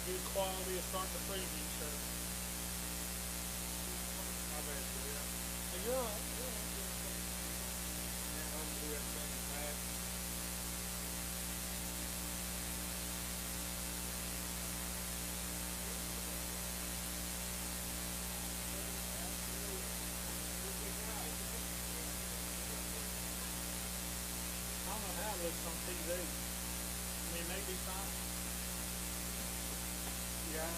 good quality of start the pregame show. My bad, yeah. Hey, you're all right. You're all right. Man, I'm gonna do everything in that. I don't know how it looks on TV. I mean, maybe fine. Yeah.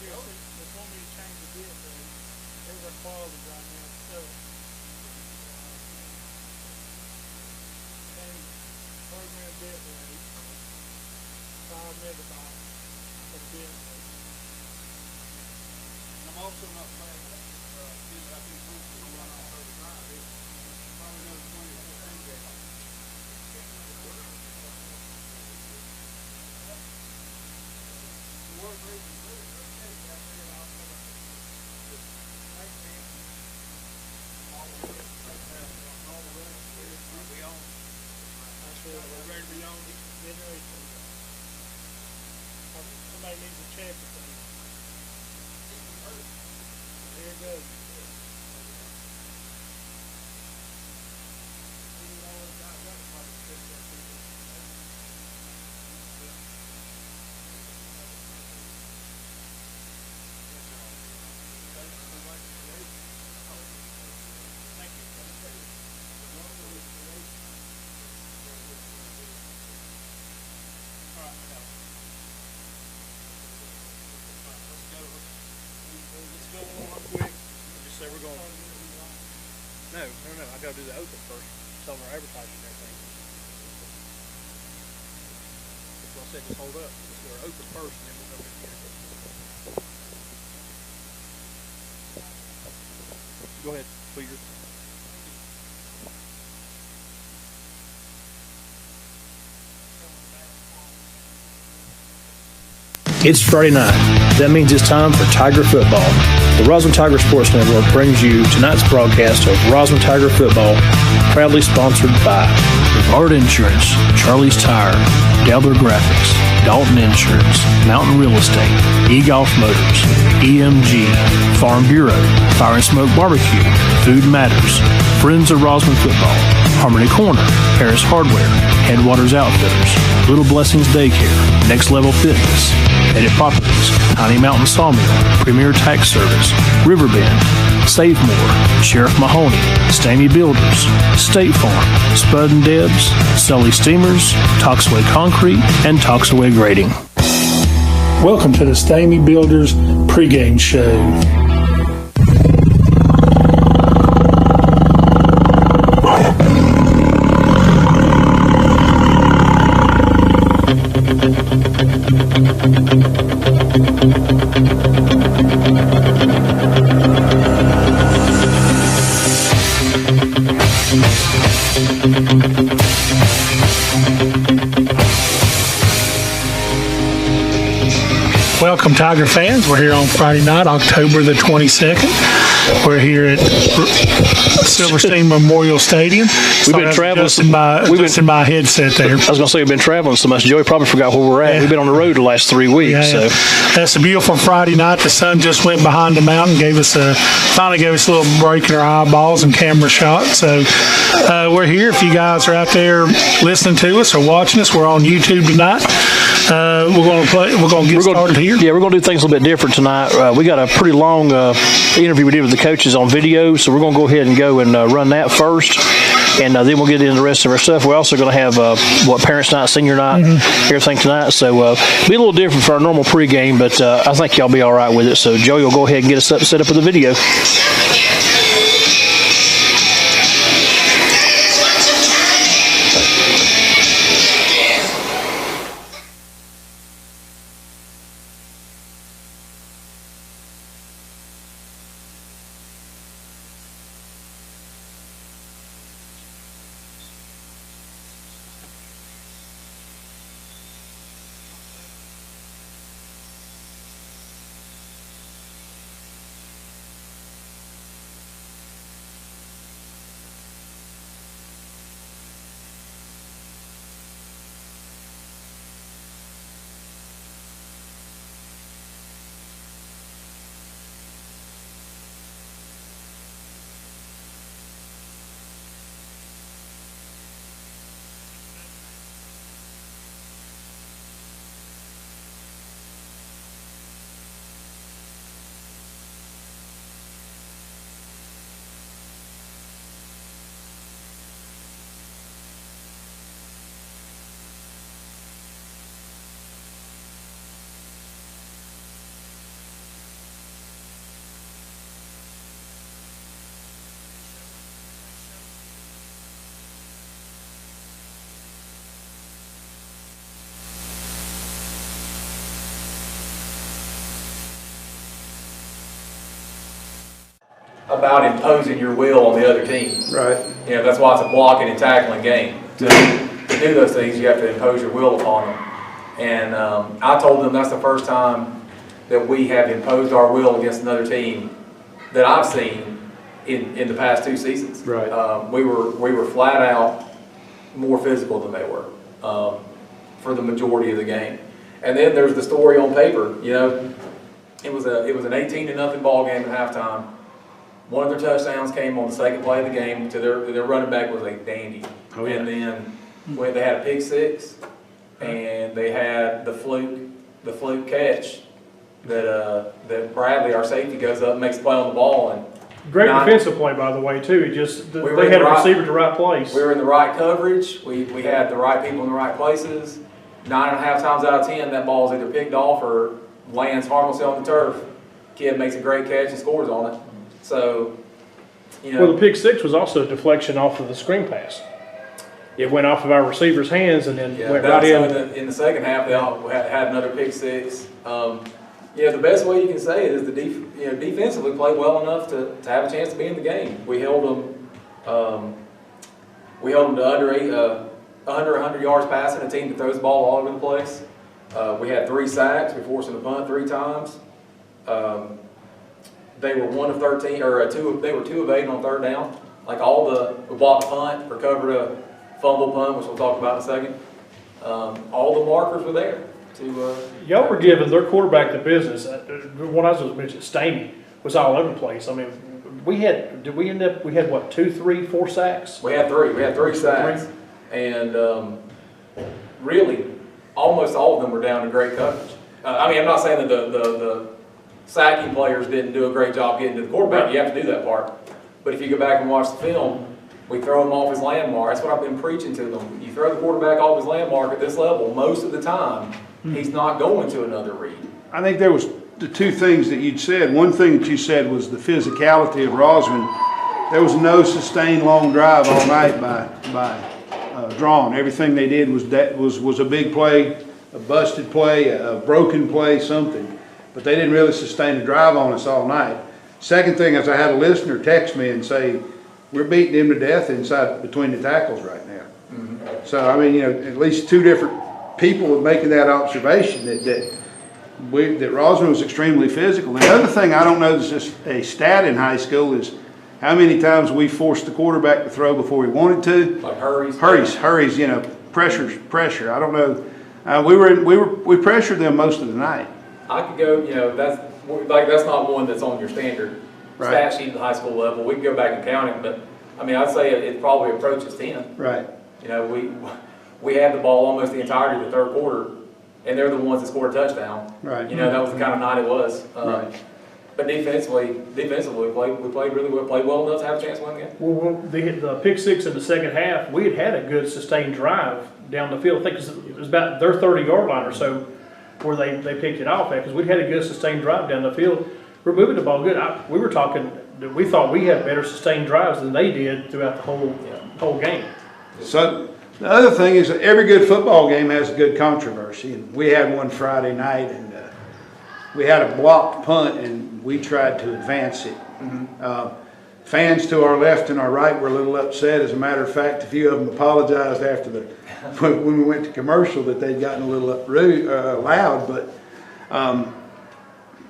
They want me to change the bit rate. There's our quality right now. So, change program bit rate, 5 megabytes for the bit rate. And I'm also not planning to I think we'll run on 35. It's probably another 20 or 15 days. The work rate is really good. We're ready to be on generation. Somebody needs to check the thing. Here it goes. We're going. No, I gotta do the open first. Tell them our advertising and everything. That's what I said, just hold up. Let's do our open first and then we'll go in here. Go ahead, put your. It's Friday night. That means it's time for Tiger football. The Rosman Tiger Sports Network brings you tonight's broadcast of Rosman Tiger Football, proudly sponsored by Brevard Insurance, Charlie's Tire, Delbler Graphics, Dalton Insurance, Mountain Real Estate, E-Golf Motors, EMG, Farm Bureau, Fire and Smoke Barbecue, Food Matters, Friends of Rosman Football, Harmony Corner, Paris Hardware, Headwaters Outfitters, Little Blessings Daycare, Next Level Fitness, Edit Properties, Honey Mountain Sawmill, Premier Tax Service, Riverbend, Save More, Sheriff Mahoney, Stamey Builders, State Farm, Spud and Debs, Sully Steamers, Toxaway Concrete, and Toxaway Grading. Welcome to the Stamey Builders pregame show. Welcome, Tiger fans. We're here on Friday night, October the 22nd. We're here at Silverstein Memorial Stadium. We've been traveling. In my headset there. I was going to say we've been traveling so much. Joey probably forgot where we're at. Yeah. We've been on the road the last 3 weeks. Yeah, So that's a beautiful Friday night. The sun just went behind the mountain, finally gave us a little break in our eyeballs and camera shot. So we're here. If you guys are out there listening to us or watching us, we're on YouTube tonight. We're going to get started here. Yeah, we're going to do things a little bit different tonight. We got a pretty long interview we did with the coaches on video, so we're going to go ahead and go and run that first. And then we'll get into the rest of our stuff. We're also going to have Parents' Night, Senior Night, everything tonight. So be a little different for our normal pregame, but I think y'all be all right with it. So Joey will go ahead and get us set up with the video. About imposing your will on the other team. Right. You know, that's why it's a blocking and tackling game. To do those things, you have to impose your will upon them. And I told them that's the first time that we have imposed our will against another team that I've seen in the past 2 seasons. Right. We were flat out more physical than they were for the majority of the game. And then there's the story on paper. You know, it was an 18-0 ball game at halftime. One of their touchdowns came on the second play of the game. To their running back was a dandy. Oh, yeah. And then when they had a pick six, and they had the fluke catch that Bradley, our safety, goes up and makes a play on the ball. And Great defensive play, by the way, too. They had a receiver to the right place. We were in the right coverage. We had the right people in the right places. 9.5 times out of 10, that ball is either picked off or lands harmlessly on the turf. Kid makes a great catch and scores on it. So, you know. Well, the pick six was also a deflection off of the screen pass. It went off of our receiver's hands and then went right in. In the second half, they all had another pick six. The best way you can say it is defensively played well enough to have a chance to be in the game. We held them to under 100 yards passing, a team that throws the ball all over the place. We had 3 sacks. We forced them to punt 3 times. They were 1 of 13, or they were 2 of 8 on third down. Like we blocked a punt, recovered a fumble punt, which we'll talk about in a second. All the markers were there. Y'all were giving their quarterback the business. What I was going to mention, Stamey was all over the place. I mean, we had what, 2, 3, 4 sacks? We had 3. We had 3 sacks. And really, almost all of them were down to great coverage. I'm not saying that the sacking players didn't do a great job getting to the quarterback. You have to do that part. But if you go back and watch the film, we throw him off his landmark. That's what I've been preaching to them. You throw the quarterback off his landmark at this level, most of the time, he's not going to another read. I think there was the 2 things that you'd said. One thing that you said was the physicality of Rosman. There was no sustained long drive all night by Drawn. Everything they did was a big play, a busted play, a broken play, something. But they didn't really sustain a drive on us all night. Second thing is I had a listener text me and say, we're beating him to death inside between the tackles right now. Mm-hmm. So, at least 2 different people are making that observation that that Rosman was extremely physical. And the other thing, I don't know, is just a stat in high school, is how many times we forced the quarterback to throw before he wanted to. Like hurries. Hurries, pressure. I don't know. We pressured them most of the night. I could go, that's not one that's on your standard stat sheet at the high school level. We can go back and count it, but I mean, I'd say it probably approaches 10. Right. We had the ball almost the entirety of the third quarter, and they're the ones that scored a touchdown. Right. That was the kind of night it was. Right. But defensively, we played really well, played well enough to have a chance to win the game. Well, the pick six in the second half, we had a good sustained drive down the field. I think it was about their 30-yard line or so where they picked it off at, because we had a good sustained drive down the field. We're moving the ball good. We were talking that we thought we had better sustained drives than they did throughout the whole game. So the other thing is that every good football game has a good controversy, and we had one Friday night, and we had a blocked punt, and we tried to advance it. Fans to our left and our right were a little upset. As a matter of fact, a few of them apologized after when we went to commercial that they'd gotten a little loud. But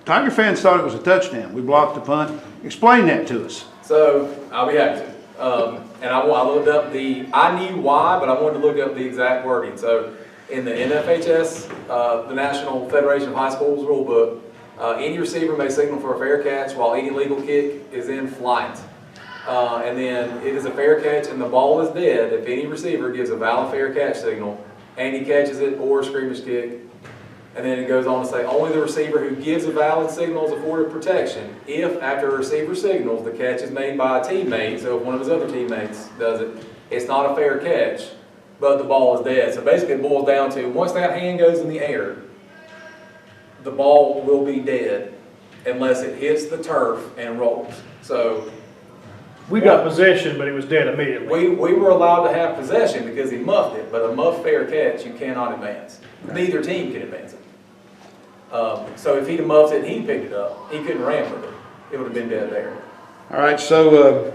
Tiger fans thought it was a touchdown. We blocked the punt. Explain that to us. So I'll be happy to. And I looked up I knew why, but I wanted to look up the exact wording. So in the NFHS, the National Federation of High Schools rule book, any receiver may signal for a fair catch while any legal kick is in flight. And then it is a fair catch and the ball is dead if any receiver gives a valid fair catch signal and he catches it or a scrimmage kick. And then it goes on to say, only the receiver who gives a valid signal is afforded protection if, after a receiver signals, the catch is made by a teammate. So if one of his other teammates does it, it's not a fair catch, but the ball is dead. So basically it boils down to, once that hand goes in the air, the ball will be dead unless it hits the turf and rolls. So We got possession, but it was dead immediately. we were allowed to have possession because he muffed it, but a muffed fair catch you cannot advance. Neither team can advance it. So if he'd have muffed it and he picked it up, he couldn't ram with it. It would have been dead there. All right, so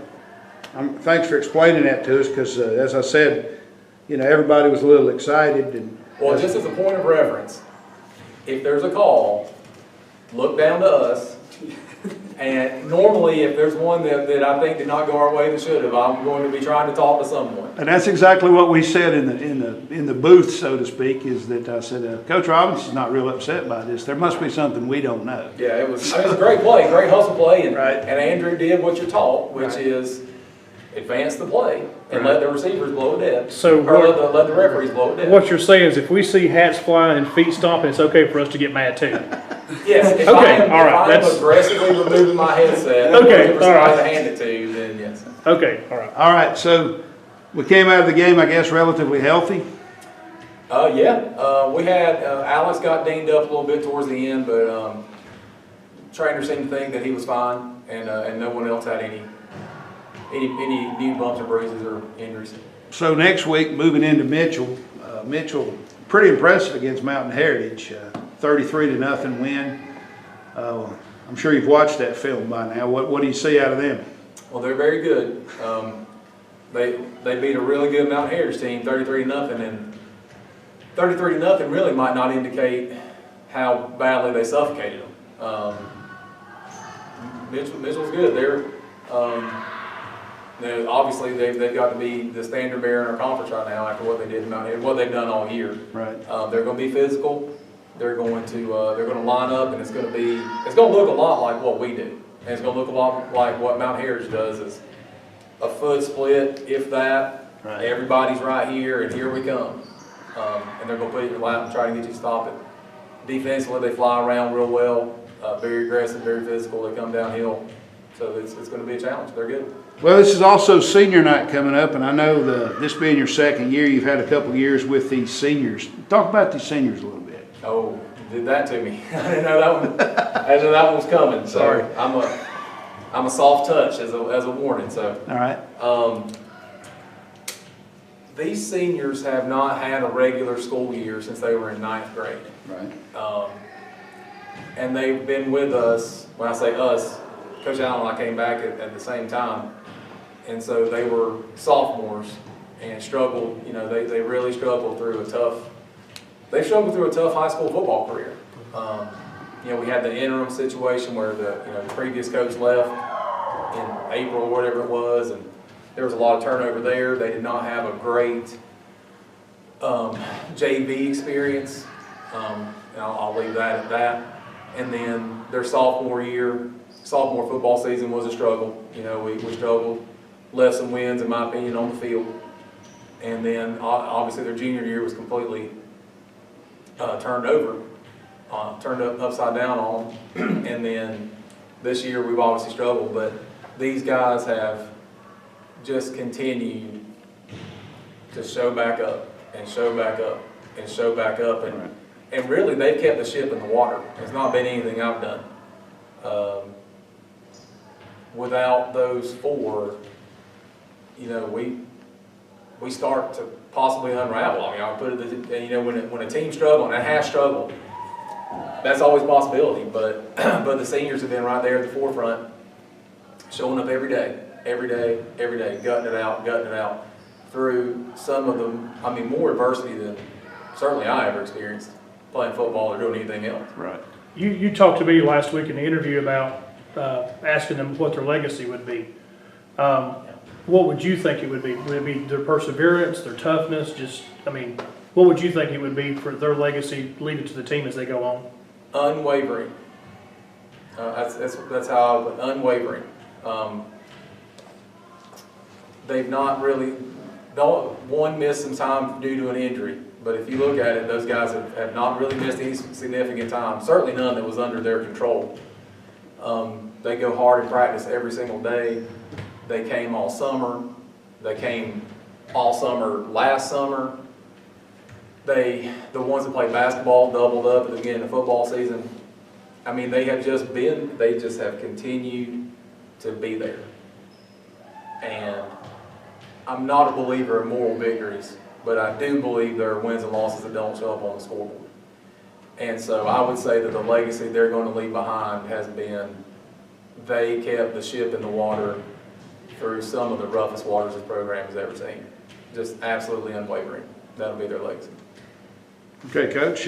thanks for explaining that to us, because as I said, everybody was a little excited. And Well, just as a point of reference, if there's a call, look down to us. And normally, if there's one that I think did not go our way that should have, I'm going to be trying to talk to someone. And that's exactly what we said in the booth, so to speak, is that I said, Coach Robinson's not real upset by this. There must be something we don't know. Yeah, it was a great play, great hustle play, and Right. and Andrew did what you're taught, which Right. is advance the play and Right. let the receivers blow it dead. So or let the referees blow it dead. What you're saying is if we see hats flying and feet stomping, it's okay for us to get mad too. Yes, if Okay, I am, all right, if I am that's- aggressively removing my headset, Okay, for all right. somebody to hand it to you, then yes. Okay, all right. All right, so we came out of the game, I guess, relatively healthy. We had Alex got dinged up a little bit towards the end, but trainer seemed to think that he was fine, and no one else had any new bumps or bruises or injuries. So next week, moving into Mitchell, Mitchell pretty impressive against Mountain Heritage, 33-0 win. I'm sure you've watched that film by now. What do you see out of them? Well, they're very good. They beat a really good Mountain Heritage team, 33-0, and 33-0 really might not indicate how badly they suffocated them. Mitchell's good. Obviously they've got to be the standard bearer in our conference right now after what they did in Mountain Heritage, what they've done all year. Right. They're going to be physical. They're going to line up, and it's going to look a lot like what we do, and it's going to look a lot like what Mount Heritage does. Is a foot split, if that. Right. Everybody's right here, and here we come. And they're going to put it in your lap and try to get you to stop it. Defensively, they fly around real well, very aggressive, very physical. They come downhill, so it's going to be a challenge. They're good. Well, this is also senior night coming up, and I know this being your second year, you've had a couple years with these seniors. Talk about these seniors a little bit. Oh, you did that to me. I didn't know that one. I didn't know that one was coming. So Sorry. I'm a soft touch as a warning. So. All right. These seniors have not had a regular school year since they were in 9th grade. Right. And they've been with us. When I say us, Coach Allen and I came back at the same time. And so they were sophomores and struggled. They really struggled through a tough high school football career. You know, we had the interim situation where the previous coach left in April or whatever it was, and there was a lot of turnover there. They did not have a great JV experience, and I'll leave that at that. And then their sophomore football season was a struggle. You know, we struggled, left some wins, in my opinion, on the field. And then obviously their junior year was completely turned upside down on them. And then this year we've obviously struggled, but these guys have just continued to show back up and show back up and show back up, and really they've kept the ship in the water. It's not been anything I've done. Without those four, you know, we start to possibly unravel. I mean, I'll put it, you know, when a team struggles, and it has struggled, that's always a possibility, but the seniors have been right there at the forefront, showing up every day, gutting it out, through some of them, I mean, more adversity than certainly I ever experienced playing football or doing anything else. Right. You talked to me last week in the interview about asking them what their legacy would be. What would you think it would be? Would it be their perseverance, their toughness? Just, I mean, what would you think it would be for their legacy leading to the team as they go on? Unwavering. That's how I would put it, unwavering. They've not really, one missed some time due to an injury, but if you look at it, those guys have not really missed any significant time, certainly none that was under their control. They go hard in practice every single day. They came all summer. They came all summer last summer. The ones that played basketball doubled up at the beginning of football season. I mean, they just have continued to be there. And I'm not a believer in moral victories, but I do believe there are wins and losses that don't show up on the scoreboard. And so I would say that the legacy they're going to leave behind has been they kept the ship in the water through some of the roughest waters this program has ever seen. Just absolutely unwavering. That'll be their legacy. Okay, Coach.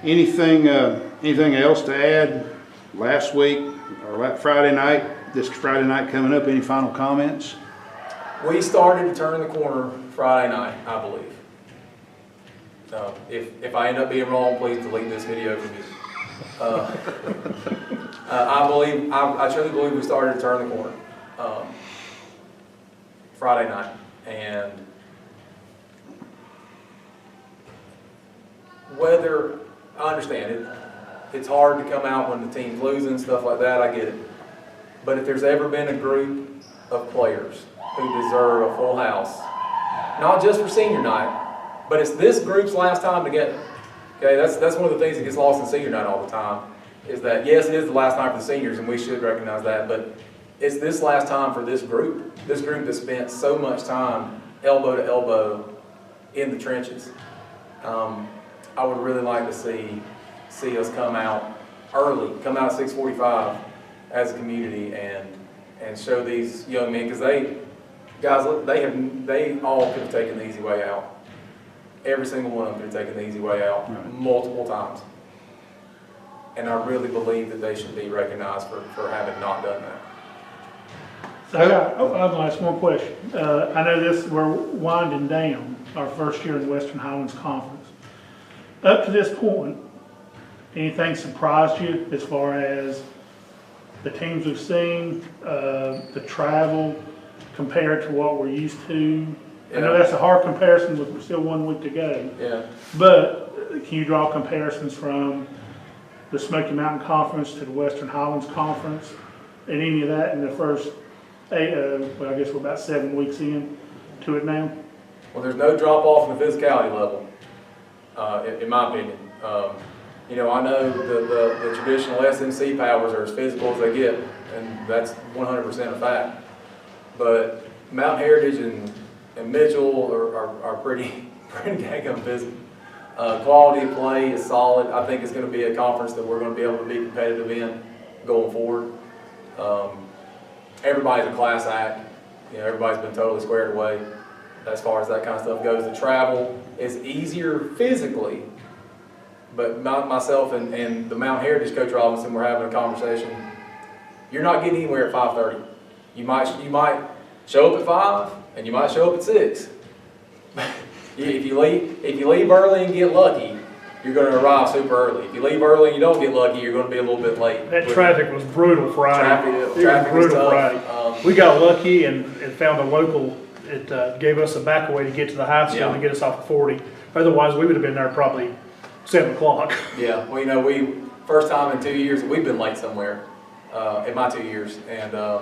Anything else to add? Last week or Friday night, this Friday night coming up, any final comments? We started to turn the corner Friday night, I believe. If I end up being wrong, please delete this video from you. I truly believe we started to turn the corner Friday night, and whether I understand it, it's hard to come out when the team's losing and stuff like that. I get it, but if there's ever been a group of players who deserve a full house, not just for senior night, but it's this group's last time together. Okay, that's one of the things that gets lost in senior night all the time, is that yes, it is the last night for the seniors, and we should recognize that, but it's this last time for this group that spent so much time elbow to elbow in the trenches. I would really like to see us come out early, come out at 6:45 as a community and show these young men, because they all could have taken the easy way out. Every single one of them could have taken the easy way out multiple times. And I really believe that they should be recognized for having not done that. So I'd like to ask one question. I know we're winding down our first year in Western Highlands Conference. Up to this point, anything surprised you as far as the teams we've seen, the travel compared to what we're used to? I know that's a hard comparison, but we're still 1 week to go. Yeah. But can you draw comparisons from the Smoky Mountain Conference to the Western Highlands Conference, and any of that in the first I guess we're about 7 weeks in to it now? Well, there's no drop off in the physicality level, in my opinion. You know, I know the traditional SMC powers are as physical as they get, and that's 100% a fact. But Mount Heritage and Mitchell are pretty daggum physical. Quality of play is solid. I think it's going to be a conference that we're going to be able to be competitive in going forward. Everybody's a class act. You know, everybody's been totally squared away as far as that kind of stuff goes. The travel is easier physically, but myself and the Mount Heritage coach Robinson were having a conversation. You're not getting anywhere at 5:30. You might show up at 5, and you might show up at 6. If you leave early and get lucky, you're going to arrive super early. If you leave early and you don't get lucky, you're going to be a little bit late. That traffic was brutal Friday. Traffic was is brutal tough. Friday. We got lucky and found a local. It gave us a back way to get to the high school to get us off of 40. Otherwise, we would have been there probably 7 o'clock. Yeah, well, we first time in 2 years we've been late somewhere in my 2 years, and I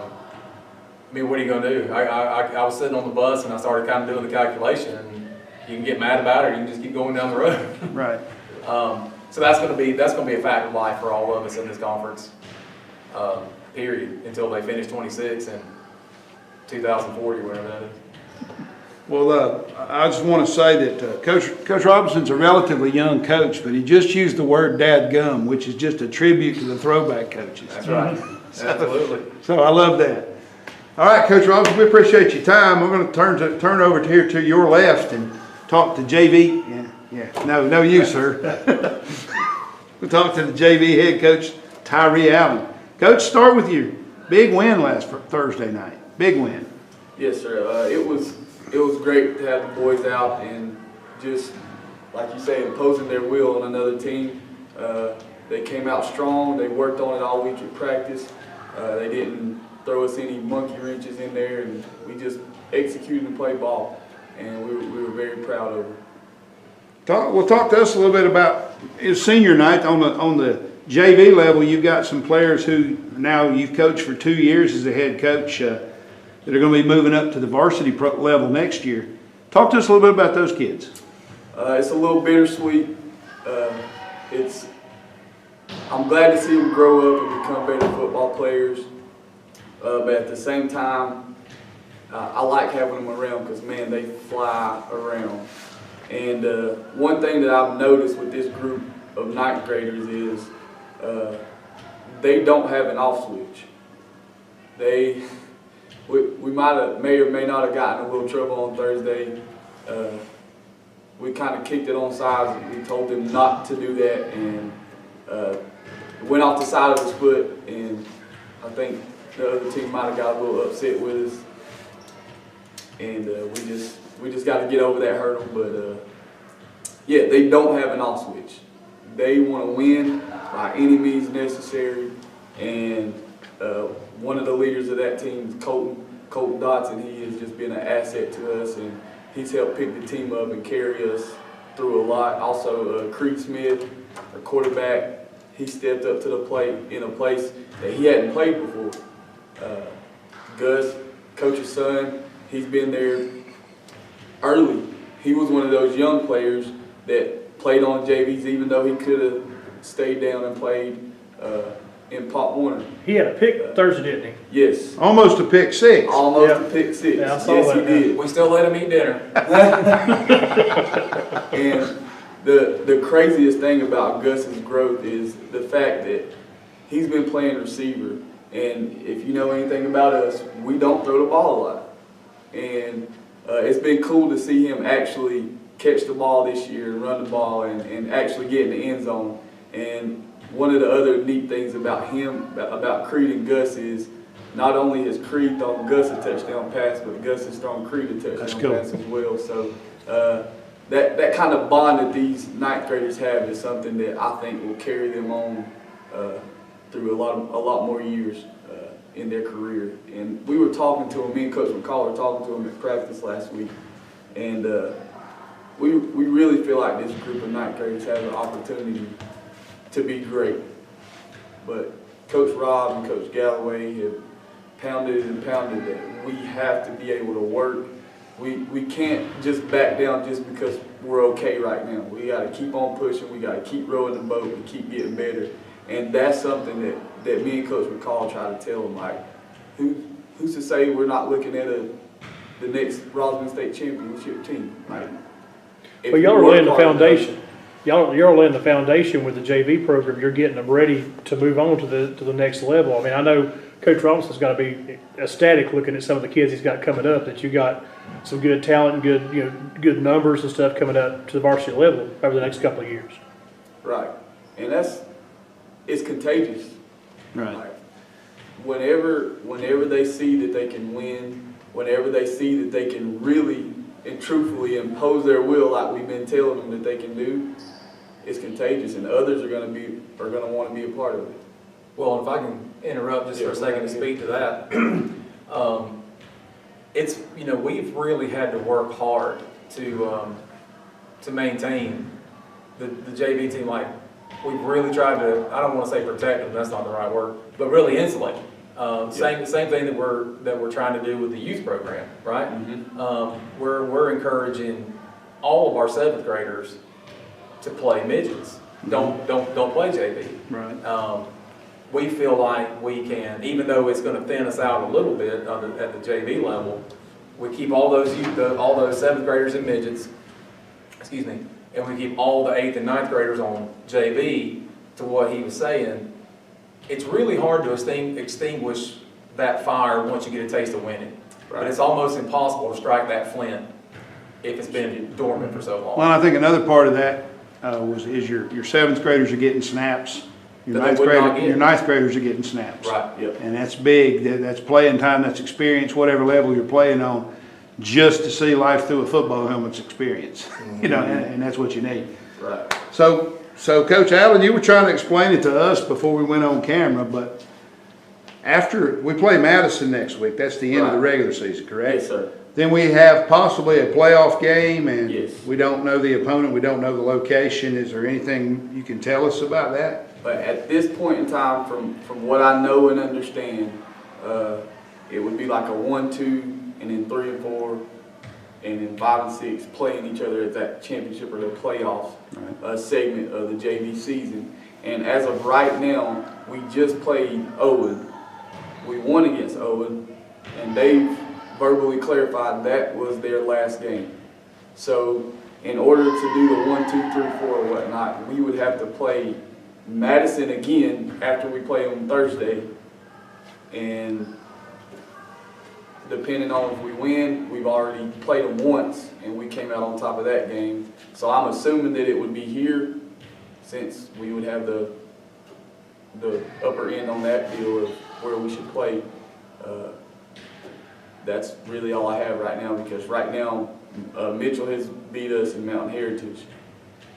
mean, what are you going to do? I was sitting on the bus and I started kind of doing the calculation, and you can get mad about it, or you can just keep going down the road. Right. So that's going to be a fact of life for all of us in this conference. Period, until they finish 26 and 2040, whatever that is. Well, I just want to say that Coach Robinson's a relatively young coach, but he just used the word "dadgum," which is just a tribute to the throwback coaches. That's right. Absolutely. So I love that. All right, Coach Robinson, we appreciate your time. We're going to turn over to here to your left and talk to JV. Yeah. No, you, sir. We'll talk to the JV head coach, Tyree Allen. Coach, start with you. Big win last Thursday night. Big win. Yes, sir. It was great to have the boys out and just, like you say, imposing their will on another team. They came out strong. They worked on it all week at practice. They didn't throw us any monkey wrenches in there, and we just executed and played ball. And we were very proud of it. Talk to us a little bit about his senior night on the JV level. You've got some players who now you've coached for 2 years as a head coach that are going to be moving up to the varsity level next year. Talk to us a little bit about those kids. It's a little bittersweet. I'm glad to see them grow up and become better football players. But at the same time, I like having them around because, man, they fly around. And one thing that I've noticed with this group of ninth graders is they don't have an off switch. We may or may not have gotten in a little trouble on Thursday. We kind of kicked it on sides. We told them not to do that, and went off the side of his foot. And I think the other team might have got a little upset with us. And we just got to get over that hurdle. But yeah, they don't have an off switch. They want to win by any means necessary. And one of the leaders of that team is Colton Dotson. He has just been an asset to us, and he's helped pick the team up and carry us through a lot. Also, Creed Smith, a quarterback, he stepped up to the plate in a place that he hadn't played before. Gus, coach's son, he's been there early. He was one of those young players that played on JVs, even though he could have stayed down and played in Pop Warner. He had a pick Thursday, didn't he? Yes. Almost a pick six. Almost a pick six. Yeah, I saw yes, that. he did. We still let him eat dinner. And the craziest thing about Gus's growth is the fact that he's been playing receiver. And if you know anything about us, we don't throw the ball a lot. And it's been cool to see him actually catch the ball this year and run the ball and actually get in the end zone. And one of the other neat things about him, about Creed and Gus, is not only has Creed thrown Gus a touchdown pass, but Gus has thrown Creed a touchdown pass as well. So that kind of bond that these ninth graders have is something that I think will carry them on through a lot more years in their career. And we were talking to him, me and Coach McCall were talking to him at practice last week, and we really feel like this group of ninth graders has an opportunity to be great. But Coach Rob and Coach Galloway have pounded and pounded that we have to be able to work. We can't just back down just because we're okay right now. We got to keep on pushing. We got to keep rowing the boat and keep getting better. And that's something that me and Coach McCall try to tell them, like, who's to say we're not looking at the next Rosman State Championship team? Like, But y'all are laying the foundation. Y'all are laying the foundation with the JV program. You're getting them ready to move on to the next level. I mean, I know Coach Robinson's got to be ecstatic looking at some of the kids he's got coming up. That you got some good talent and good numbers and stuff coming up to the varsity level over the next couple of years. Right. And it's contagious. Right. Like, whenever they see that they can win, whenever they see that they can really and truthfully impose their will like we've been telling them that they can do, it's contagious, and others are going to want to be a part of it. Well, if I can interrupt just for a second to speak to that, it's, we've really had to work hard to maintain the JV team. Like, we've really tried to, I don't want to say protect them, that's not the right word, but really insulate them. Same thing that we're trying to do with the youth program, right? Mm-hmm. We're encouraging all of our 7th graders to play midgets. Don't play JV. Right. We feel like we can, even though it's going to thin us out a little bit at the JV level, we keep all those 7th graders in midgets, excuse me, and we keep all the 8th and 9th graders on JV. To what he was saying, it's really hard to extinguish that fire once you get a taste of winning. Right. But it's almost impossible to strike that flint if it's been dormant for so long. Well, I think another part of that is your 7th graders are getting snaps. Your 9th graders are getting snaps. Right. Yep. And that's big. That's playing time. That's experience, whatever level you're playing on, just to see life through a football helmet's experience. Mm-hmm. And that's what you need. Right. So Coach Allen, you were trying to explain it to us before we went on camera, but after we play Madison next week, that's the end of the regular season, correct? Yes, sir. Then we have possibly a playoff game, and yes. We don't know the opponent, we don't know the location. Is there anything you can tell us about that? But at this point in time, from what I know and understand, it would be like a 1-2, and then 3 and 4, and then 5 and 6 playing each other at that championship or the playoffs segment of the JV season. And as of right now, we just played Owen. We won against Owen, and they've verbally clarified that was their last game. So in order to do the 1, 2, 3, 4 or whatnot, we would have to play Madison again after we play on Thursday. And depending on if we win, we've already played them once and we came out on top of that game. So I'm assuming that it would be here, since we would have the upper end on that deal of where we should play. That's really all I have right now, because right now Mitchell has beat us and Mountain Heritage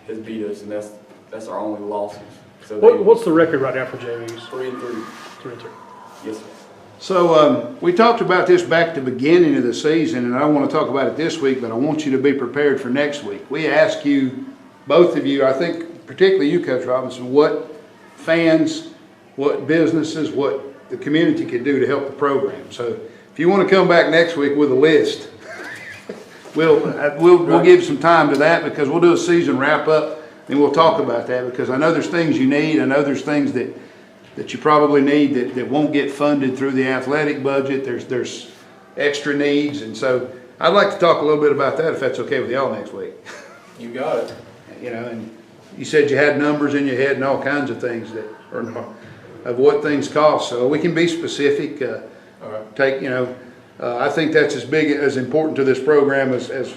has beat us, and that's our only losses. So What's the record right now for JVs? 3-3. 3-3. Yes, sir. So we talked about this back at the beginning of the season, and I don't want to talk about it this week, but I want you to be prepared for next week. We ask you, both of you, I think particularly you, Coach Robinson, what fans, what businesses, what the community could do to help the program. So if you want to come back next week with a list, we'll give some time to that, because we'll do a season wrap up and we'll talk about that, because I know there's things you need. I know there's things that you probably need that won't get funded through the athletic budget. There's extra needs, and so I'd like to talk a little bit about that, if that's okay with y'all, next week. You got it. And you said you had numbers in your head and all kinds of things of what things cost, so we can be specific. Take, I think that's as important to this program as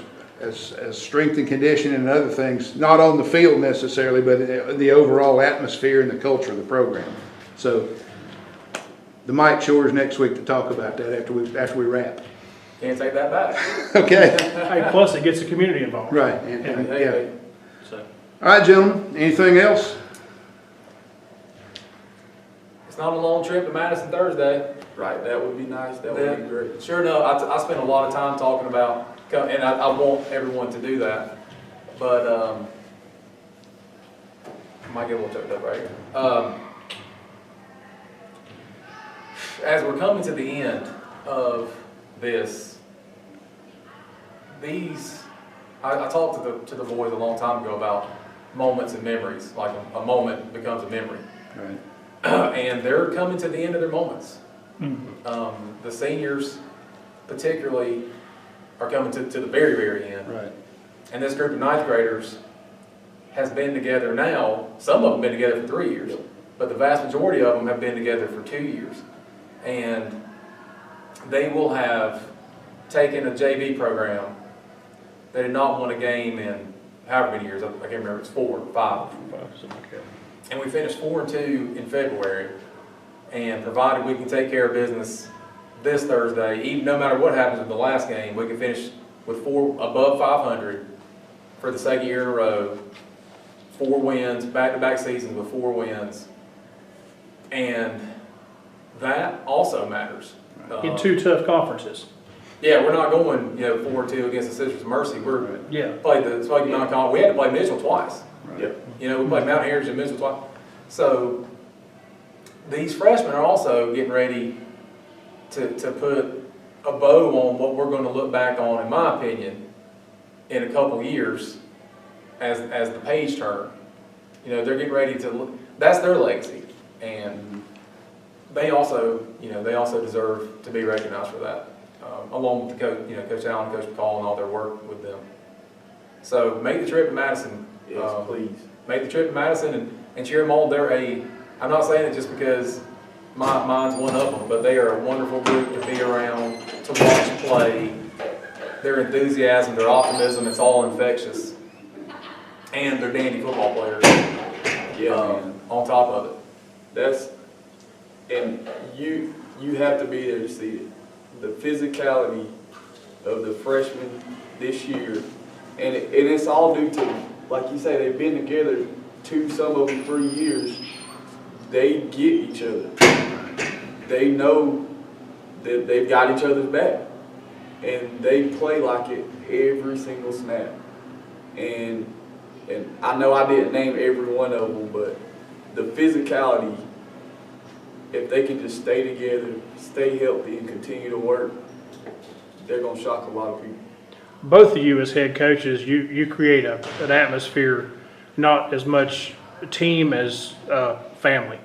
strength and conditioning and other things, not on the field necessarily, but the overall atmosphere and the culture of the program. So the mic yours next week to talk about that after we wrap. Can't take that back. Okay. Hey, plus it gets the community involved. Right. Hey. So. All right, gentlemen. Anything else? It's not a long trip to Madison Thursday. Right, that would be nice. That would be great. Sure enough, I spent a lot of time talking about, and I want everyone to do that, but I might get a little choked up right here. As we're coming to the end of this, I talked to the boys a long time ago about moments and memories, like a moment becomes a memory. Right. And they're coming to the end of their moments. Mm-hmm. The seniors particularly are coming to the very, very end. Right. And this group of 9th graders has been together now. Some of them have been together for 3 years, but the vast majority of them have been together for 2 years. And they will have taken a JV program. They did not win a game in however many years, I can't remember, it's 4 or 5. And we finished 4-2 in February, and provided we can take care of business this Thursday, even no matter what happens with the last game, we can finish with 4 above 500 for the second year in a row, 4 wins, back-to-back seasons with 4 wins, and that also matters. In 2 tough conferences. Yeah, we're not going 4-2 against the Sisters of Mercy. We're played the Smoky Mountain College. We had to play Mitchell twice. Yep. We played Mount Heritage and Mitchell twice. So these freshmen are also getting ready to put a bow on what we're going to look back on, in my opinion, in a couple years as the page turn. They're getting ready to look. That's their legacy, and they also deserve to be recognized for that, along with the coach, Coach Allen, Coach McCall, and all their work with them. So make the trip to Madison. Yes, please. Make the trip to Madison and cheer them on. I'm not saying it just because mine's one of them, but they are a wonderful group to be around, to watch play. Their enthusiasm, their optimism, it's all infectious. And they're dandy football players. On top of it. And you have to be there to see it. The physicality of the freshmen this year, and it's all due to, like you say, they've been together 2, some of them 3 years. They get each other. They know that they've got each other's back, and they play like it every single snap. And I know I didn't name every one of them, but the physicality, if they can just stay together, stay healthy, and continue to work, they're going to shock a lot of people. Both of you as head coaches, you create an atmosphere, not as much team as family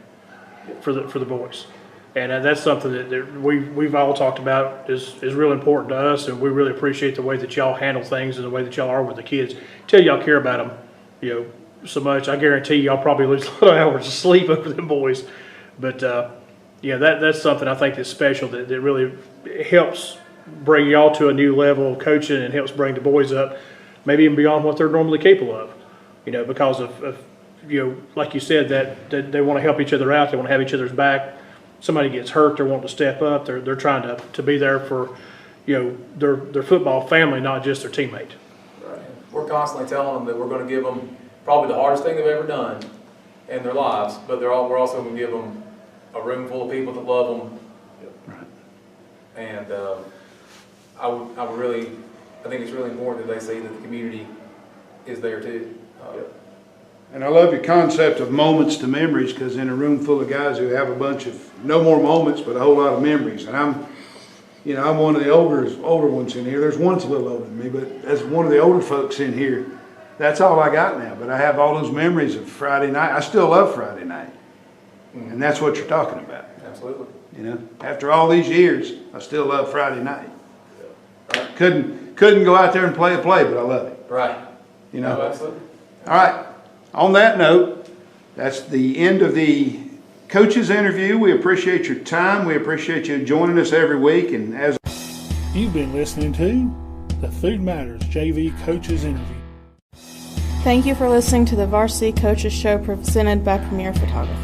for the boys. And that's something that we've all talked about is real important to us, and we really appreciate the way that y'all handle things and the way that y'all are with the kids. Tell y'all care about them, so much. I guarantee y'all probably lose a lot of hours of sleep over them boys. But that's something I think that's special that really helps bring y'all to a new level of coaching and helps bring the boys up, maybe even beyond what they're normally capable of. Because of like you said, that they want to help each other out, they want to have each other's back. Somebody gets hurt, they're wanting to step up. They're trying to be there for their football family, not just their teammate. Right. We're constantly telling them that we're going to give them probably the hardest thing they've ever done in their lives, but we're also going to give them a room full of people that love them. Right. And I think it's really important that they see that the community is there too. And I love your concept of moments to memories, because in a room full of guys who have a bunch of no more moments but a whole lot of memories, and I'm one of the older ones in here. There's one's a little older than me, but as one of the older folks in here, that's all I got now. But I have all those memories of Friday night. I still love Friday night, and that's what you're talking about. Absolutely. After all these years, I still love Friday night. Right. Couldn't go out there and play a play, but I love it. Right. No, absolutely. All right. On that note, that's the end of the coaches interview. We appreciate your time. We appreciate you joining us every week. And as You've been listening to the Food Matters JV Coaches Interview. Thank you for listening to the Varsity Coaches Show presented by Premier Photography.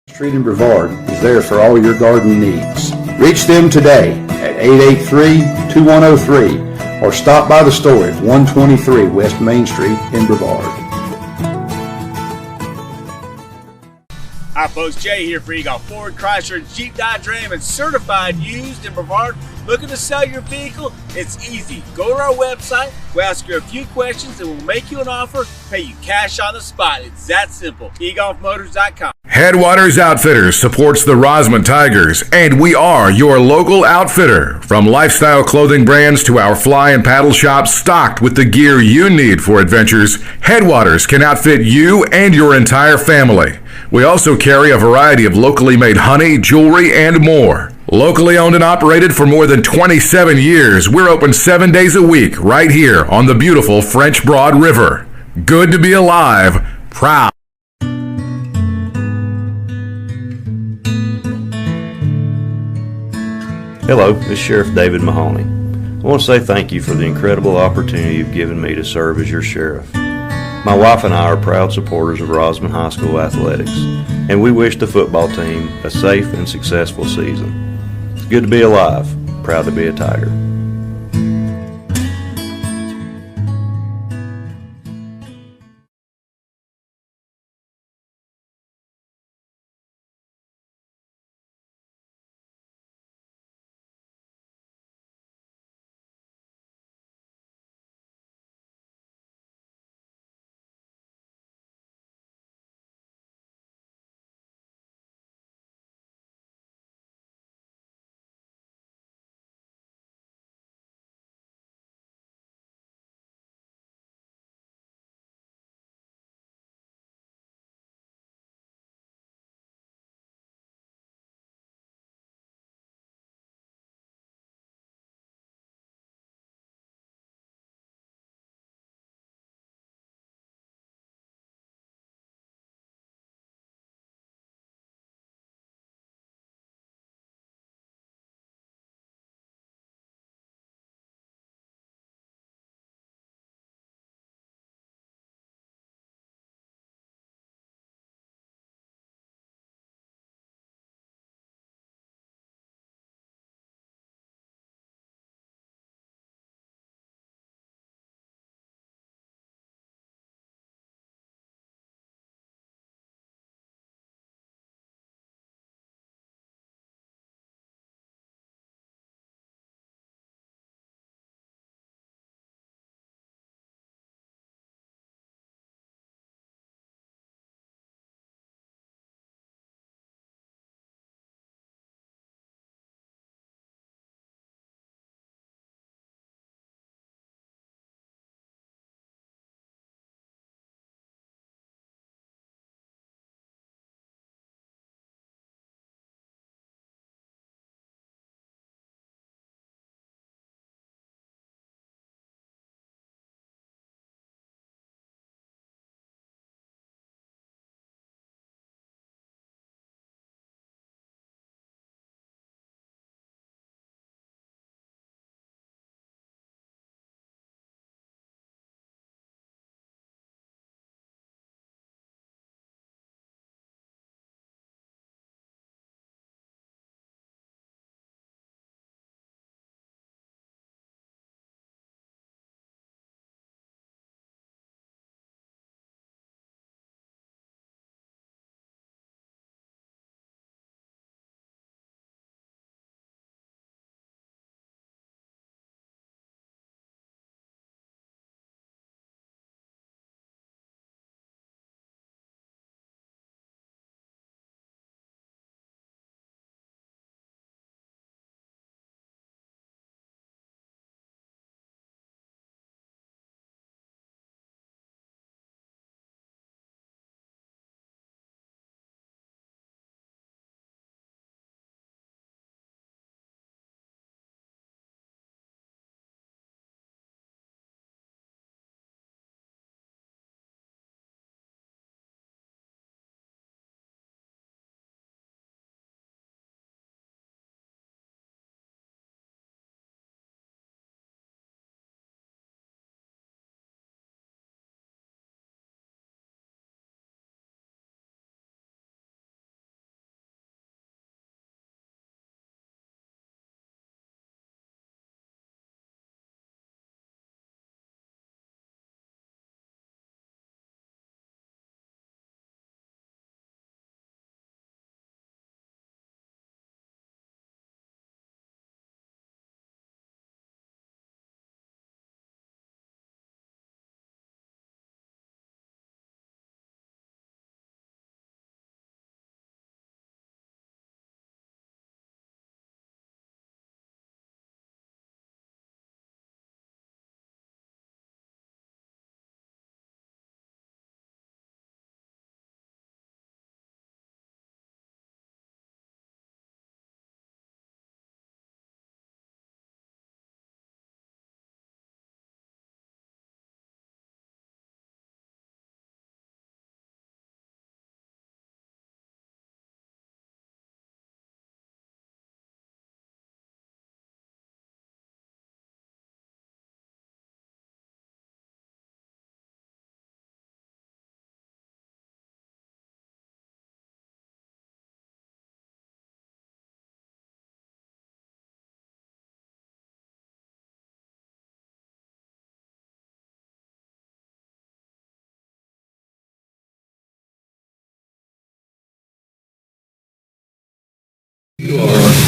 Street in Brevard is there for all your garden needs. Reach them today at 883-2103 or stop by the store at 123 West Main Street in Brevard. Hi folks, Jay here for Eagle Ford, Chrysler, Jeep, Dodge Ram, and certified used in Brevard. Looking to sell your vehicle? It's easy. Go to our website, we'll ask you a few questions, and we'll make you an offer, pay you cash on the spot. It's that simple. eGolfMotors.com. Headwaters Outfitters supports the Rosman Tigers, and we are your local outfitter. From lifestyle clothing brands to our fly and paddle shops stocked with the gear you need for adventures, Headwaters can outfit you and your entire family. We also carry a variety of locally made honey, jewelry, and more. Locally owned and operated for more than 27 years, we're open 7 days a week right here on the beautiful French Broad River. Good to be alive, proud. Hello, this is Sheriff David Mahoney. I want to say thank you for the incredible opportunity you've given me to serve as your sheriff. My wife and I are proud supporters of Rosman High School athletics, and we wish the football team a safe and successful season. It's good to be alive, proud to be a Tiger.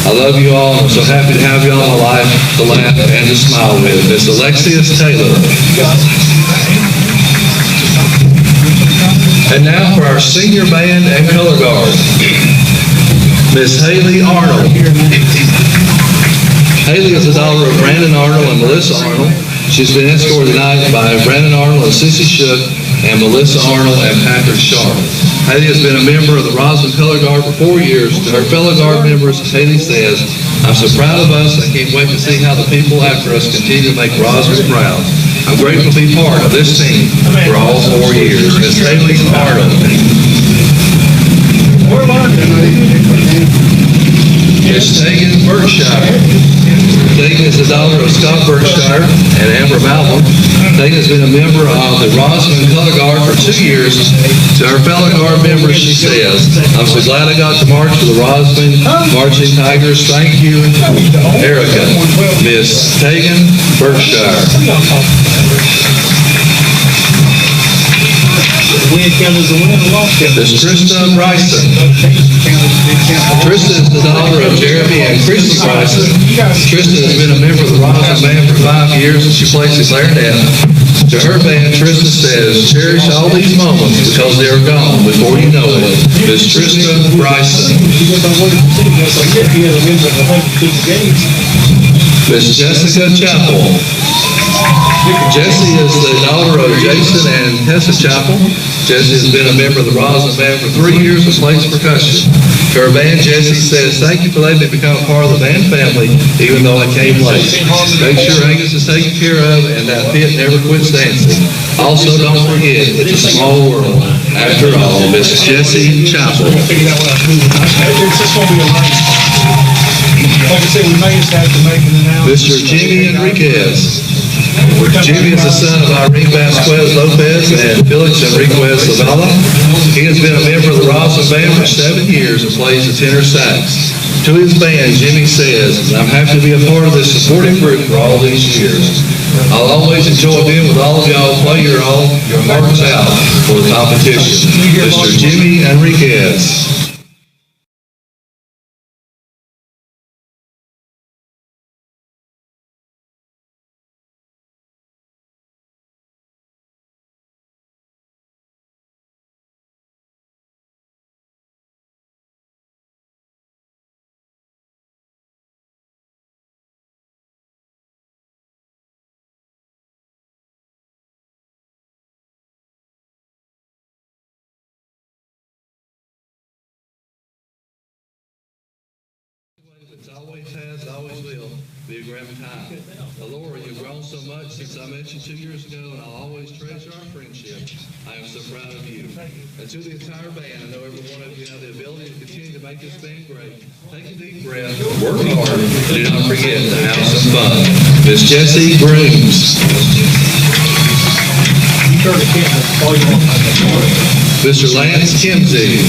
I love you all, and I'm so happy to have you all in my life to laugh and to smile with. Miss Alexius Taylor. And now for our senior band and color guard, Miss Haley Arnold. Haley is the daughter of Brandon Arnold and Melissa Arnold. She's been escorted tonight by Brandon Arnold and Sissy Shook and Melissa Arnold and Patrick Sharp. Haley has been a member of the Rosman Color Guard for 4 years. To her fellow guard members, Haley says, "I'm so proud of us. I can't wait to see how the people after us continue to make Rosman proud. I'm grateful to be part of this team for all 4 years." Miss Haley Arnold. Miss Tegan Berkshire. Tegan is the daughter of Scott Berkshire and Amber Malcolm. Tegan has been a member of the Rosman Color Guard for 2 years. To her fellow guard members, she says, "I'm so glad I got to march for the Rosman Marching Tigers. Thank you, Erica." Miss Tegan Berkshire. Miss Trista Bryson. Trista is the daughter of Jeremy and Christy Bryson. Trista has been a member of the Rosman band for 5 years, and she plays the clarinet. To her band, Trista says, "Cherish all these moments because they are gone before you know it." Miss Trista Bryson. Miss Jessica Chappell. Jessie is the daughter of Jason and Tessa Chappell. Jessie has been a member of the Rosman band for 3 years and plays percussion. To her band, Jessie says, "Thank you for letting me become a part of the band family, even though I came late. Make sure Angus is taken care of and that Pitt never quits dancing. Also, don't forget, it's a small world. After all." Miss Jessie Chappell. Mr. Jimmy Enriquez. Jimmy is the son of Irene Vasquez Lopez and Felix Enriquez Zavala. He has been a member of the Rosman band for 7 years and plays the tenor sax. To his band, Jimmy says, "I'm happy to be a part of this supporting group for all these years. I'll always enjoy being with all of y'all. Play your hearts out for the competition." Mr. Jimmy Enriquez. It always has, always will be a grand time. Laura, you've grown so much since I met you 2 years ago, and I'll always treasure our friendship. I am so proud of you. And to the entire band, I know every one of you have the ability to continue to make this band great. Take a deep breath, work hard, and do not forget to have some fun. Miss Jessie Grooms. Mr. Lance Kimsey.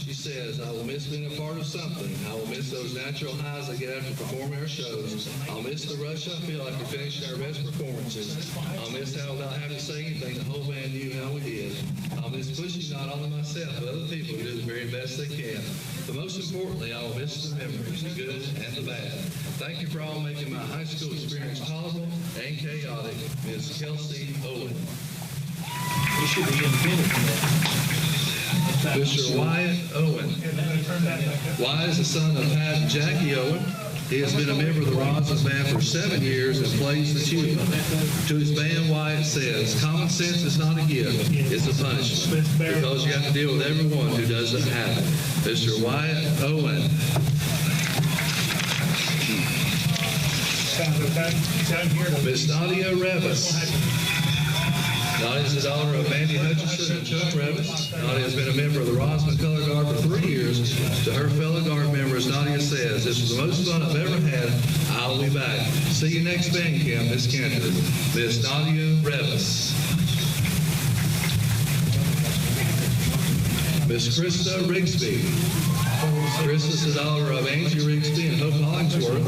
She says, "I will miss being a part of something. I will miss those natural highs I get after performing our shows. I'll miss the rush I feel after finishing our best performances. I'll miss how without having to say anything, the whole band knew how we did. I'll miss pushing not only myself, but other people who do the very best they can. But most importantly, I will miss the memories, the good and the bad. Thank you for all making my high school experience tolerable and chaotic." Ms. Kelsey Owen. You should be independent from that. Mr. Wyatt Owen. Wyatt is the son of Pat and Jackie Owen. He has been a member of the Rosman Band for 7 years and plays the tuba. To his band, Wyatt says, "Common sense is not a gift, it's a punishment, because you have to deal with everyone who doesn't have it." Mr. Wyatt Owen. Miss Nadia Revis. Nadia is the daughter of Mandy Hutchinson and Chuck Revis. Nadia has been a member of the Rosman Color Guard for 3 years. To her fellow guard members, Nadia says, "This was the most fun I've ever had. I'll be back. See you next band camp, Miss Cantor." Miss Nadia Revis. Miss Krista Rigsby. Krista's the daughter of Angie Rigsby and Hope Hollingsworth.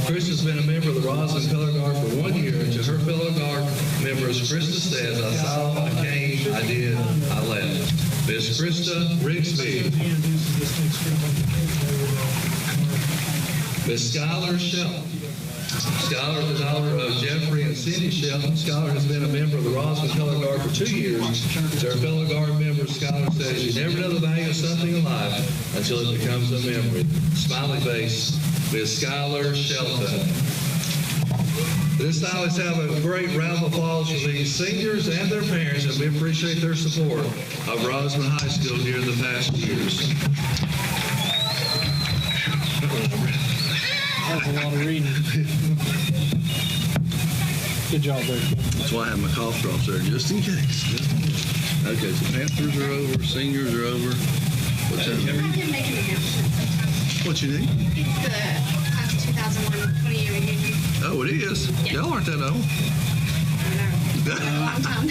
Krista's been a member of the Rosman Color Guard for 1 year. To her fellow guard members, Krista says, "I saw, I came, I did, I left." Miss Krista Rigsby. Miss Skylar Shelton. Skylar is the daughter of Jeffrey and Cindy Shelton. Skylar has been a member of the Rosman Color Guard for 2 years. To her fellow guard members, Skylar says, "You never know the value of something in life until it becomes a memory." Smiley face, Miss Skylar Shelton. This time, let's have a great round of applause for these seniors and their parents, and we appreciate their support of Rosman High School during the past years. That's a lot of reading. Good job there. That's why I have my cough drops there, just in case. Okay, so Panthers are over, seniors are over. What's that? I can make an announcement. What you need? It's the class 2001 20-year reunion. Oh, it is? Yeah. Y'all aren't that old. I know. A long time.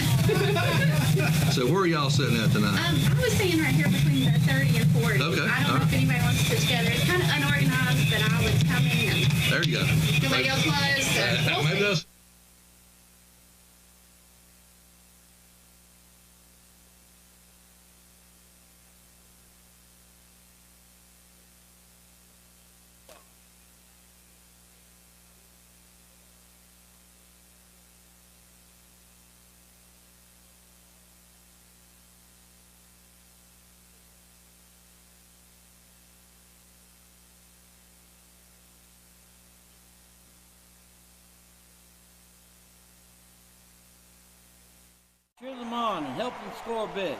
So where are y'all sitting at tonight? I was saying right here between the 30 and 40. Okay. I don't know if anybody wants to sit together. It's kind of unorganized, but I was coming and There you go. nobody else was. So we'll Maybe see. that's Cheer them on and help them score big.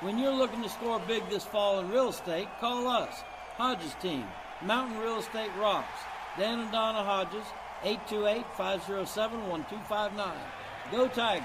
When you're looking to score big this fall in real estate, call us, Hodges Team. Mountain Real Estate rocks. Dan and Donna Hodges, 828-507-1259. Go Tigers!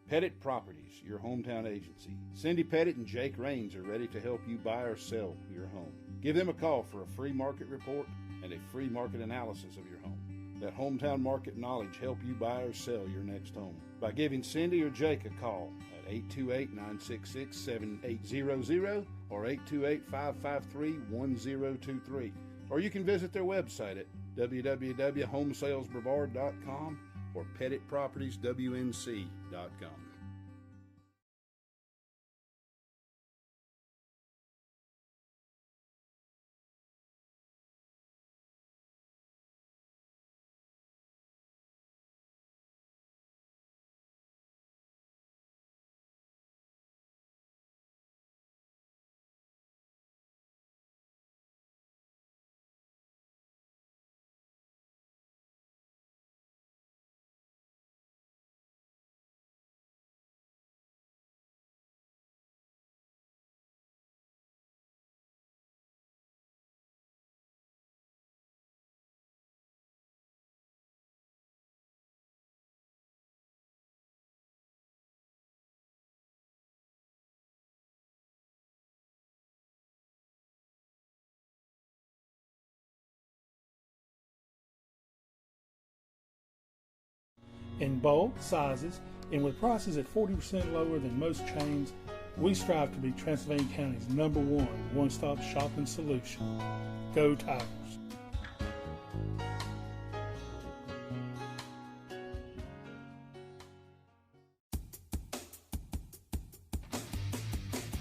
Pettit Properties, your hometown agency. Cindy Pettit and Jake Raines are ready to help you buy or sell your home. Give them a call for a free market report and a free market analysis of your home. Let hometown market knowledge help you buy or sell your next home by giving Cindy or Jake a call at 828-966-7800 or 828-553-1023. Or you can visit their website at www.homesalesbrevard.com or pettitpropertieswnc.com. In bulk, sizes, and with prices at 40% lower than most chains, we strive to be Transylvania County's #1 one-stop shopping solution. Go Tigers!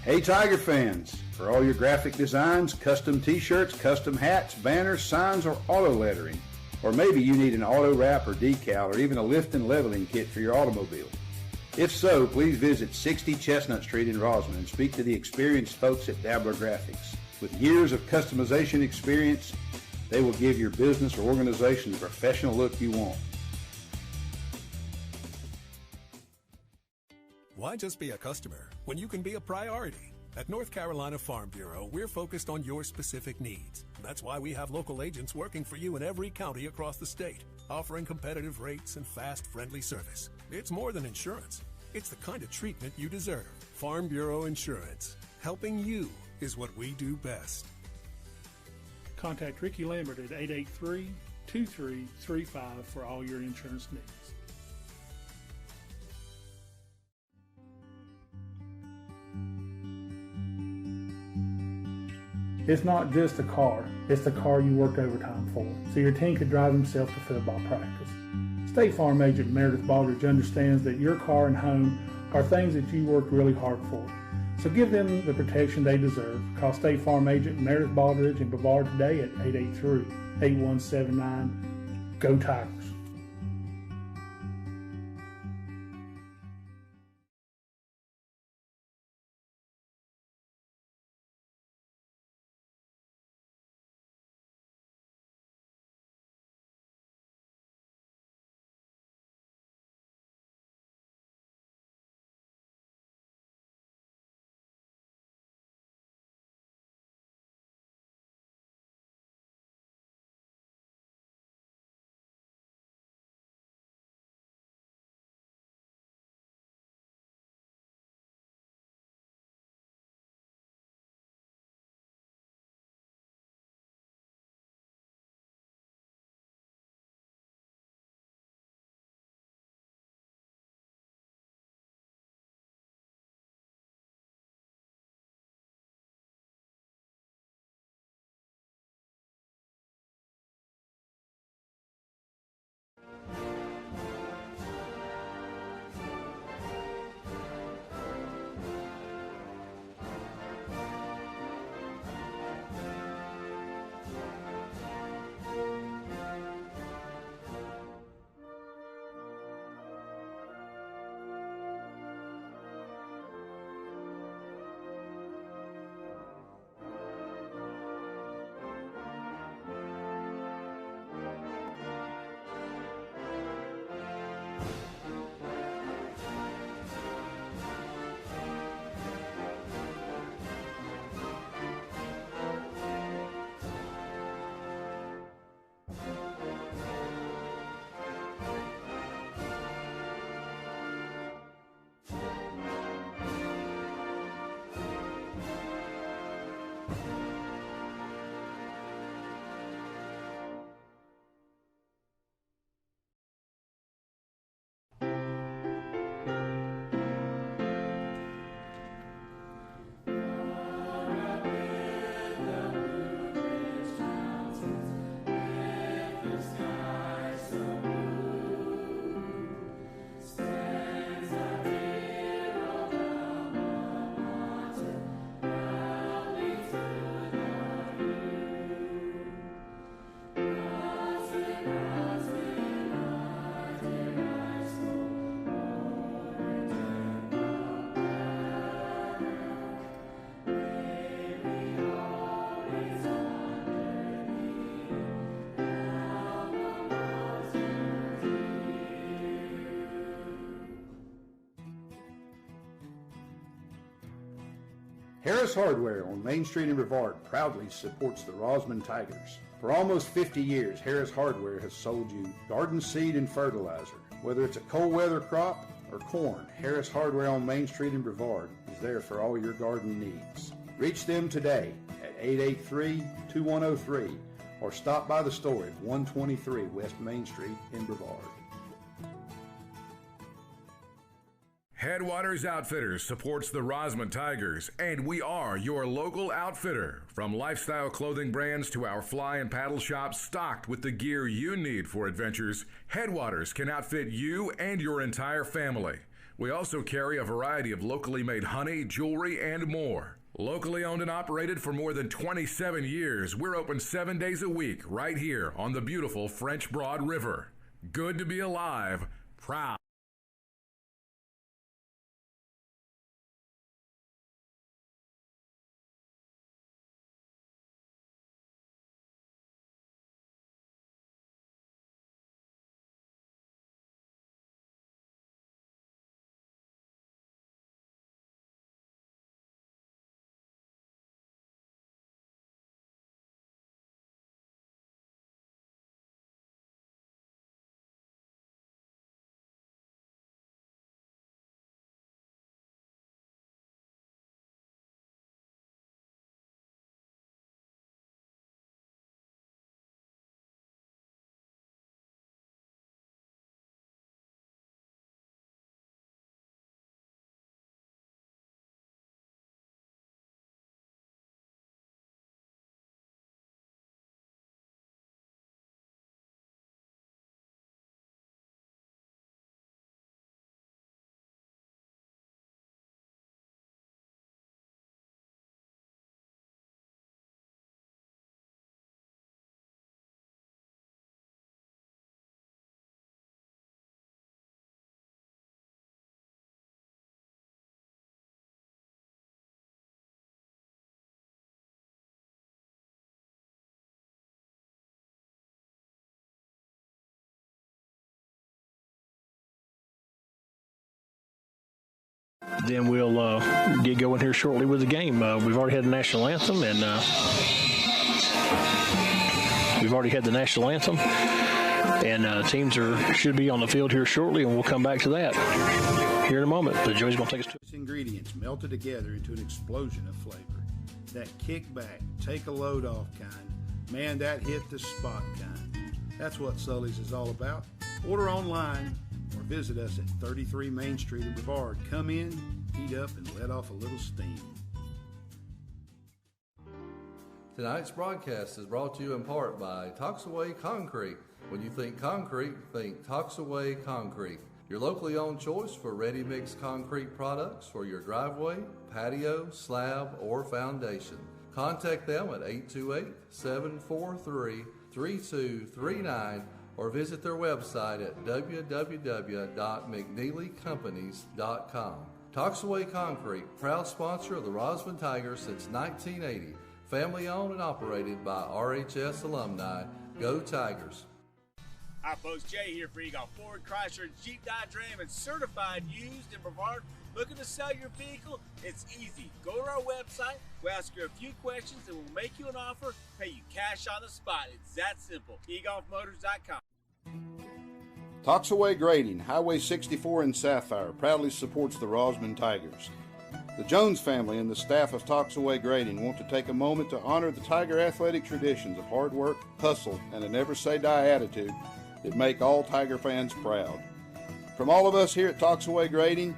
Hey Tiger fans, for all your graphic designs, custom t-shirts, custom hats, banners, signs, or auto lettering, or maybe you need an auto wrap or decal or even a lift and leveling kit for your automobile. If so, please visit 60 Chestnut Street in Rosman and speak to the experienced folks at Dabbler Graphics. With years of customization experience, they will give your business or organization the professional look you want. Why just be a customer when you can be a priority? At North Carolina Farm Bureau, we're focused on your specific needs. That's why we have local agents working for you in every county across the state, offering competitive rates and fast, friendly service. It's more than insurance. It's the kind of treatment you deserve. Farm Bureau Insurance. Helping you is what we do best. Contact Ricky Lambert at 883-2335 for all your insurance needs. It's not just a car, it's the car you worked overtime for, so your team could drive themselves to football practice. State Farm Agent Meredith Baldridge understands that your car and home are things that you worked really hard for. So give them the protection they deserve. Call State Farm Agent Meredith Baldridge in Brevard today at 883-8179. Go Tigers! Harris Hardware on Main Street in Brevard proudly supports the Rosman Tigers. For almost 50 years, Harris Hardware has sold you garden seed and fertilizer. Whether it's a cold weather crop or corn, Harris Hardware on Main Street in Brevard is there for all your garden needs. Reach them today at 883-2103 or stop by the store at 123 West Main Street in Brevard. Headwaters Outfitters supports the Rosman Tigers, and we are your local outfitter. From lifestyle clothing brands to our fly and paddle shops stocked with the gear you need for adventures, Headwaters can outfit you and your entire family. We also carry a variety of locally made honey, jewelry, and more. Locally owned and operated for more than 27 years, we're open 7 days a week right here on the beautiful French Broad River. Good to be alive, proud. then we'll get going here shortly with the game. We've already had the national anthem, and teams should be on the field here shortly, and we'll come back to that here in a moment. But Joey's going to take us to ingredients melted together into an explosion of flavor. That kick back, take a load off kind, man, that hit the spot kind. That's what Sully's is all about. Order online or visit us at 33 Main Street in Brevard. Come in, heat up, and let off a little steam. Tonight's broadcast is brought to you in part by Toxaway Concrete. When you think concrete, think Toxaway Concrete. Your locally owned choice for ready-mix concrete products for your driveway, patio, slab, or foundation. Contact them at 828-743-3239 or visit their website at www.mcneelycompanies.com. Toxaway Concrete, proud sponsor of the Rosman Tigers since 1980. Family owned and operated by RHS alumni. Go Tigers. Hi folks, Jay here for you. Got Ford, Chrysler, Jeep, Dodge Ram, and certified used in Brevard. Looking to sell your vehicle? It's easy. Go to our website, we'll ask you a few questions, and we'll make you an offer, pay you cash on the spot. It's that simple. eGolfMotors.com. Toxaway Grading, Highway 64 in Sapphire, proudly supports the Rosman Tigers. The Jones family and the staff of Toxaway Grading want to take a moment to honor the Tiger athletic traditions of hard work, hustle, and a never-say-die attitude that make all Tiger fans proud. From all of us here at Toxaway Grading,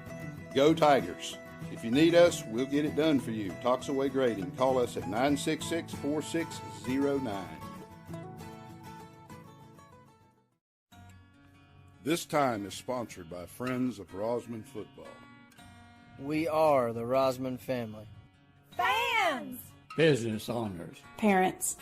go Tigers. If you need us, we'll get it done for you. Toxaway Grading. Call us at 966-4609. This time is sponsored by Friends of Rosman Football. We are the Rosman family. Fans! Business owners. Parents.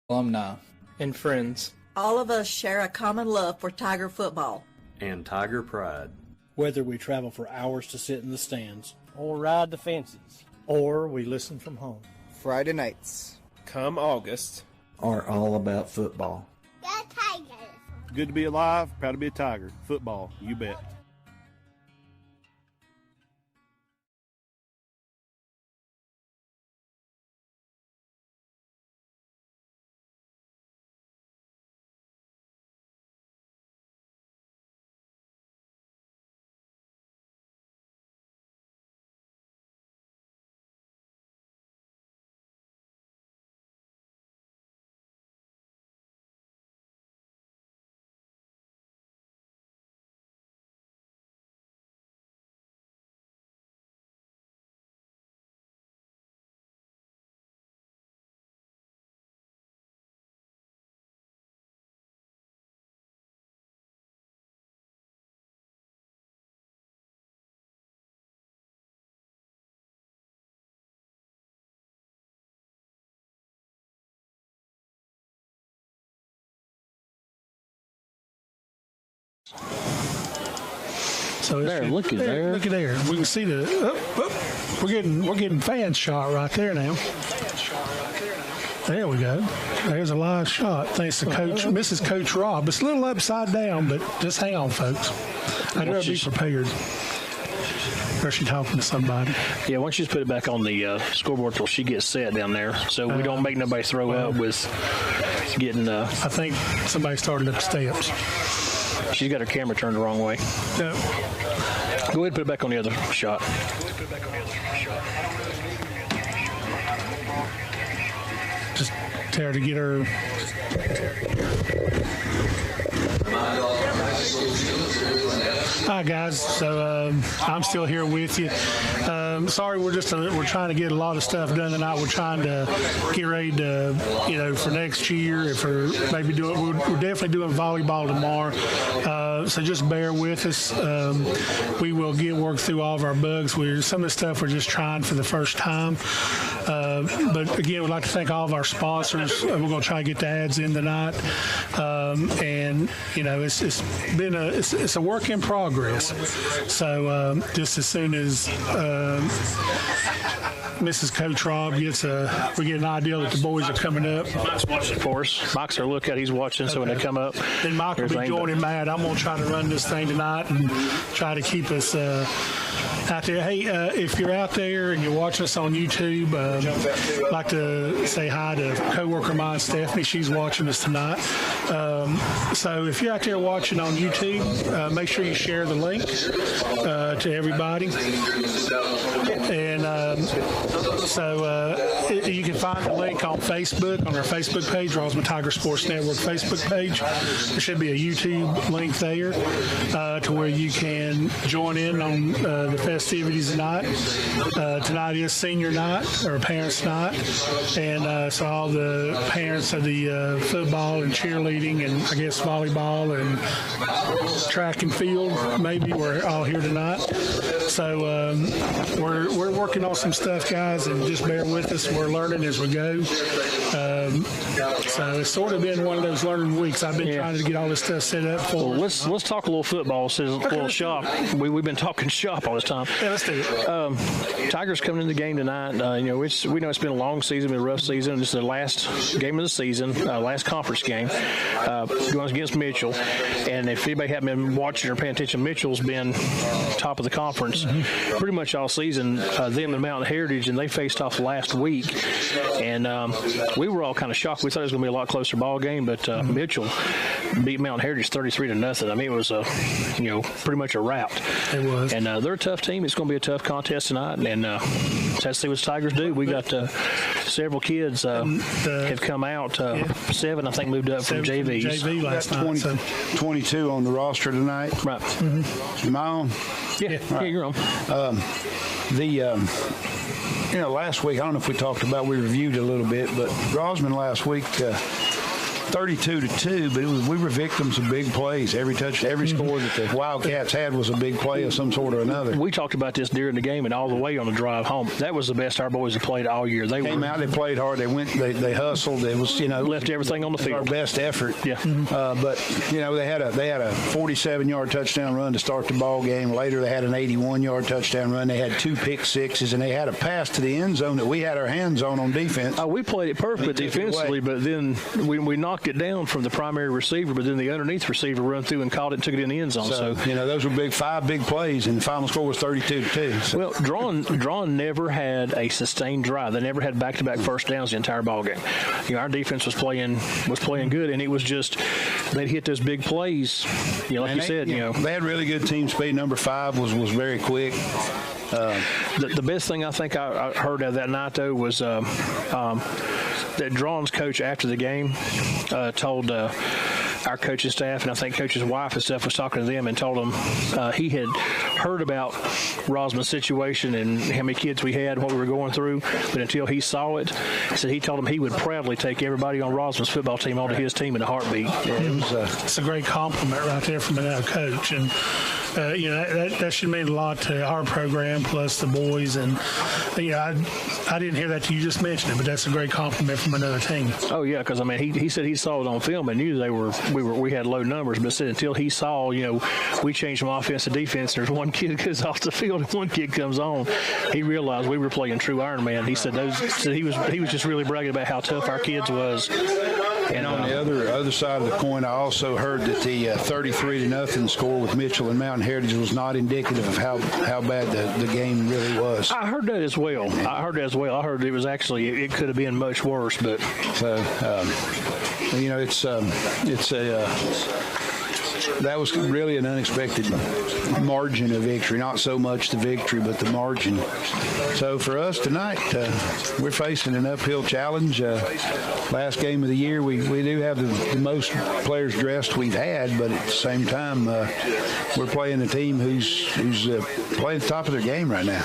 Alumni. And friends. All of us share a common love for Tiger football. And Tiger pride. Whether we travel for hours to sit in the stands, Or ride the fences. or we listen from home. Friday nights. Come August. Are all about football. Go Tigers! Good to be alive, proud to be a Tiger. Football, you bet. So There, looky there. Look at there. We can see we're getting fan shot right there now. There we go. There's a live shot. Thanks to Mrs. Coach Rob. It's a little upside down, but just hang on, folks. I'd rather be prepared. Or she talking to somebody. Yeah, once you just put it back on the scoreboard till she gets set down there, so we don't make nobody throw out with getting. I think somebody started up the steps. She's got her camera turned the wrong way. No. Go ahead and put it back on the other shot. Just tell her to get her. Hi guys, so I'm still here with you. Sorry, we're trying to get a lot of stuff done tonight. We're trying to get ready to, for next year. If we're maybe we're definitely doing volleyball tomorrow. So just bear with us. We will work through all of our bugs. Some of the stuff we're just trying for the first time. But again, we'd like to thank all of our sponsors. We're going to try to get the ads in tonight. and it's been a work in progress. So just as soon as Mrs. Coach Rob we get an idea that the boys are coming up. Mike's watching for us. Mike's our lookout. He's watching, so when they come up, then Mike will be joining Matt. I'm going to try to run this thing tonight and try to keep us out there. Hey, if you're out there and you're watching us on YouTube, I'd like to say hi to coworker of mine, Stephanie. She's watching us tonight. So if you're out there watching on YouTube, make sure you share the link to everybody. And you can find the link on Facebook, on our Facebook page, Rosman Tiger Sports Network Facebook page. There should be a YouTube link there to where you can join in on the festivities tonight. Tonight is senior night, or parents' night, and so all the parents of the football and cheerleading and I guess volleyball and track and field, maybe, we're all here tonight. So we're working on some stuff, guys, and just bear with us. We're learning as we go. So it's sort of been one of those learning weeks. I've been trying to get all this stuff set up for. Well, let's talk a little football. This is a little shop. We've been talking shop all this time. Yeah, let's do it. Tigers coming in the game tonight. We know it's been a long season, been a rough season. This is the last game of the season, last conference game, going against Mitchell. And if anybody hadn't been watching or paying attention, Mitchell's been top of the conference pretty much all season. Them and Mountain Heritage, and they faced off last week. And we were all kind of shocked. We thought it was going to be a lot closer ball game, but Mitchell beat Mountain Heritage 33-0. I mean, it was pretty much a rout. It was. And they're a tough team. It's going to be a tough contest tonight, and let's see what the Tigers do. We got several kids have come out. 7, I think, moved up from JVs. JV last night. 22 on the roster tonight. Right. Am I on? Yeah, right. Yeah, you're on. Last week, I don't know if we talked about, we reviewed a little bit, but Rosman last week, 32-2, but we were victims of big plays. Every score that the Wildcats had was a big play of some sort or another. We talked about this during the game and all the way on the drive home. That was the best our boys have played all year. They came out, they played hard, they hustled. It was, left everything on the field. Our best effort. Yeah. But they had a 47-yard touchdown run to start the ball game. Later they had an 81-yard touchdown run. They had 2 pick sixes, and they had a pass to the end zone that we had our hands on defense. We played it perfectly defensively, but then we knocked it down from the primary receiver, but then the underneath receiver run through and caught it and took it in the end zone. So those were 5 big plays, and the final score was 32-2. So. Well, Drawn never had a sustained drive. They never had back-to-back first downs the entire ball game. Our defense was playing good, and it was just they'd hit those big plays. Like you said, they had really good team speed. Number 5 was very quick. The best thing I think I heard of that night, though, was that Drawn's coach after the game told our coaching staff, and I think Coach's wife and stuff was talking to them and told them he had heard about Rosman's situation and how many kids we had, what we were going through, but until he saw it, he told him he would proudly take everybody on Rosman's football team onto his team in a heartbeat. It's a great compliment right there from another coach, and that should mean a lot to our program plus the boys. And I didn't hear that you just mentioned it, but that's a great compliment from another team. Oh yeah, because he said he saw it on film and knew we had low numbers, but said until he saw we changed from offense to defense. There's one kid goes off the field and one kid comes on. He realized we were playing true Iron Man. He said he was just really bragging about how tough our kids was. And on the other side of the coin, I also heard that the 33-0 score with Mitchell and Mountain Heritage was not indicative of how bad the game really was. I heard that as well. I heard it was actually, it could have been much worse, but so that was really an unexpected margin of victory. Not so much the victory, but the margin. So for us tonight, we're facing an uphill challenge. Last game of the year, we do have the most players dressed we've had, but at the same time, we're playing a team who's playing the top of their game right now.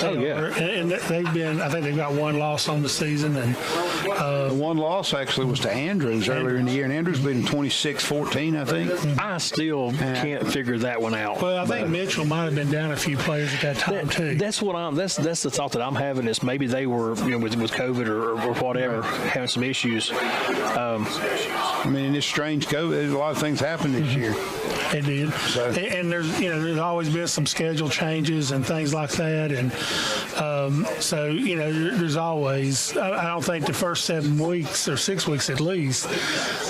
Oh yeah, and I think they've got one loss on the season, and the one loss actually was to Andrews earlier in the year, and Andrews beat them 26-14, I think. I still can't figure that one out. Well, I think Mitchell might have been down a few players at that time too. That's what that's the thought that I'm having is maybe they were with COVID or whatever having some issues. I mean, in this strange COVID, a lot of things happened this year. It did, and there's always been some schedule changes and things like that, and so there's always. I don't think the first 7 weeks or 6 weeks at least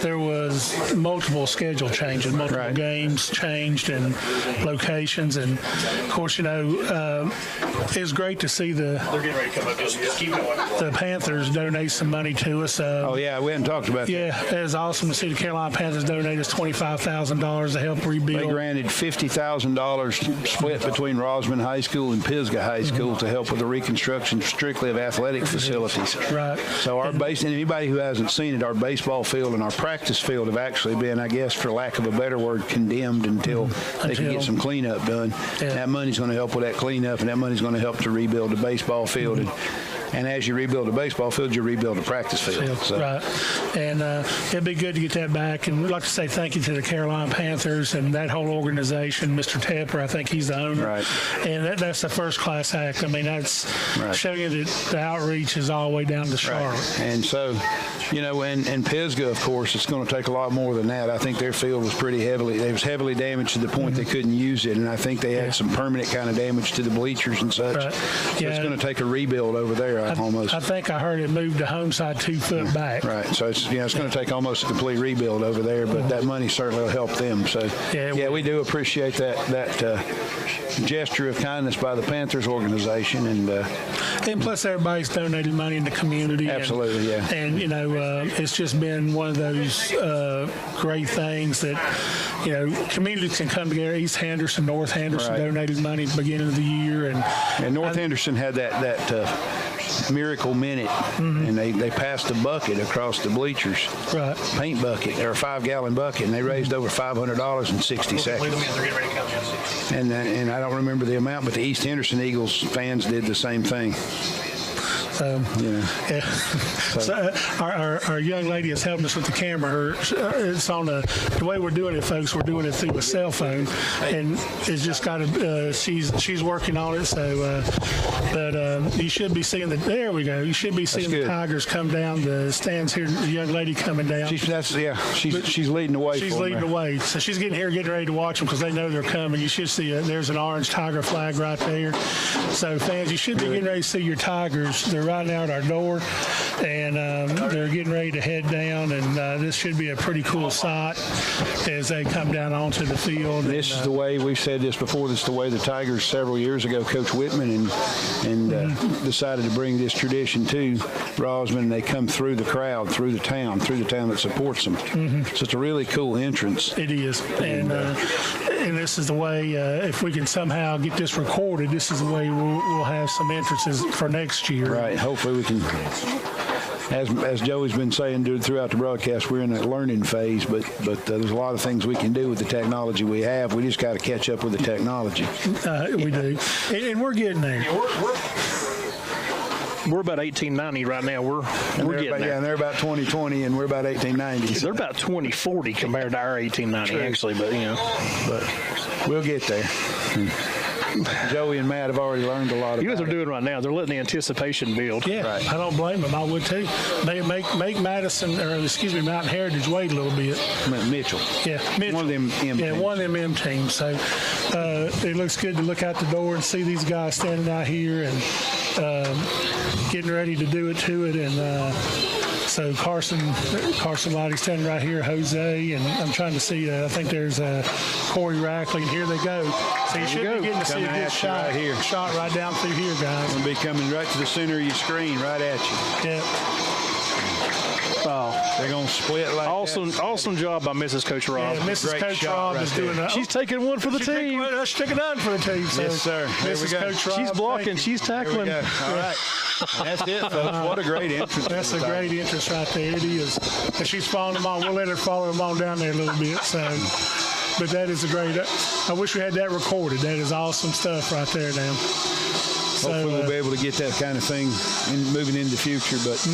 there was multiple schedule changes, multiple games changed and locations, and of course it's great to see the Panthers donate some money to us. We hadn't talked about that. Yeah, it was awesome to see the Carolina Panthers donate us $25,000 to help rebuild. They granted $50,000 split between Rosman High School and Pisgah High School to help with the reconstruction strictly of athletic facilities. Right. So and anybody who hasn't seen it, our baseball field and our practice field have actually been, I guess, for lack of a better word, condemned until they can get some cleanup done. Yeah. That money's going to help with that cleanup, and that money's going to help to rebuild the baseball field. And as you rebuild a baseball field, you rebuild a practice field. So. Right. And it'd be good to get that back. And we'd like to say thank you to the Carolina Panthers and that whole organization. Mr. Tepper, I think he's the owner. Right. And that's a first-class act. I mean, that's showing you that the outreach is all the way down to Charlotte. Right. And so, and Pisgah, of course, it's going to take a lot more than that. I think their field was heavily damaged to the point they couldn't use it. And I think they had some permanent kind of damage to the bleachers and such. Right. So it's going to take a rebuild over there. I think I heard it moved to home side 2 foot back. Right. So it's going to take almost a complete rebuild over there, but that money certainly will help them. So we do appreciate that gesture of kindness by the Panthers organization, and plus everybody's donated money in the community. Absolutely, and it's just been one of those great things that communities can come together. East Henderson, North Henderson donated money at the beginning of the year, and North Henderson had that miracle minute, and they passed a bucket across the bleachers, paint bucket or a 5-gallon bucket, and they raised over $500 in 60 seconds. And I don't remember the amount, but the East Henderson Eagles fans did the same thing. So our young lady is helping us with the camera. It's on the way we're doing it, folks. We're doing it through a cell phone, and it's just got to. She's working on it. So, but you should be seeing there we go. You should be seeing the Tigers come down the stands here. The young lady coming down. She's leading the way. She's leading the way. So she's getting ready to watch them because they know they're coming. You should see there's an orange Tiger flag right there. So fans, you should be getting ready to see your Tigers. They're right now at our door, and they're getting ready to head down, and this should be a pretty cool sight as they come down onto the field. This is the way, we've said this before, this is the way the Tigers several years ago, Coach Whitman and decided to bring this tradition to Rosman. They come through the crowd, through the town that supports them. So it's a really cool entrance. It is, and this is the way, if we can somehow get this recorded, this is the way we'll have some entrances for next year. Right. Hopefully we can, as Joey's been saying throughout the broadcast, we're in a learning phase, but there's a lot of things we can do with the technology we have. We just got to catch up with the technology. We do. And we're getting there. We're about 1890 right now. We're getting there. Yeah, and they're about 2020, and we're about 1890. They're about 2040 compared to our 1890, actually, but we'll get there. Joey and Matt have already learned a lot. You know what they're doing right now? They're letting the anticipation build. Yeah, I don't blame them. I would too. They make Mountain Heritage wait a little bit. Mitchell. Yeah, Mitchell. One of them M teams. Yeah, one of them M teams. So it looks good to look out the door and see these guys standing out here and getting ready to do it to it. And so Carson Lottie's standing right here, Jose, and I'm trying to see, I think there's Corey Rackley, and here they go. So you should be getting to see a good shot right here. Shot right down through here, guys. Going to be coming right to the center of your screen, right at you. Yeah. Oh, they're going to split like that. Awesome job by Mrs. Coach Rob. Yeah, Mrs. Coach Rob is doing that. She's taking one for the team. She's taking none for the team. So yes, sir. Mrs. Coach Rob, she's blocking. She's tackling. All right. That's it, folks. What a great entrance. That's a great entrance right there. It is. And she's following them on. We'll let her follow them on down there a little bit. So, but that is a great. I wish we had that recorded. That is awesome stuff right there now. Hopefully we'll be able to get that kind of thing moving into the future. But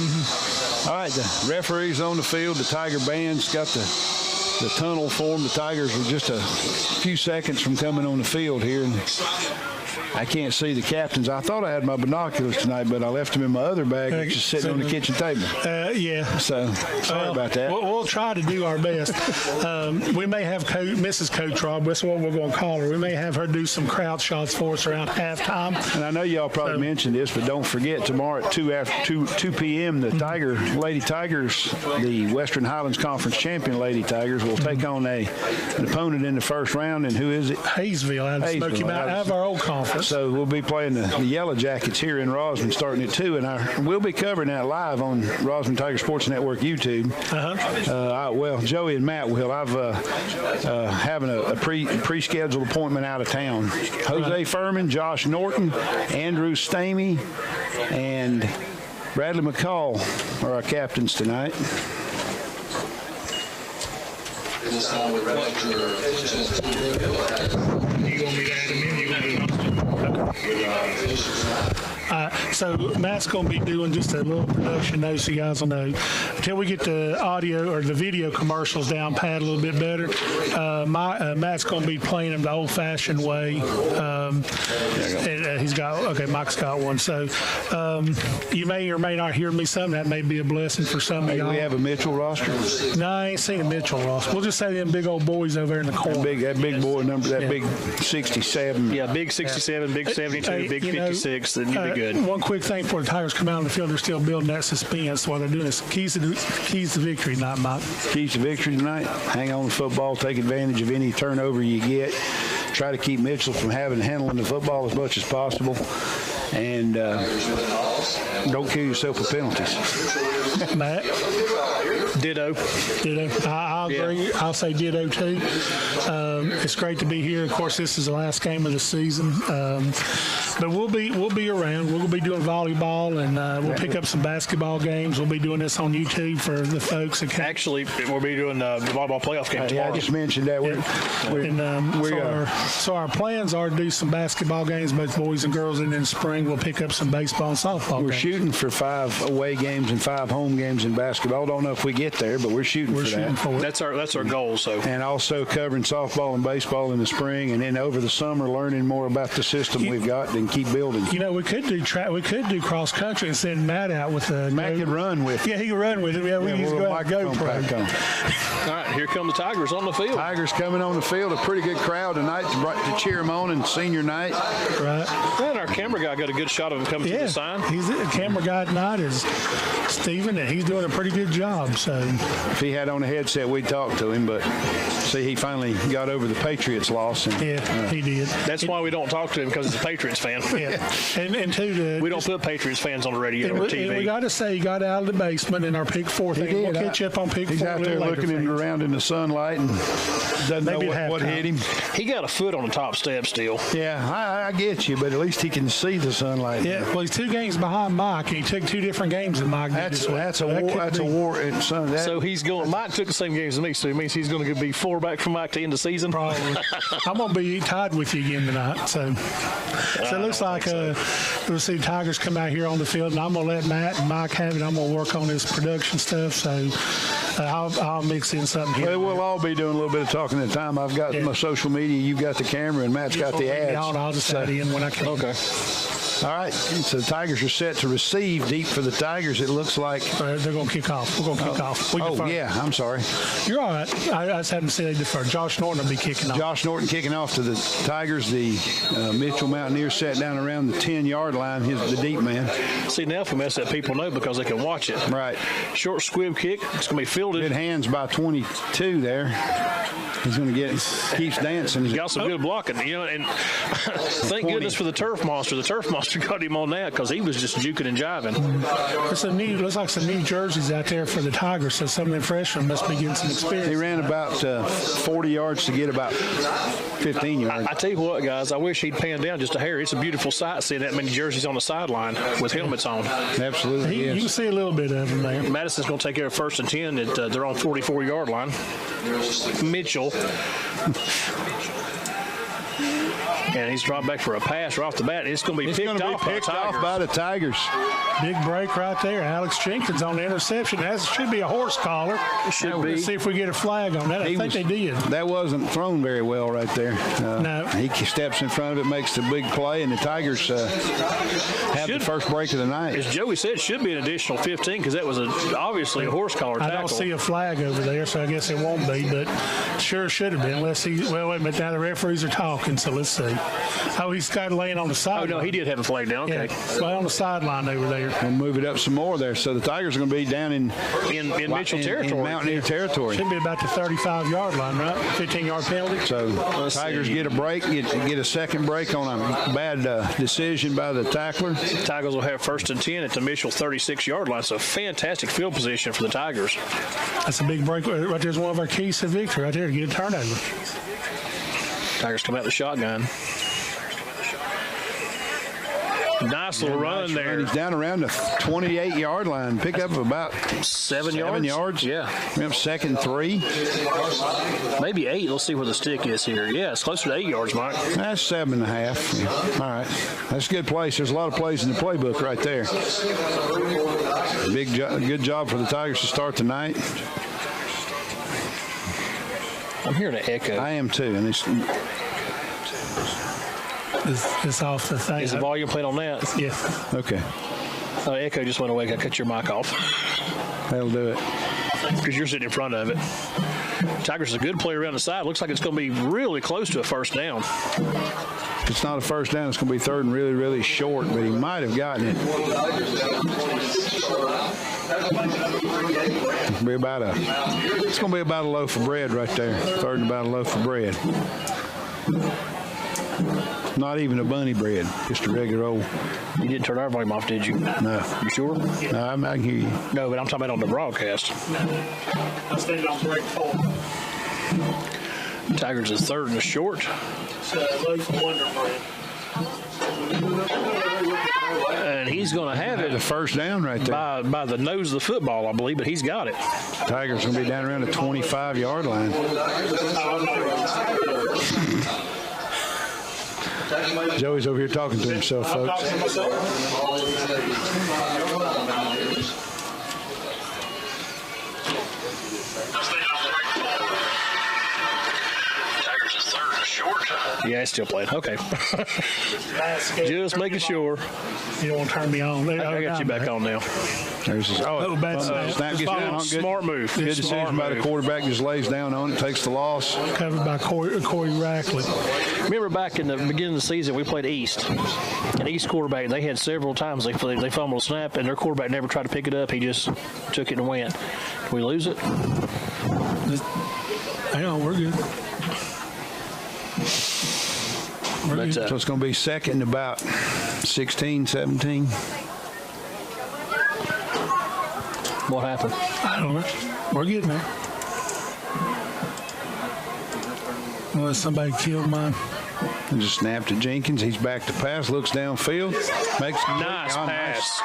all right, the referee's on the field. The Tiger band's got the the tunnel formed. The Tigers were just a few seconds from coming on the field here, and I can't see the captains. I thought I had my binoculars tonight, but I left them in my other bag, which is sitting on the kitchen table. Yeah. So sorry about that. We'll try to do our best. We may have Mrs. Coach Rob. That's what we're going to call her. We may have her do some crowd shots for us around halftime. And I know y'all probably mentioned this, but don't forget tomorrow at 2 p.m. the Lady Tigers, the Western Highlands Conference champion Lady Tigers, will take on an opponent in the first round. And who is it? Hayesville, out of Smoky Mountain, out of our old conference. So we'll be playing the Yellow Jackets here in Rosman starting at 2, and we'll be covering that live on Rosman Tiger Sports Network YouTube. Well, Joey and Matt will. I've having a pre-scheduled appointment out of town. Jose Furman, Josh Norton, Andrew Stamey, and Bradley McCall are our captains tonight. This time with So Matt's going to be doing just a little production note so you guys will know. Until we get the audio or the video commercials down pat a little bit better, Matt's going to be playing them the old-fashioned way. Mike's got one. So you may or may not hear me some. That may be a blessing for some of y'all. Do we have a Mitchell roster? No, I ain't seen a Mitchell roster. We'll just say them big old boys over there in the corner. That big boy number, big 67. Yeah, big 67, big 72, big 56. Then you'll be good. One quick thing before the Tigers come out on the field, they're still building that suspense. What they're doing is keys to victory tonight, Mike. Keys to victory tonight. Hang on to the football. Take advantage of any turnover you get. Try to keep Mitchell from handling the football as much as possible. And don't kill yourself with penalties. Matt? Ditto. I'll agree. I'll say ditto too. It's great to be here. Of course, this is the last game of the season. But we'll be around. We'll be doing volleyball, and we'll pick up some basketball games. We'll be doing this on YouTube for the folks that can. Actually, we'll be doing the volleyball playoff game tomorrow. Yeah, I just mentioned that. So our plans are to do some basketball games, both boys and girls, and in the spring we'll pick up some baseball and softball games. We're shooting for 5 away games and 5 home games in basketball. Don't know if we get there, but we're shooting for that. That's our goal. So, and also covering softball and baseball in the spring, and then over the summer learning more about the system we've got and keep building. You know, we could do cross country and send Matt out with a. Matt could run with. Yeah, he could run with him. Yeah, we need to go out GoPro. All right, here come the Tigers on the field. Tigers coming on the field. A pretty good crowd tonight to cheer them on in senior night. Right. And our camera guy got a good shot of him coming to the sign. The camera guy tonight is Steven, and he's doing a pretty good job. So if he had on a headset, we'd talk to him, but see, he finally got over the Patriots loss. And, he did. That's why we don't talk to him, because he's a Patriots fan. Yeah. And two, we don't put Patriots fans on the radio or TV. And we got to say, he got out of the basement in our pick 4 thing. We'll catch up on pick 4. He's out there looking around in the sunlight and doesn't know what hit him. He got a foot on the top step still. Yeah, I get you, but at least he can see the sunlight. Yeah, well, he's 2 games behind Mike, and he took 2 different games than Mike did this week. That's a war. So he's going. Mike took the same games as me, so it means he's going to be 4 back from Mike to end the season. Probably. I'm going to be tied with you again tonight. So it looks like we'll see Tigers come out here on the field, and I'm going to let Matt and Mike have it. I'm going to work on this production stuff, so I'll mix in something here. Well, we'll all be doing a little bit of talking at a time. I've got my social media, you've got the camera, and Matt's got the ads. I'll just add in when I can. Okay. All right, so the Tigers are set to receive. Deep for the Tigers, it looks like. They're going to kick off. We're going to kick off. Yeah, I'm sorry. You're all right. I just haven't said they defer. Josh Norton will be kicking off. Josh Norton kicking off to the Tigers. The Mitchell Mountaineers sat down around the 10-yard line, the deep man. See, now if we mess that, people know because they can watch it. Right. Short squib kick. It's going to be fielded. Good hands by 22 there. He's going to keeps dancing. He's got some good blocking, and thank goodness for the turf monster. The turf monster got him on that because he was just juking and jiving. Looks like some new jerseys out there for the Tigers, so some of the freshmen must be getting some experience. He ran about 40 yards to get about 15 yards. I tell you what, guys, I wish he'd pan down just a hair. It's a beautiful sight seeing that many jerseys on the sideline with helmets on. Absolutely, yes. You can see a little bit of them there. Madison's going to take care of 1st and 10. They're on 44-yard line. Mitchell. And he's dropped back for a pass right off the bat. It's going to be picked off by the Tigers. Big break right there. Alex Jenkins on the interception. That should be a horse collar. It should be. Let's see if we get a flag on that. I think they did. That wasn't thrown very well right there. No. He steps in front of it, makes the big play, and the Tigers have the first break of the night. As Joey said, it should be an additional 15 because that was obviously a horse collar tackle. I don't see a flag over there, so I guess it won't be, but sure should have been. Let's see. Well, wait a minute. Now the referees are talking, so let's see. Oh, he's got laying on the sideline. Oh, no, he did have a flag down. Okay. Yeah, well, on the sideline over there. We'll move it up some more there. So the Tigers are going to be down in Mitchell territory. In Mountaineer territory. Should be about the 35-yard line, right? 15-yard penalty. So Tigers get a break, get a second break on a bad decision by the tackler. Tigers will have 1st and 10 at the Mitchell 36-yard line. So fantastic field position for the Tigers. That's a big break. Right there's one of our keys to victory right there to get a turnover. Tigers come out the shotgun. Nice little run there. He's down around the 28-yard line. Pick up about 7 yards. Yeah. We're up 2nd 3. Maybe 8. Let's see where the stick is here. Yeah, it's closer to 8 yards, Mike. That's 7.5. All right. That's a good place. There's a lot of plays in the playbook right there. Good job for the Tigers to start the night. I'm hearing an echo. I am too. And it's off the thing. Is the volume played on that? Yeah. Okay. Echo just went away. I cut your mic off. That'll do it. Because you're sitting in front of it. Tigers is a good player around the side. Looks like it's going to be really close to a first down. If it's not a first down, it's going to be 3rd and really, really short, but he might have gotten it. It's going to be about a loaf of bread right there. 3rd and about a loaf of bread. Not even a bunny bread, just a regular old. You didn't turn our volume off, did you? No. You sure? No, I can hear you. No, but I'm talking about on the broadcast. I'm standing on break 4. Tigers is 3rd and short. It's a loaf of Wonder Bread. And he's going to have it. The first down right there. By the nose of the football, I believe, but he's got it. Tigers going to be down around the 25-yard line. Joey's over here talking to himself, folks. Tigers is 3rd and short. Yeah, it's still playing. Okay. Just making sure. You don't want to turn me on. I got you back on now. There's his, bad snap. Gets down. Smart move. Good decision by the quarterback. Just lays down on it, takes the loss. Covered by Corey Rackley. Remember back in the beginning of the season, we played East. And East quarterback, they had several times they fumbled a snap, and their quarterback never tried to pick it up. He just took it and went. Did we lose it? Hang on, we're good. So it's going to be 2nd and about 16, 17. What happened? I don't know. We're getting there. Unless somebody killed mine. And just snapped to Jenkins. He's back to pass. Looks downfield. Makes a nice pass.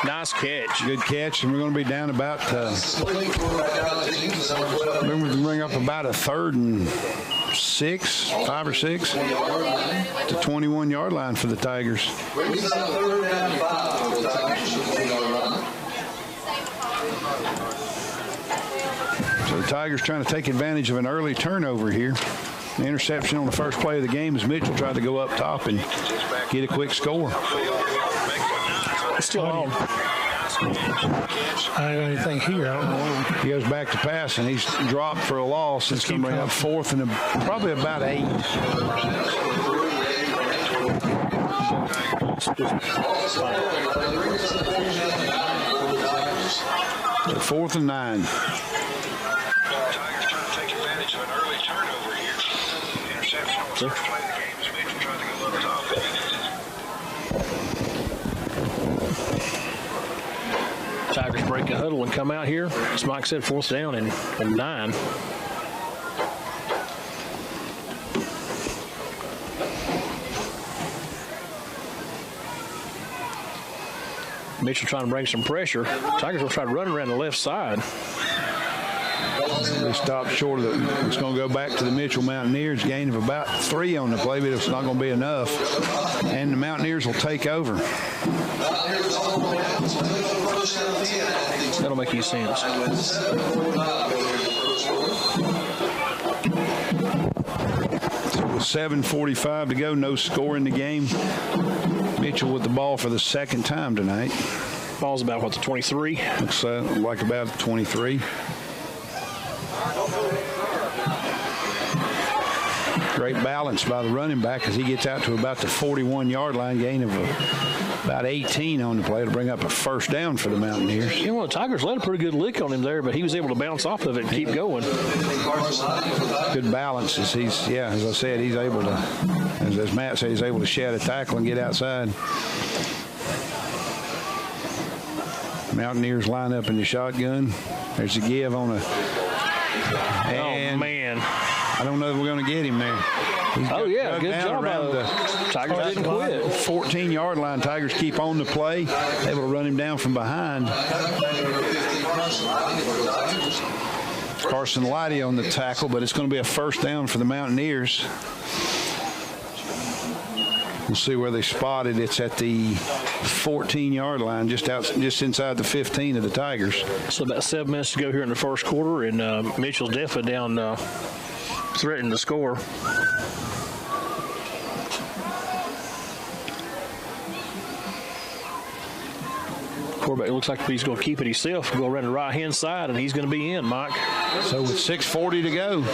Nice catch. Good catch. And we're going to be down about. We're going to bring up about a 3rd and 6, 5 or 6, to 21-yard line for the Tigers. So the Tigers trying to take advantage of an early turnover here. The interception on the first play of the game as Mitchell tried to go up top and get a quick score. It's still on. I don't anything here. I don't know. He goes back to pass, and he's dropped for a loss. It's going to bring up 4th and probably about 8. So 4th and 9. Tigers trying to take advantage of an early turnover here. Interception on the first play of the game as Mitchell tried to go up top. Tigers break a huddle and come out here. As Mike said, 4th down and 9. Mitchell trying to bring some pressure. Tigers will try to run around the left side. They stopped short of it. It's going to go back to the Mitchell Mountaineers, gain of about 3 on the play, but it's not going to be enough. And the Mountaineers will take over. That'll make any sense. With 7:45 to go, no score in the game. Mitchell with the ball for the second time tonight. Ball's about, what, the 23? Looks like about 23. Great balance by the running back as he gets out to about the 41-yard line, gain of about 18 on the play to bring up a first down for the Mountaineers. You know, the Tigers let a pretty good lick on him there, but he was able to bounce off of it and keep going. Good balance as as I said, he's able to, as Matt said, he's able to shed a tackle and get outside. Mountaineers line up in the shotgun. There's a give on a. Oh, man. I don't know if we're going to get him there. Good job around the Tigers didn't quit. 14-yard line. Tigers keep on the play, able to run him down from behind. Carson Lighty on the tackle, but it's going to be a first down for the Mountaineers. We'll see where they spot it. It's at the 14-yard line, just inside the 15 of the Tigers. So about 7 minutes to go here in the first quarter, and Mitchell's definitely down, threatening to score. Quarterback looks like he's going to keep it himself. Go around the right-hand side, and he's going to be in, Mike. So with 6:40 to go,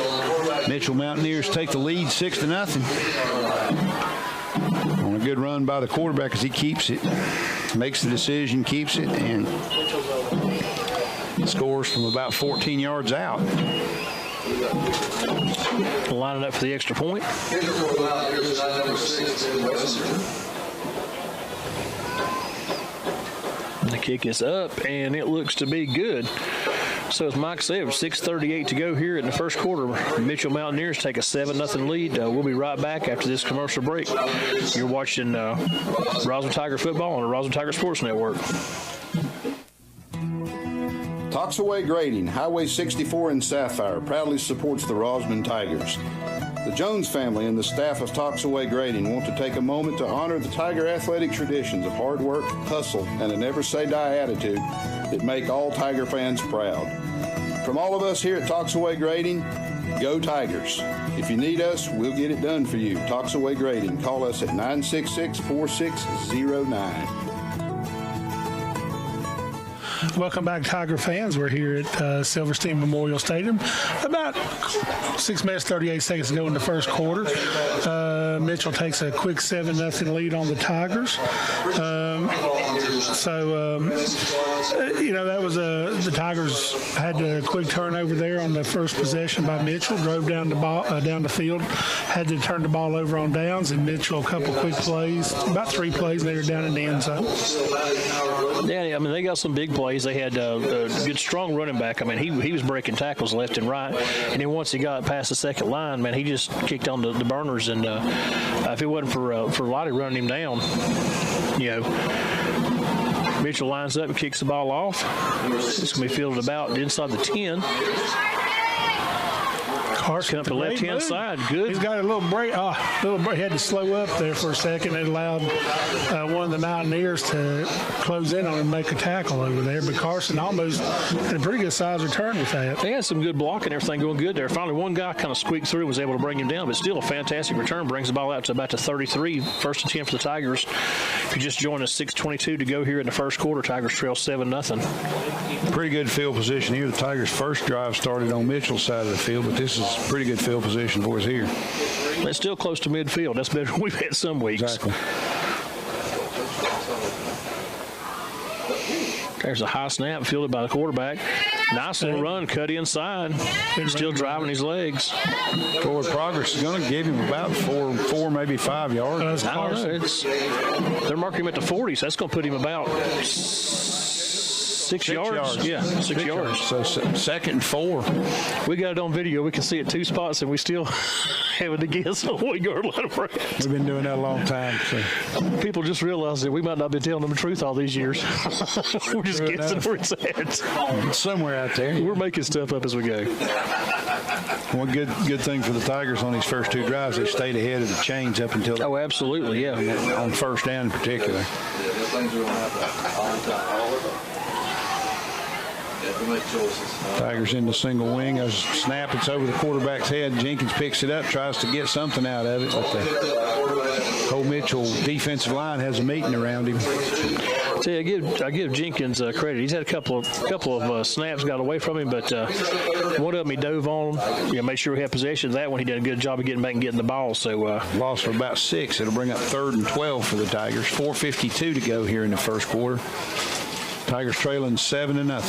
Mitchell Mountaineers take the lead 6-0. On a good run by the quarterback as he keeps it, makes the decision, keeps it, and scores from about 14 yards out. Lining up for the extra point. The kick is up, and it looks to be good. So as Mike said, 6:38 to go here in the first quarter. Mitchell Mountaineers take a 7-0 lead. We'll be right back after this commercial break. You're watching Rosman Tiger football on the Rosman Tiger Sports Network. Toxaway Grading, Highway 64 in Sapphire, proudly supports the Rosman Tigers. The Jones family and the staff of Toxaway Grading want to take a moment to honor the Tiger athletic traditions of hard work, hustle, and a never-say-die attitude that make all Tiger fans proud. From all of us here at Toxaway Grading, go Tigers. If you need us, we'll get it done for you. Toxaway Grading. Call us at 966-4609. Welcome back, Tiger fans. We're here at Silverstein Memorial Stadium. About 6 minutes, 38 seconds to go in the first quarter. Mitchell takes a quick 7-0 lead on the Tigers. That was the Tigers had a quick turnover there on the first possession by Mitchell. Drove down the field, had to turn the ball over on downs, and Mitchell a couple quick plays, about 3 plays, and they were down in the end zone. Yeah, I mean, they got some big plays. They had a good, strong running back. I mean, he was breaking tackles left and right. And then once he got past the second line, man, he just kicked on the burners. And if it wasn't for Lottie running him down, Mitchell lines up and kicks the ball off. It's going to be fielded about inside the 10. Carson up the left-hand side. Good. He's got a little break. He had to slow up there for a second. It allowed one of the Mountaineers to close in on him and make a tackle over there. But Carson almost had a pretty good size return with that. They had some good blocking, everything going good there. Finally, one guy kind of squeaked through and was able to bring him down. But still a fantastic return. Brings the ball out to about the 33. First and 10 for the Tigers. If you just joined us, 6:22 to go here in the first quarter. Tigers trail 7-0. Pretty good field position here. The Tigers' first drive started on Mitchell's side of the field, but this is pretty good field position for us here. It's still close to midfield. That's better than we've had some weeks. Exactly. There's a high snap fielded by the quarterback. Nice little run, cut inside. Still driving his legs. Forward progress is going to give him about 4, maybe 5 yards. I don't know. They're marking him at the 40s. So that's going to put him about 6 yards. Yeah, 6 yards. So second and 4. We got it on video. We can see it 2 spots, and we still having to guess on what yard line we're at. We've been doing that a long time. So. People just realize that we might not be telling them the truth all these years. We're just guessing where it's at. It's somewhere out there. We're making stuff up as we go. One good thing for the Tigers on these first 2 drives, they stayed ahead of the chains up until. Oh, absolutely, yeah. On first down in particular. Tigers in the single wing. A snap, it's over the quarterback's head. Jenkins picks it up, tries to get something out of it, but the Cole Mitchell defensive line has a meeting around him. See, I give Jenkins credit. He's had a couple of snaps got away from him, but one of them he dove on, made sure he had possession of that one. He did a good job of getting back and getting the ball. So lost for about 6. It'll bring up 3rd and 12 for the Tigers. 4:52 to go here in the first quarter. Tigers trailing 7-0.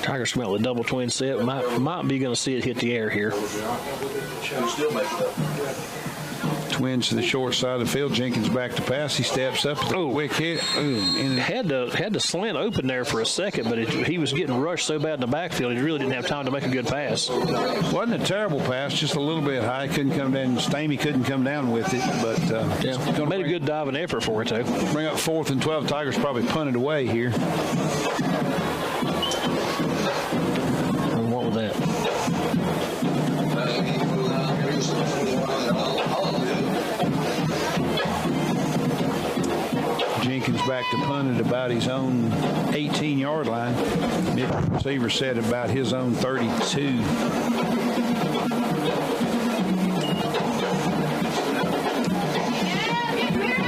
Tigers come out with a double twin set. Might be going to see it hit the air here. Twins to the short side of the field. Jenkins back to pass. He steps up. Quick hit. Had to slant open there for a second, but he was getting rushed so bad in the backfield, he really didn't have time to make a good pass. Wasn't a terrible pass, just a little bit high. Couldn't come down. Stamey couldn't come down with it, but made a good diving effort for it too. Bring up 4th and 12. Tigers probably punted away here. And what was that? Jenkins back to punt at about his own 18-yard line. Mid receiver said about his own 32.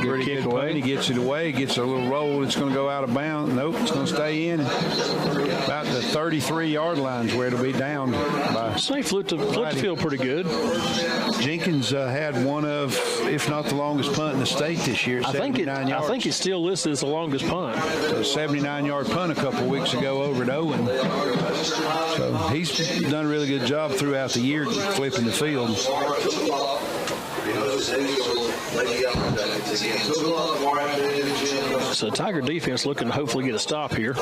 Pretty good away. He gets it away, gets a little roll. It's going to go out of bounds. Nope, it's going to stay in. About the 33-yard line is where it'll be down by. So he flipped the field pretty good. Jenkins had one of, if not the longest punt in the state this year. I think it's still listed as the longest punt. So a 79-yard punt a couple weeks ago over at Owen. So he's done a really good job throughout the year flipping the field. So Tiger defense looking to hopefully get a stop here.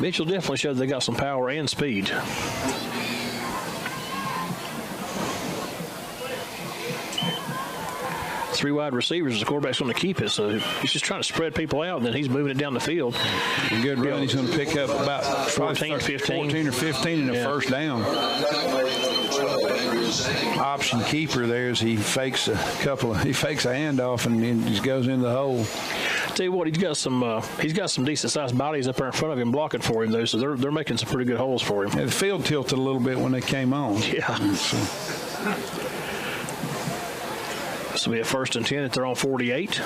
Mitchell definitely showed they got some power and speed. 3 wide receivers. The quarterback's going to keep it, so he's just trying to spread people out, and then he's moving it down the field. A good run. He's going to pick up about 14 or 15 in a first down. Option keeper there as he fakes a handoff and then just goes in the hole. Tell you what, he's got some decent sized bodies up there in front of him blocking for him though, so they're making some pretty good holes for him. Yeah, the field tilted a little bit when they came on. Yeah. So we have 1st and 10 if they're on 48.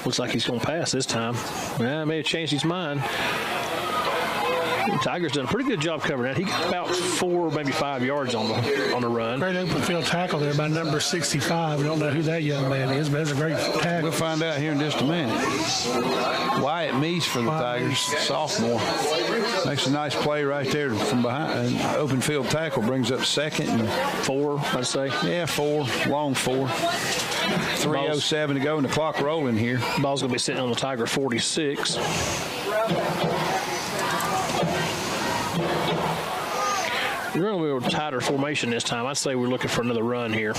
Looks like he's going to pass this time. Well, may have changed his mind. Tiger's done a pretty good job covering that. He got about 4, maybe 5 yards on the run. Great open field tackle there by number 65. We don't know who that young man is, but that's a great tackle. We'll find out here in just a minute. Wyatt Meese for the Tigers, sophomore. Makes a nice play right there from behind. Open field tackle brings up 2nd and 4, I'd say. Yeah, 4, long 4. 3:07 to go and the clock rolling here. Ball's going to be sitting on the Tiger 46. We're going to be a little tighter formation this time. I'd say we're looking for another run here.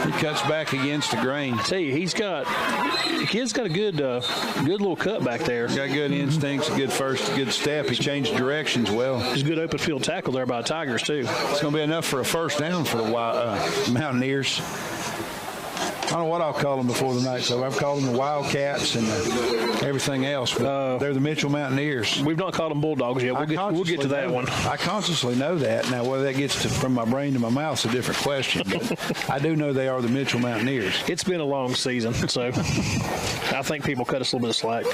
He cuts back against the grain. I tell you, the kid's got a good little cut back there. Got good instincts, a good step. He changed directions well. There's a good open field tackle there by the Tigers too. It's going to be enough for a first down for the Mountaineers. I don't know what I'll call them before the night's over. I've called them the Wildcats and everything else, but they're the Mitchell Mountaineers. We've not called them Bulldogs yet. We'll get to that one. I consciously know that. Now, whether that gets from my brain to my mouth is a different question, but I do know they are the Mitchell Mountaineers. It's been a long season, so I think people cut us a little bit of slack.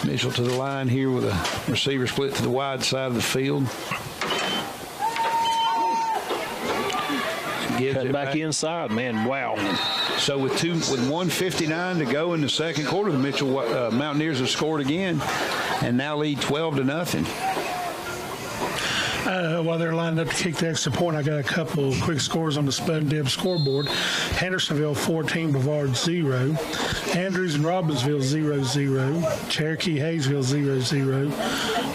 Mitchell to the line here with a receiver split to the wide side of the field. gives Cut it back inside, man. Wow. So with 1:59 to go in the second quarter, the Mitchell Mountaineers have scored again and now lead 12-0. While they're lined up to kick the extra point, I got a couple quick scores on the Spud and Deb scoreboard. Hendersonville 14, Brevard 0. Andrews and Robbinsville 0-0. Cherokee Hayesville 0-0.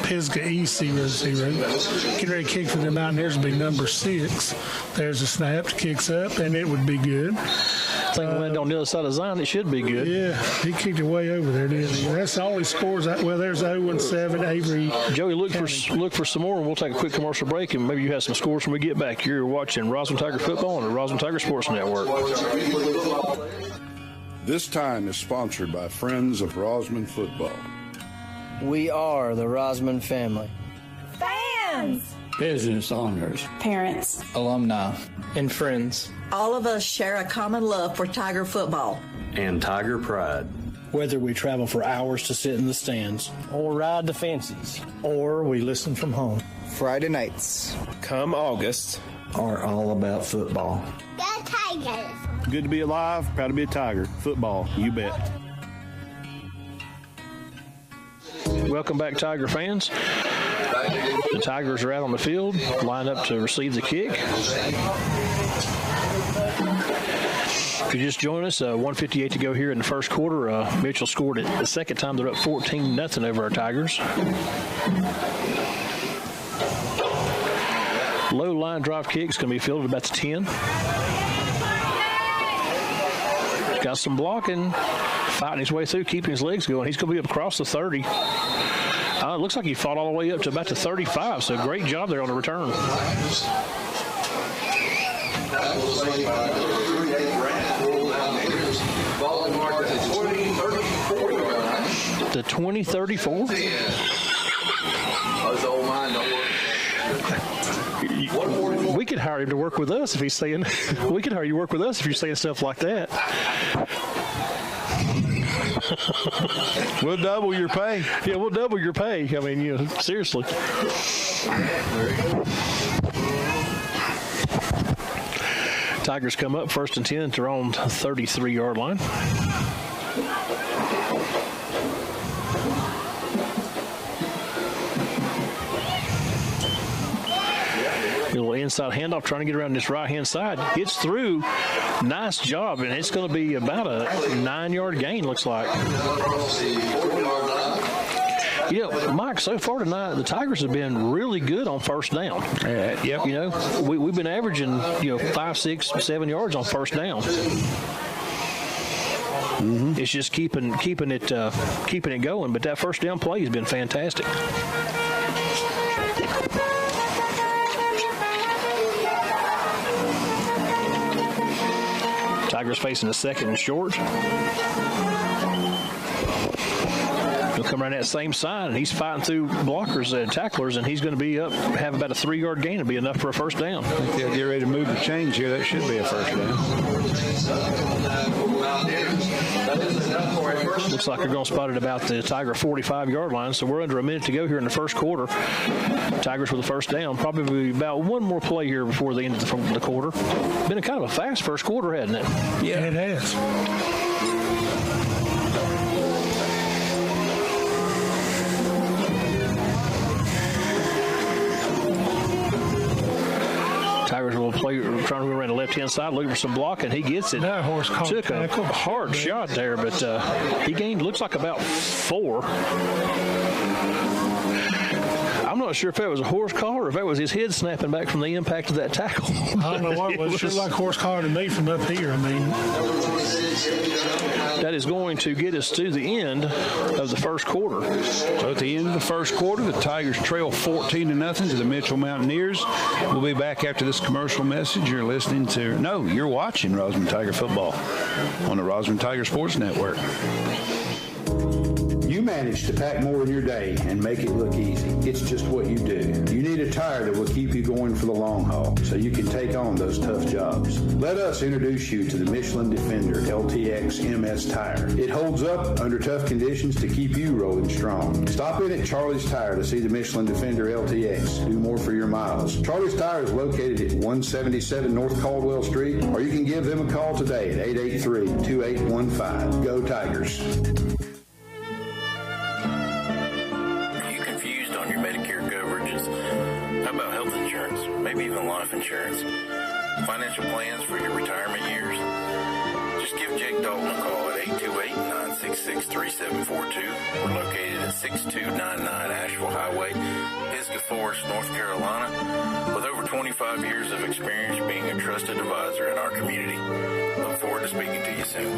Pisgah East 0-0. Getting ready to kick for the Mountaineers will be number 6. There's a snap, kicks up, and it would be good. Thing landed on the other side of Zion, it should be good. Yeah, he kicked it way over there, didn't he? That's the only scores. Well, there's 0-7, Avery. Joey, look for some more, and we'll take a quick commercial break, and maybe you have some scores when we get back. You're watching Rosman Tiger Football on the Rosman Tiger Sports Network. This time is sponsored by Friends of Rosman Football. We are the Rosman family. Fans! Business owners, Parents. alumni, And friends. All of us share a common love for Tiger football. And Tiger Pride. Whether we travel for hours to sit in the stands, Or ride the fancies. or we listen from home. Friday nights. Come August. are all about football. Go Tigers! Good to be alive, proud to be a Tiger. Football, you bet. Welcome back, Tiger fans. The Tigers are out on the field, lined up to receive the kick. If you just join us, 1:58 to go here in the first quarter. Mitchell scored it the second time. They're up 14-0 over our Tigers. Low line drive kick is going to be fielded about the 10. Got some blocking, fighting his way through, keeping his legs going. He's going to be up across the 30. It looks like he fought all the way up to about the 35, so great job there on the return. The 20-34? We could hire him to work with us if he's saying, we could hire you to work with us if you're saying stuff like that. We'll double your pay. Yeah, we'll double your pay. I mean, you know, seriously. Tigers come up 1st and 10 at their own 33-yard line. A little inside handoff, trying to get around this right-hand side. Gets through. Nice job, and it's going to be about a 9-yard gain, looks like. You know, Mike, so far tonight, the Tigers have been really good on first down. Yep. You know, we've been averaging, 5, 6, 7 yards on first down. Mm-hmm. It's just keeping it going, but that first down play has been fantastic. Tigers facing a 2nd and short. He'll come around that same side, and he's fighting through blockers and tacklers, and he's going to be up, have about a 3-yard gain. It'll be enough for a first down. I think they'll get ready to move the change here. That should be a first down. Looks like they're going to spot it about the Tiger 45-yard line, so we're under a minute to go here in the first quarter. Tigers with the first down. Probably about one more play here before the end of the quarter. Been a kind of a fast first quarter, hasn't it? Yeah, it has. Tigers will play, trying to go around the left-hand side, looking for some blocking. He gets it. That horse caught Took tackle. a hard shot there, but he gained, looks like about 4. I'm not sure if that was a horse collar or if that was his head snapping back from the impact of that tackle. I don't know what it was. It sure like horse collar to me from up here. I mean, that is going to get us to the end of the first quarter. So at the end of the first quarter, the Tigers trail 14-0 to the Mitchell Mountaineers. We'll be back after this commercial message. You're watching Rosman Tiger Football on the Rosman Tiger Sports Network. UMass managed to pack more in your day and make it look easy. It's just what you do. You need a tire that will keep you going for the long haul so you can take on those tough jobs. Let us introduce you to the Michelin Defender LTX MS tire. It holds up under tough conditions to keep you rolling strong. Stop in at Charlie's Tire to see the Michelin Defender LTX. Do more for your miles. Charlie's Tire is located at 177 North Caldwell Street, or you can give them a call today at 883-2815. Go Tigers. Are you confused on your Medicare coverages? How about health insurance? Maybe even life insurance? Financial plans for your retirement years? Just give Jake Dalton a call at 828-966-3742. We're located at 6299 Asheville Highway, Pisgah Forest, North Carolina, with over 25 years of experience being a trusted advisor in our community. Look forward to speaking to you soon.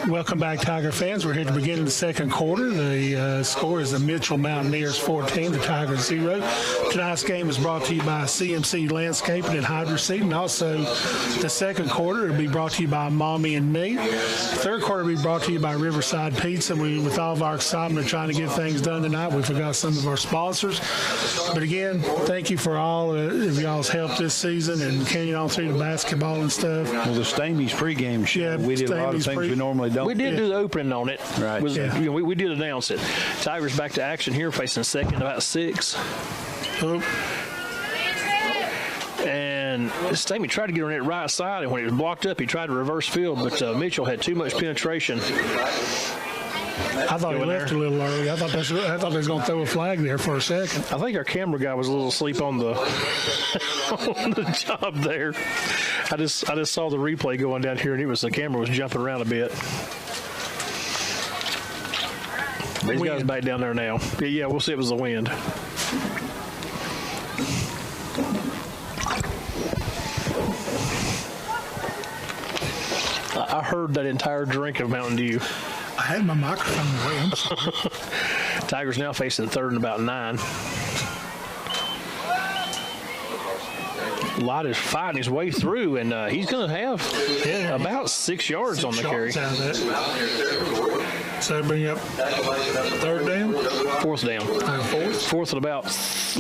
Welcome back, Tiger fans. We're here to begin the second quarter. The score is the Mitchell Mountaineers 14, the Tigers 0. Tonight's game is brought to you by CMC Landscaping and Hydro Seed, and also the second quarter will be brought to you by Mommy and Me. Third quarter will be brought to you by Riverside Pizza. With all of our excitement of trying to get things done tonight, we forgot some of our sponsors. But again, thank you for all of y'all's help this season and carrying on through the basketball and stuff. Well, the Stamey's pregame show, we did a lot of things we normally don't. We did do the opening on it. Right. We did announce it. Tigers back to action here, facing second about 6. And Stamey tried to get on that right side, and when it was blocked up, he tried to reverse field, but Mitchell had too much penetration. I thought he left a little early. I thought they was going to throw a flag there for a second. I think our camera guy was a little asleep on the on the job there. I just saw the replay going down here, and the camera was jumping around a bit. These guys back down there now. Yeah, we'll see if it was the wind. I heard that entire drink of Mountain Dew. I had my microphone away. I'm sorry. Tigers now facing third and about 9. Light is fighting his way through, and he's going to have about 6 yards on the carry. So bring up third down? Fourth down. Fourth and about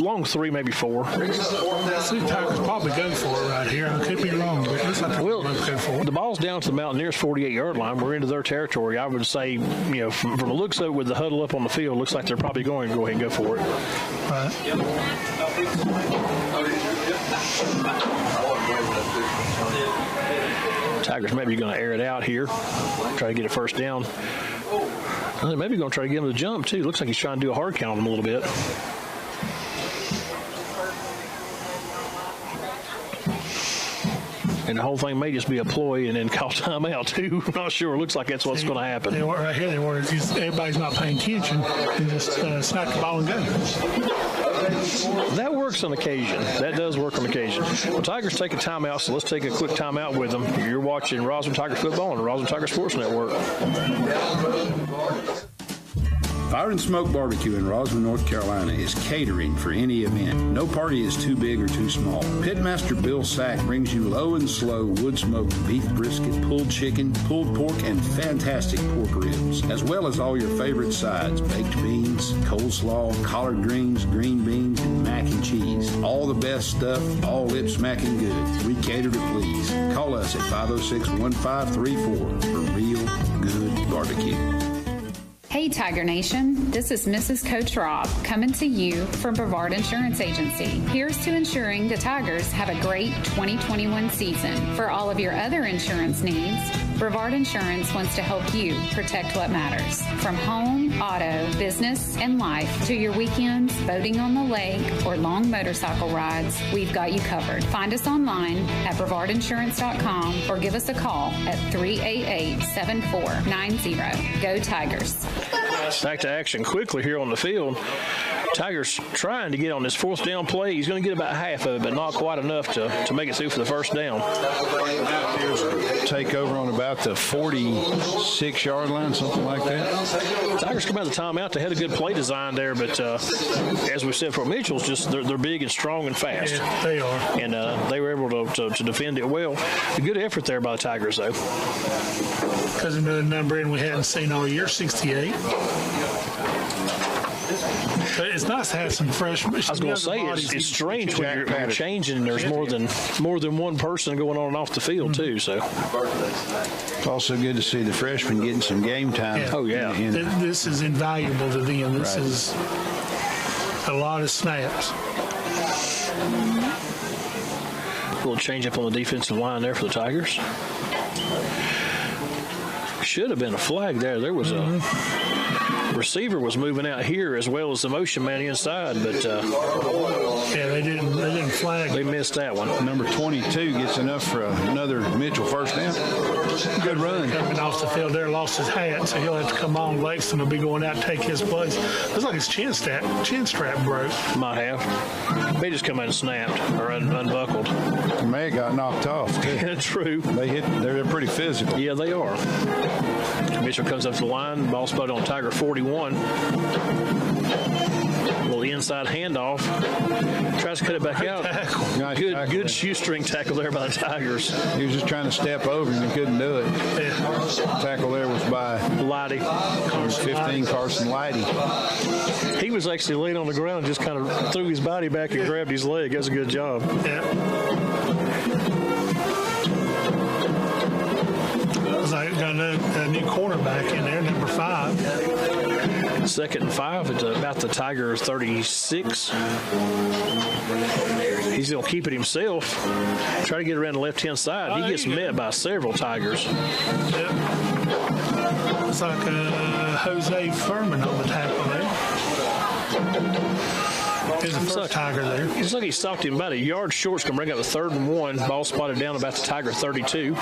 long 3, maybe 4. See, Tigers probably go for it right here. I could be wrong, but it looks like they'll go for it. The ball's down to the Mountaineers' 48-yard line. We're into their territory. I would say, from the looks of it with the huddle up on the field, looks like they're probably going to go ahead and go for it. Right. Tigers maybe going to air it out here, try to get a first down. Maybe going to try to get him to jump, too. Looks like he's trying to do a hard count on him a little bit. And the whole thing may just be a ploy and then call timeout, too. I'm not sure. Looks like that's what's going to happen. They weren't right here. They were. Everybody's not paying attention. They just snap the ball and go. That works on occasion. That does work on occasion. Well, Tigers take a timeout, so let's take a quick timeout with them. You're watching Rosman Tiger Football on the Rosman Tiger Sports Network. Fire and Smoke Barbecue in Rosman, North Carolina is catering for any event. No party is too big or too small. Pitmaster Bill Sack brings you low and slow wood-smoked beef brisket, pulled chicken, pulled pork, and fantastic pork ribs, as well as all your favorite sides, baked beans, coleslaw, collard greens, green beans, and mac and cheese. All the best stuff, all lip smacking good. We cater to please. Call us at 506-1534 for real good barbecue. Hey Tiger Nation, this is Mrs. Coach Rob coming to you from Brevard Insurance Agency. Here's to ensuring the Tigers have a great 2021 season. For all of your other insurance needs, Brevard Insurance wants to help you protect what matters. From home, auto, business, and life to your weekends, boating on the lake, or long motorcycle rides, we've got you covered. Find us online at brevardinsurance.com or give us a call at 388-7490. Go Tigers. Back to action quickly here on the field. Tigers trying to get on this fourth down play. He's going to get about half of it, but not quite enough to make it through for the first down. Take over on about the 46-yard line, something like that. Tigers come out of the timeout. They had a good play design there, but as we said, for Mitchell's, just they're big and strong and fast. Yeah, they are. And they were able to defend it well. A good effort there by the Tigers, though. Because another number in we hadn't seen all year, 68. But it's nice to have some fresh. I was going to say it's strange when you're changing. And there's more than one person going on and off the field too. So It's also good to see the freshmen getting some game time. Yeah. Oh yeah, this is invaluable to them. This is a lot of snaps. a little change up on the defensive line there for the Tigers. Should have been a flag there. There was a receiver was moving out here as well as the motion man inside, but yeah, they didn't flag. They missed that one. Number 22 gets enough for another Mitchell first down. Good run. Coming off the field there, lost his hat, so he'll have to come on. Langston will be going out and take his place. Looks like his chin strap broke. Might have. They just come out and snapped or unbuckled. May have got knocked off too. True. They're pretty physical. Yeah, they are. Mitchell comes up to the line, ball spotted on Tiger 41. Little inside handoff. Tries to cut it back out. Nice good shoestring tackle there by the Tigers. He was just trying to step over and he couldn't do it. Yeah. Tackle there was by Lighty. 15, Carson Lighty. He was actually laying on the ground and just kind of threw his body back and grabbed his leg. That was a good job. Yeah. I got a new cornerback in there, number 5. 2nd and 5 at about the Tiger 36. He's going to keep it himself. Try to get around the left-hand side. He gets met by several Tigers. Yep. It's like Jose Furman on the tackle there. There's the first Tiger there. Looks like he stopped him about a yard short. It's going to bring up the 3rd and 1. Ball spotted down about the Tiger 32.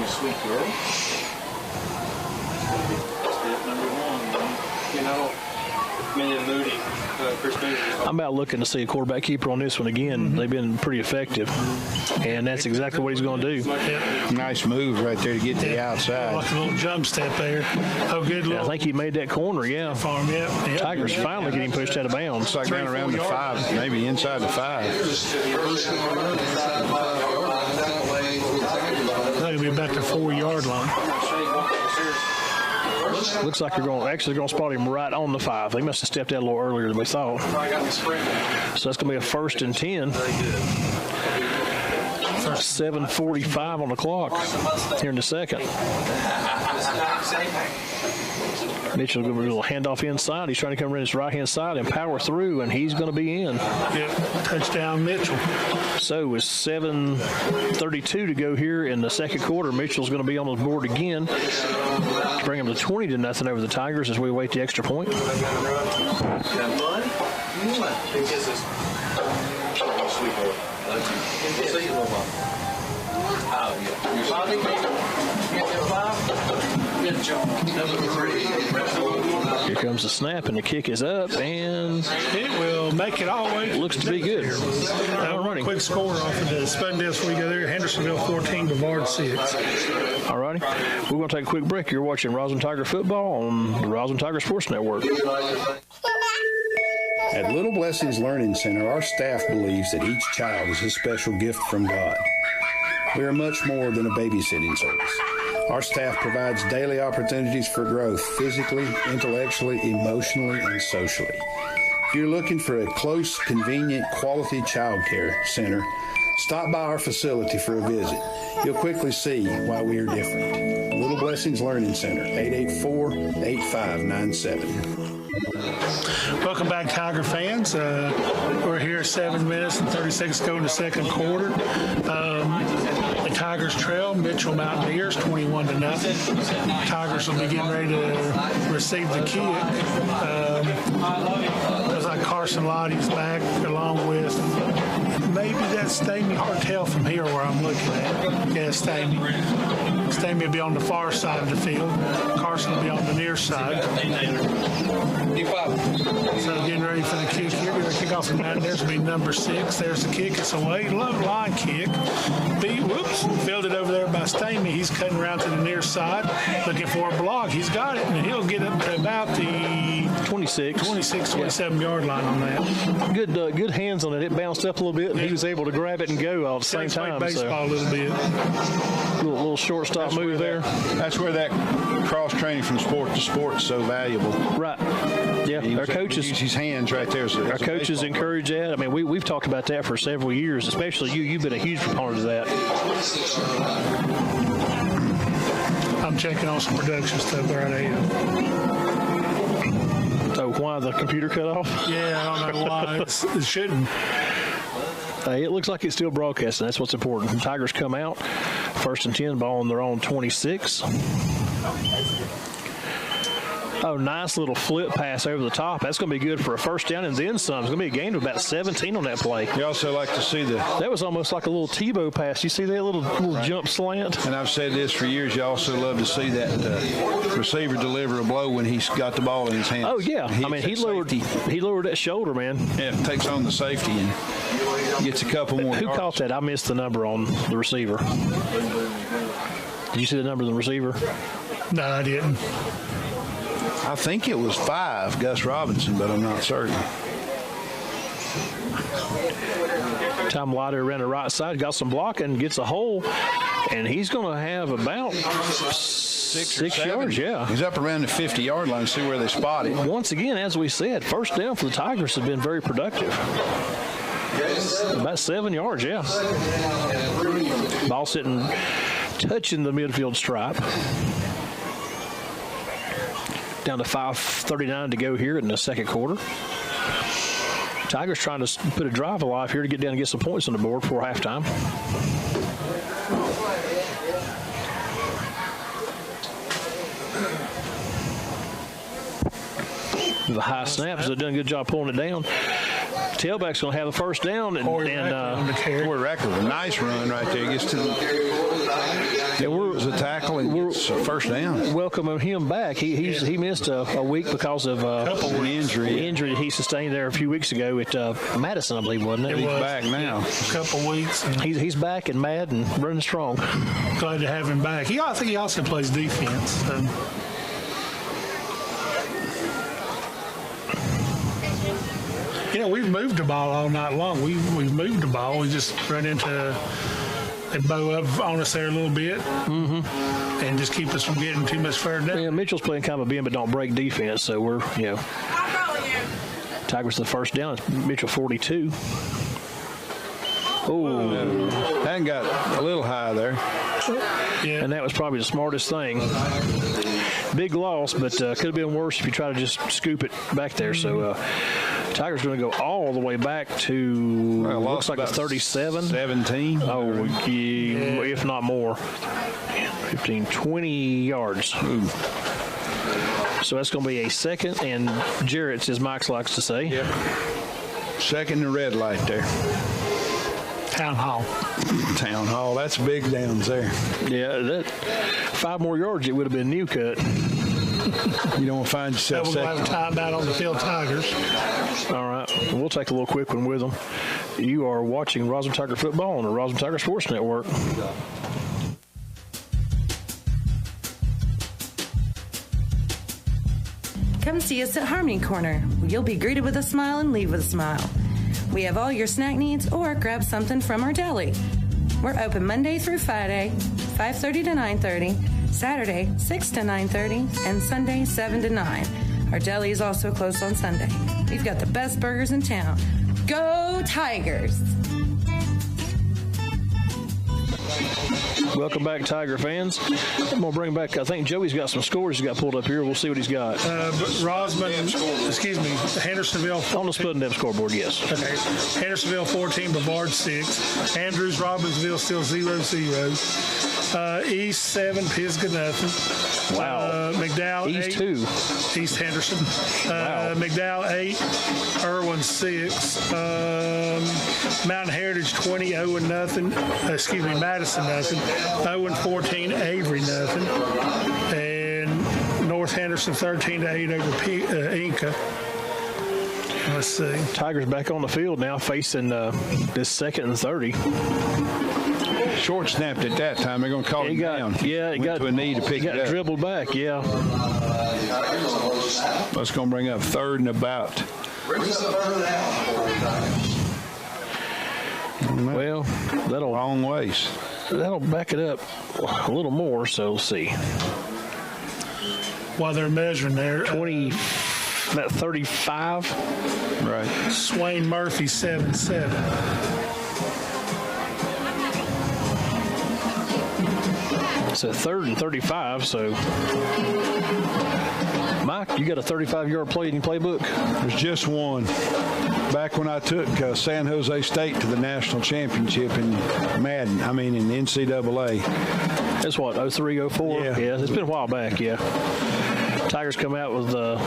Sweet girl. You know, Moody. I'm about looking to see a quarterback keeper on this one again. They've been pretty effective, and that's exactly what he's going to do. Nice move right there to get to the outside. Like a little jump step there. Oh, good. Yeah, I think he made that corner, yeah. Farm, yep. Tigers finally getting pushed out of bounds. It's like down around the 5, maybe inside the 5. That'll be about the 4-yard line. Looks like they're going to spot him right on the 5. They must have stepped out a little earlier than we thought. So that's going to be a 1st and 10. 7:45 on the clock here in the second. Mitchell will give a little handoff inside. He's trying to come around his right-hand side and power through, and he's going to be in. Yep, touchdown Mitchell. So with 7:32 to go here in the second quarter, Mitchell's going to be on the board again to bring him to 20-0 over the Tigers as we await the extra point. Here comes the snap, and the kick is up, and it will make it all the way. Looks to be good. Running. Quick score off of the Spud Desk before we go there. Hendersonville 14, Brevard 6. All righty. We're going to take a quick break. You're watching Rosman Tiger football on the Rosman Tiger Sports Network. At Little Blessings Learning Center, our staff believes that each child is a special gift from God. We are much more than a babysitting service. Our staff provides daily opportunities for growth physically, intellectually, emotionally, and socially. If you're looking for a close, convenient, quality child care center, stop by our facility for a visit. You'll quickly see why we are different. Little Blessings Learning Center, 884-8597. Welcome back, Tiger fans. We're here 7 minutes and 30 seconds to go in the second quarter. The Tigers trail Mitchell Mountaineers 21-0. Tigers will be getting ready to receive the kick. Looks like Carson Lottie's back, along with maybe that's Stamey. Hard to tell from here where I'm looking at. Yeah, Stamey. Stamey will be on the far side of the field. Carson will be on the near side. So getting ready for the kick here. We're going to kick off from Mountaineers. Will be number 6. There's the kick. It's a late line kick. Whoops, filled it over there by Stamey. He's cutting around to the near side, looking for a block. He's got it, and he'll get up to about the 27 yard line on that. Good hands on it. It bounced up a little bit, and he was able to grab it and go all at the same time. Baseball a little bit. Little shortstop move there. That's where that cross training from sport to sport is so valuable. Right. Yeah. Our coaches use his hands right there. Our coaches encourage that. I mean, we've talked about that for several years, especially you. You've been a huge proponent of that. I'm checking on some production stuff right ahead. So why the computer cut off? Yeah, I don't know why. It shouldn't. It looks like it's still broadcasting. That's what's important. The Tigers come out, 1st and 10, ball on their own 26. Oh, nice little flip pass over the top. That's going to be good for a first down and then some. It's going to be a gain of about 17 on that play. You also like to see That was almost like a little Tebow pass. You see that little jump slant? And I've said this for years. You also love to see that receiver deliver a blow when he's got the ball in his hands. Oh, yeah. He lowered that shoulder, man. Yeah, takes on the safety and gets a couple more Who yards. caught that? I missed the number on the receiver. Did you see the number of the receiver? No, I didn't. I think it was 5, Gus Robinson, but I'm not certain. Tom Leiter around the right side, got some blocking, gets a hole, and he's going to have about 6 yards, yeah. He's up around the 50-yard line, see where they spot it. Once again, as we said, first down for the Tigers has been very productive. About 7 yards, yeah. Ball sitting, touching the midfield stripe. Down to 5:39 to go here in the second quarter. Tigers trying to put a drive alive here to get down and get some points on the board before halftime. The high snaps, they've done a good job pulling it down. Tailback's going to have the first down. Corey Racker, a nice run right there. Gets to the tackle and gets a first down. Welcoming him back. He missed a week because of an injury that he sustained there a few weeks ago at Madison, I believe, wasn't it? He's back now. A couple weeks. He's back and mad and running strong. Glad to have him back. I think he also plays defense. So. We've moved the ball all night long. We've moved the ball. We just run into they bow up on us there a little bit and just keep us from getting too much further down. Yeah, Mitchell's playing kind of a bend but don't break defense, so we're, Tigers the first down. It's Mitchell 42. Oh, that got a little high there. Yeah. And that was probably the smartest thing. Big loss, but could have been worse if you try to just scoop it back there. So Tigers going to go all the way back to looks like a 37. 17. Oh, yeah, if not more. 15, 20 yards. Ooh. So that's going to be a second and Jarrett's, as Mike likes to say. Yep. Second and red light there. Town Hall. That's big downs there. Yeah, that 5 more yards, it would have been new cut. You don't want to find yourself second. We'll have a timeout on the field Tigers. All right. We'll take a little quick one with them. You are watching Rosman Tiger Football on the Rosman Tiger Sports Network. Come see us at Harmony Corner. You'll be greeted with a smile and leave with a smile. We have all your snack needs or grab something from our deli. We're open Monday through Friday, 5:30 to 9:30, Saturday, 6 to 9:30, and Sunday, 7 to 9. Our deli is also closed on Sunday. We've got the best burgers in town. Go Tigers! Welcome back, Tiger fans. I'm going to bring back, I think Joey's got some scores he's got pulled up here. We'll see what he's got. Hendersonville. On the Spud and Deb scoreboard, yes. Okay. Hendersonville 14, Brevard 6. Andrews, Robbinsville still 0-0. East 7, Pisgah nothing. Wow. McDowell East 8. 2. East Henderson. Wow. McDowell 8, Irwin 6. Mountain Heritage 20, 0-0. Madison nothing. 0-14, Avery nothing. And North Henderson 13-8 over Inca. Let's see. Tigers back on the field now facing this 2nd and 30. short snapped at that time. They're going to call him down. Yeah, it got to a knee to pick it up. Dribbled back. Yeah. That's going to bring up 3rd and about. Well, that'll long ways. That'll back it up a little more. So we'll see. While they're measuring there, 35. Right. Swain Murphy 7-7. So 3rd and 35. So, Mike, you got a 35-yard play in your playbook? There's just one. Back when I took San Jose State to the national championship in Madden, in the NCAA. That's what, 03, 04? Yeah. It's been a while back, yeah. Tigers come out with a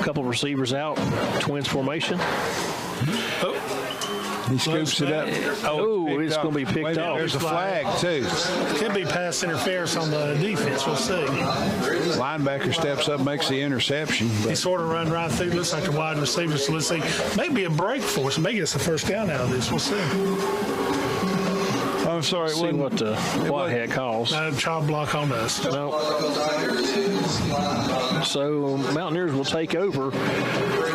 couple of receivers out, twins formation. He scoops it up. Oh, it's going to be picked off. There's a flag, too. Could be pass interference on the defense. We'll see. Linebacker steps up, makes the interception. He sort of run right through. Looks like a wide receiver. So let's see. Maybe a break for us. Maybe it's a first down out of this. We'll see. I'm sorry. See what the Whitehead calls. No, child block on us. No. So Mountaineers will take over.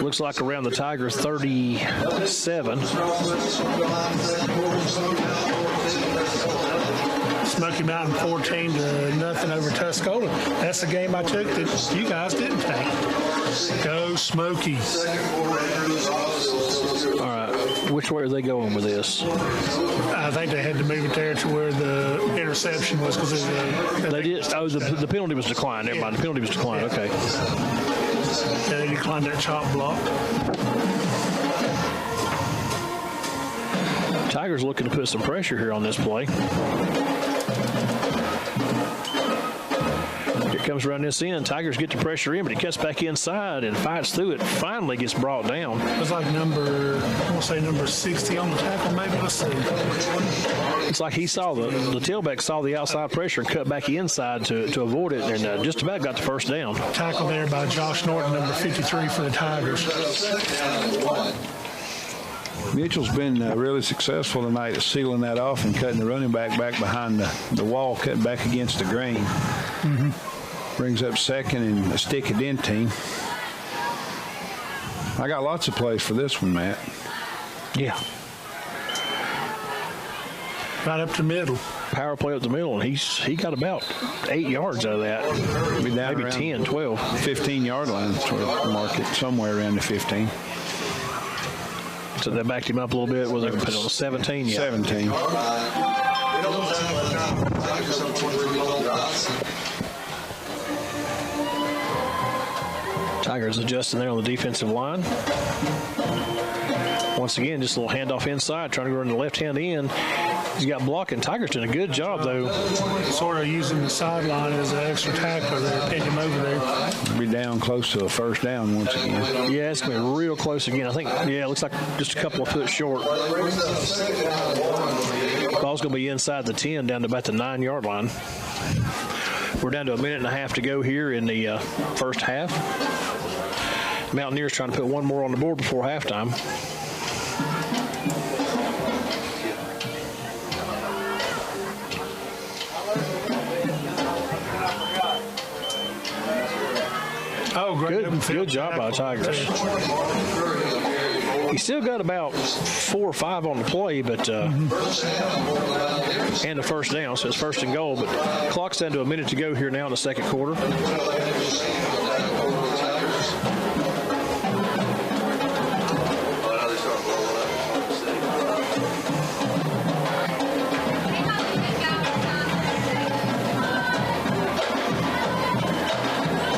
Looks like around the Tigers 37. Smoky Mountain 14-0 over Tuscola. That's the game I took that you guys didn't take. Go Smokies. All right. Which way are they going with this? I think they had to move it there to where the interception was because they did. Oh, the penalty was declined. Never mind. The penalty was declined. Okay. Yeah, they declined that chop block. Tigers looking to put some pressure here on this play. Here comes around this end. Tigers get the pressure in, but he cuts back inside and fights through it. Finally gets brought down. It was like number 60 on the tackle, maybe. Let's see. It's like he saw the tailback saw the outside pressure and cut back inside to avoid it, and just about got the first down. Tackle there by Josh Norton, number 53 for the Tigers. Mitchell's been really successful tonight at sealing that off and cutting the running back behind the wall, cutting back against the grain. Mm-hmm. Brings up 2nd and a stick of Dentine. I got lots of plays for this one, Matt. Yeah. Right up the middle. Power play up the middle, and he got about 8 yards out of that. Maybe 10, 12. 15-yard line, mark it somewhere around the 15. So that backed him up a little bit. Was it put on 17? Yeah. 17. Tigers adjusting there on the defensive line. Once again, just a little handoff inside, trying to go in the left-hand end. He's got blocking. Tigers doing a good job, though. Sort of using the sideline as an extra tackler there, pick him over there. Be down close to a first down once again. Yeah, it's going to be real close again. I think, it looks like just a couple of foot short. Ball's going to be inside the 10, down to about the 9-yard line. We're down to a minute and a half to go here in the first half. Mountaineers trying to put one more on the board before halftime. Oh, great. Good job by the Tigers. He still got about 4 or 5 on the play, but and the first down, so it's 1st and goal. But clock's down to a minute to go here now in the second quarter.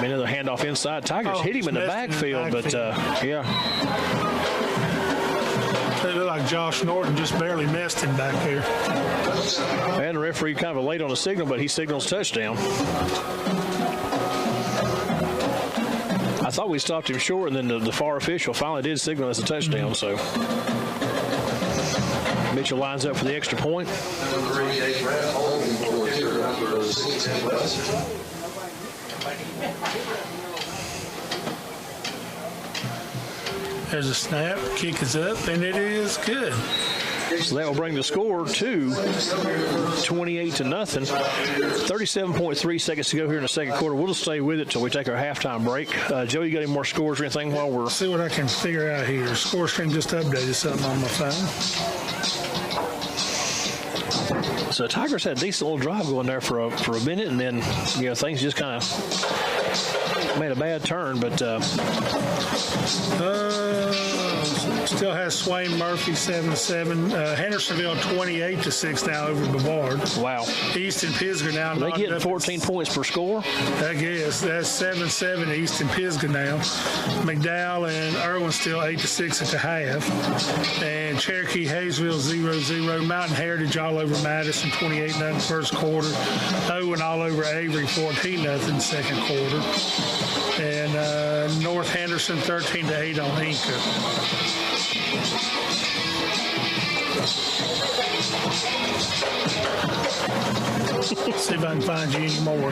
Another handoff inside. Tigers hit him in the backfield, but yeah. It looked like Josh Norton just barely missed him back there. And the referee kind of late on the signal, but he signals touchdown. I thought we stopped him short, and then the far official finally did signal as a touchdown. So Mitchell lines up for the extra point. There's a snap, kick is up, and it is good. So that will bring the score to 28-0. 37.3 seconds to go here in the second quarter. We'll just stay with it till we take our halftime break. Joe, you got any more scores or anything while we're... See what I can figure out here. Score stream just updated something on my phone. So the Tigers had a decent little drive going there for a minute, and then things just kind of made a bad turn. But still has Swain Murphy 7-7. Hendersonville 28-6 now over Brevard. Wow. Easton Pisgah now. Are they getting 14 points per score? I guess that's 7-7 Easton Pisgah now. McDowell and Irwin still 8-6 at the half, and Cherokee Hayesville 0-0. Mountain Heritage all over Madison 28-0 first quarter. Owen all over Avery 14-0 second quarter, and North Henderson 13-8 on Inca. See if I can find you any more.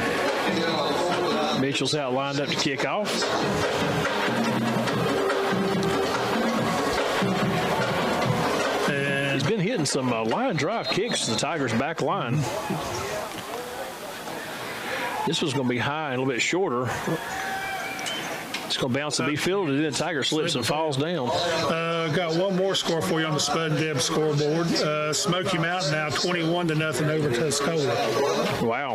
Mitchell's out lined up to kick off. And he's been hitting some line drive kicks to the Tigers' back line. This was going to be high and a little bit shorter. It's going to bounce and be fielded, and then Tiger slips and falls down. Got one more score for you on the Spud and Deb scoreboard. Smoky Mountain now 21-0 over Tuscola. Wow.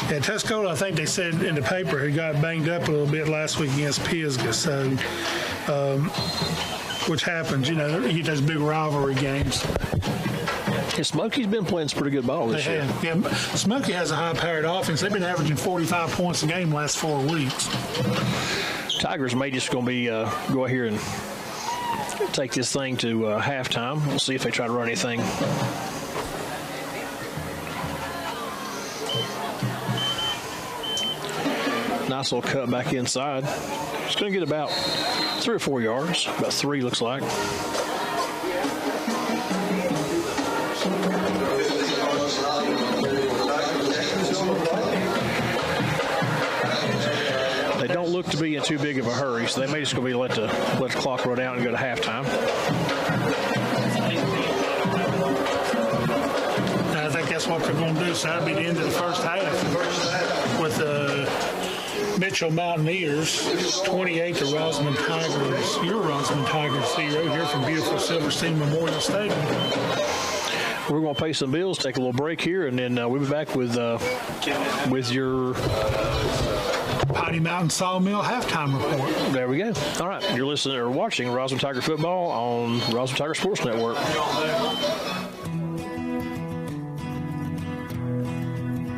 Yeah, Tuscola, I think they said in the paper, he got banged up a little bit last week against Pisgah. So, which happens, you get those big rivalry games. Yeah, Smokey's been playing some pretty good ball this year. Yeah, Smokey has a high-powered offense. They've been averaging 45 points a game the last 4 weeks. Tigers may just going to be go out here and take this thing to halftime. We'll see if they try to run anything. Nice little cut back inside. It's going to get about 3 or 4 yards. About 3 looks like. They don't look to be in too big of a hurry, so they may just go be let the clock roll down and go to halftime. I think that's what they're going to do. So that'll be the end of the first half with Mitchell Mountaineers 28 to Rosman Tigers. Your Rosman Tigers 0 here from beautiful Silverstein Memorial Stadium. We're going to pay some bills, take a little break here, and then we'll be back with your Potty Mountain Sawmill halftime report. There we go. All right, you're listening or watching Rosman Tiger Football on Rosman Tiger Sports Network.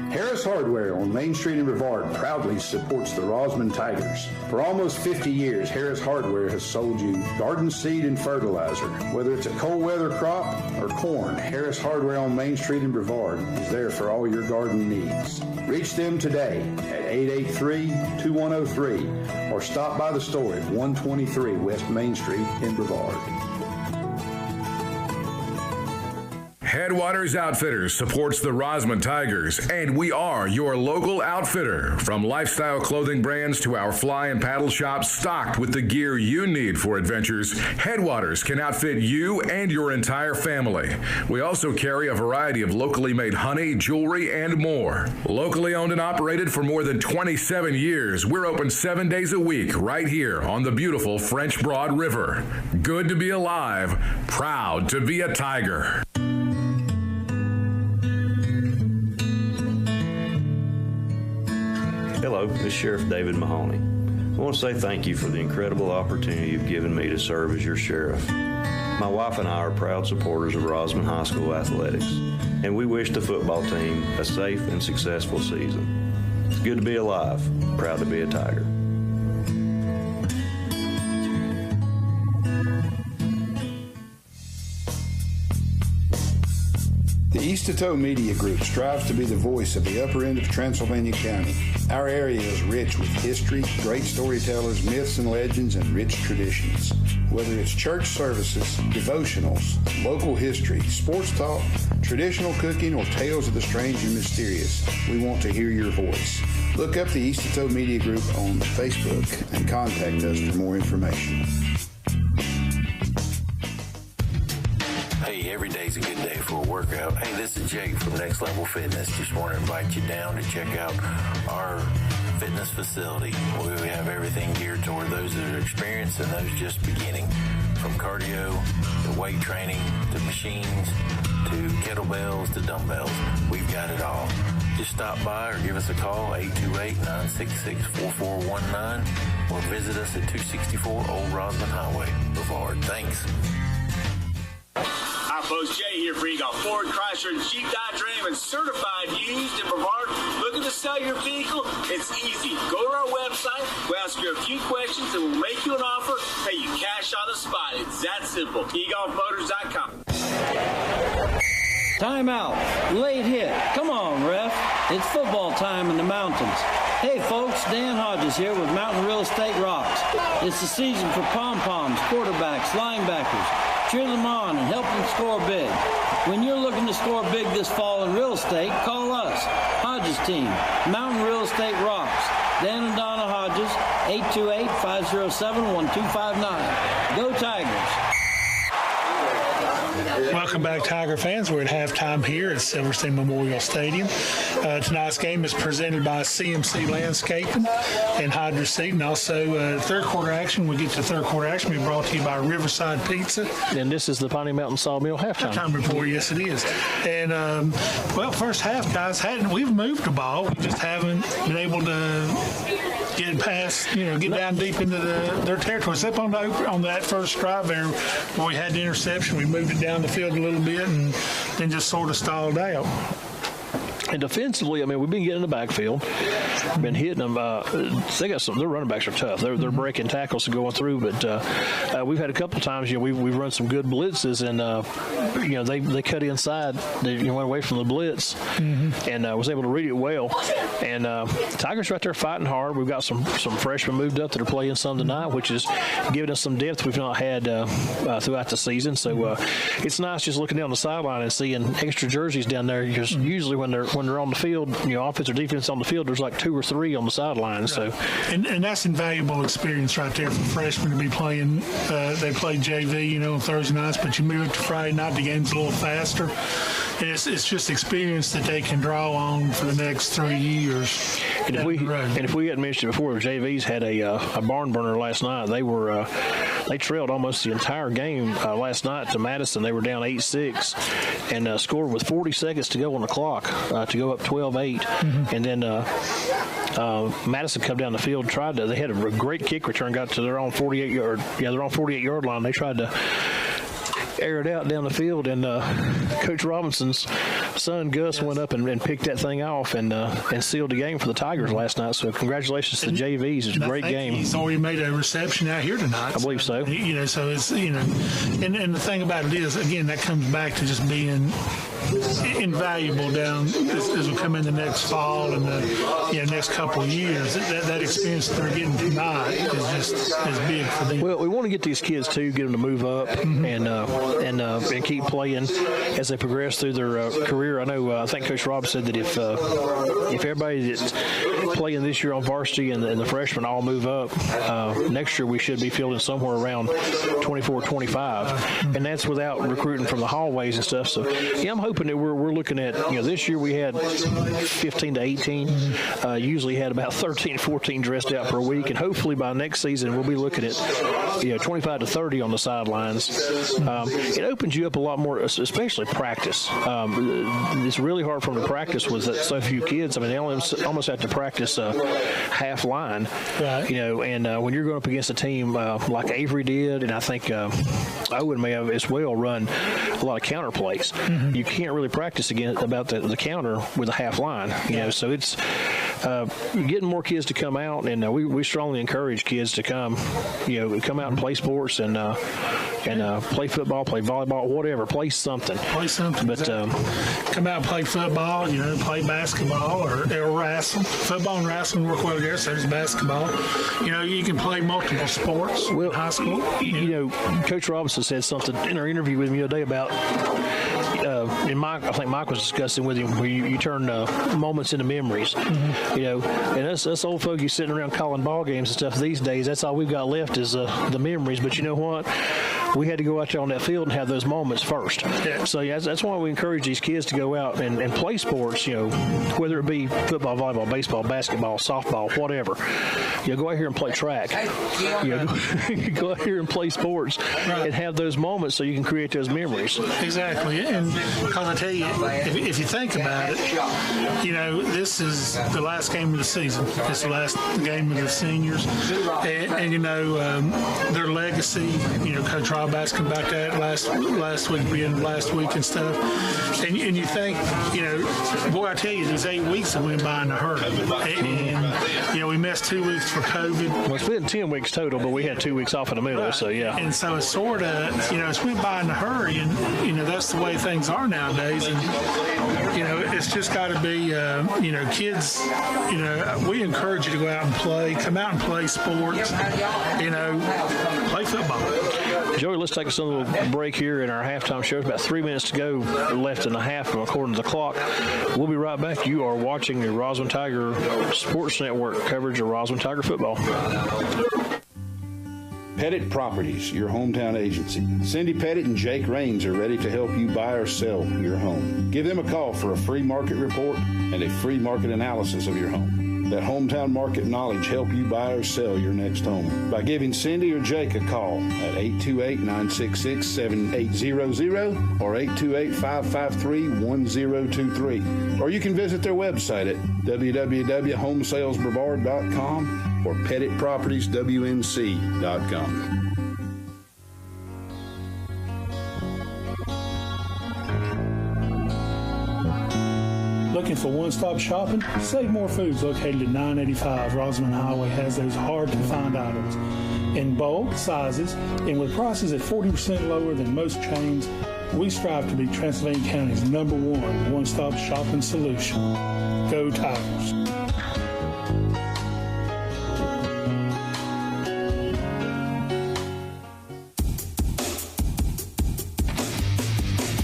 Harris Hardware on Main Street in Brevard proudly supports the Rosman Tigers. For almost 50 years, Harris Hardware has sold you garden seed and fertilizer. Whether it's a cold weather crop or corn, Harris Hardware on Main Street in Brevard is there for all your garden needs. Reach them today at 883-2103 or stop by the store at 123 West Main Street in Brevard. Headwaters Outfitters supports the Rosman Tigers, and we are your local outfitter. From lifestyle clothing brands to our fly and paddle shops stocked with the gear you need for adventures, Headwaters can outfit you and your entire family. We also carry a variety of locally made honey, jewelry, and more. Locally owned and operated for more than 27 years, we're open 7 days a week right here on the beautiful French Broad River. Good to be alive, proud to be a Tiger. Hello, this is Sheriff David Mahoney. I want to say thank you for the incredible opportunity you've given me to serve as your sheriff. My wife and I are proud supporters of Rosman High School athletics, and we wish the football team a safe and successful season. It's good to be alive, proud to be a Tiger. The East Etoe Media Group strives to be the voice of the upper end of Transylvania County. Our area is rich with history, great storytellers, myths and legends, and rich traditions. Whether it's church services, devotionals, local history, sports talk, traditional cooking, or tales of the strange and mysterious, we want to hear your voice. Look up the East Etoe Media Group on Facebook and contact us for more information. Hey, Hey, every day's a good day for a workout. Hey, this is Jake from Next Level Fitness. Just want to invite you down to check out our fitness facility. We have everything geared toward those that are experienced and those just beginning. From cardio to weight training to machines to kettlebells to dumbbells. We've got it all. Just stop by or give us a call, 828-966-4419, or visit us at 264 Old Rosman Highway, Brevard. Thanks. Outpost Jay here for you. Got Ford, Chrysler, and Jeep Dodge Ram and certified used in Brevard. Looking to sell your vehicle? It's easy. Go to our website. We'll ask you a few questions and we'll make you an offer. Pay you cash on the spot. It's that simple. eGolfMotors.com. Time out. Late hit. Come on, ref. It's football time in the mountains. Hey, folks, Dan Hodges here with Mountain Real Estate Rocks. It's the season for pom-poms, quarterbacks, linebackers. Cheer them on and help them score big. When you're looking to score big this fall in real estate, call us, Hodges Team, Mountain Real Estate Rocks. Dan and Donna Hodges, 828-507-1259. Go Tigers. Welcome back, Tiger fans. We're at halftime here at Silverstein Memorial Stadium. Tonight's game is presented by CMC Landscaping and Hydro Seed, and also third quarter action. We get to third quarter action. We're brought to you by Riverside Pizza. And this is the Piney Mountain Sawmill halftime report. Yes, it is. And well, first half, guys, we've moved the ball. We just haven't been able to get past, get down deep into their territory. Except on that first drive there, where we had the interception, we moved it down the field a little bit and then just sort of stalled out. And defensively, I mean, we've been getting in the backfield, been hitting them. They got their running backs are tough. They're breaking tackles and going through. But we've had a couple of times, we've run some good blitzes, and they cut inside. They went away from the blitz, and was able to read it well. And Tigers right there fighting hard. We've got some freshmen moved up that are playing some tonight, which is giving us some depth we've not had throughout the season. So it's nice just looking down the sideline and seeing extra jerseys down there. Because usually when they're on the field, offense or defense on the field, there's like 2 or 3 on the sideline. Right. So, and that's invaluable experience right there for freshmen to be playing. They play JV, on Thursday nights, but you move it to Friday night, the game's a little faster. And it's just experience that they can draw on for the next 3 years. And if we hadn't mentioned it before, the JVs had a barn burner last night. They trailed almost the entire game last night to Madison. They were down 8-6 and scored with 40 seconds to go on the clock to go up 12-8. And then Madison come down the field, they had a great kick return, got to their own 48-yard line. They tried to air it out down the field, and Coach Robinson's son Gus went up and picked that thing off and sealed the game for the Tigers last night. So congratulations to the JVs. It's a great game. He's already made a reception out here tonight. I believe so. So it's and the thing about it is, again, that comes back to just being invaluable down as we come in the next fall and the next couple of years. That experience that they're getting tonight is just as big for them. Well, we want to get these kids too, get them to move up and keep playing as they progress through their career. I know I think Coach Rob said that if everybody that's playing this year on varsity and the freshmen all move up, next year we should be fielding somewhere around 24, 25, and that's without recruiting from the hallways and stuff. So I'm hoping that we're looking at, this year we had 15 to 18, usually had about 13, 14 dressed out per week, and hopefully by next season we'll be looking at 25 to 30 on the sidelines. It opens you up a lot more, especially practice. It's really hard for them to practice with so few kids. I mean, they almost have to practice half line, right. And when you're going up against a team like Avery did, and I think Owen may have as well run a lot of counter plays. You can't really practice about the counter with a half line, so it's getting more kids to come out, and we strongly encourage kids to come out and play sports and play football, play volleyball, whatever, play something. But come out and play football, play basketball or wrestle. Football and wrestling work well together, so does basketball. You can play multiple sports in high school. Coach Robinson said something in our interview with me today about and I think Mike was discussing with him where you turn moments into memories. And us old fogies sitting around calling ball games and stuff these days, that's all we've got left is the memories. But you know what? we had to go out there on that field and have those moments first. Yeah. So yeah, that's why we encourage these kids to go out and play sports, whether it be football, volleyball, baseball, basketball, softball, whatever. Go out here and play track. Go out here and play sports and have those moments so you can create those memories. Exactly. And because I tell you, if you think about it, this is the last game of the season. It's the last game of the seniors. And their legacy, Coach Rob asked about that last week being last week and stuff. And you think, boy, I tell you, these 8 weeks that went by in a hurry. And, we missed 2 weeks for COVID. Well, it's been 10 weeks total, but we had 2 weeks off in the middle, right. So yeah. And so it's sort of, it's went by in a hurry, and, that's the way things are nowadays. And, it's just got to be, kids, we encourage you to go out and play, come out and play sports, play football. Joey, let's take us a little break here in our halftime show. It's about 3 minutes to go left in the half according to the clock. We'll be right back. You are watching the Rosman Tiger Sports Network coverage of Rosman Tiger football. Pettit Properties, your hometown agency. Cindy Pettit and Jake Raines are ready to help you buy or sell your home. Give them a call for a free market report and a free market analysis of your home. Let hometown market knowledge help you buy or sell your next home by giving Cindy or Jake a call at 828-966-7800 or 828-553-1023. Or you can visit their website at www.homesalesbrevard.com or pettitpropertieswnc.com. Looking for one-stop shopping? Save More Foods, located at 985 Rosman Highway, has those hard-to-find items in bulk, sizes, and with prices at 40% lower than most chains. We strive to be Transylvania County's #1 one-stop shopping solution. Go Tigers!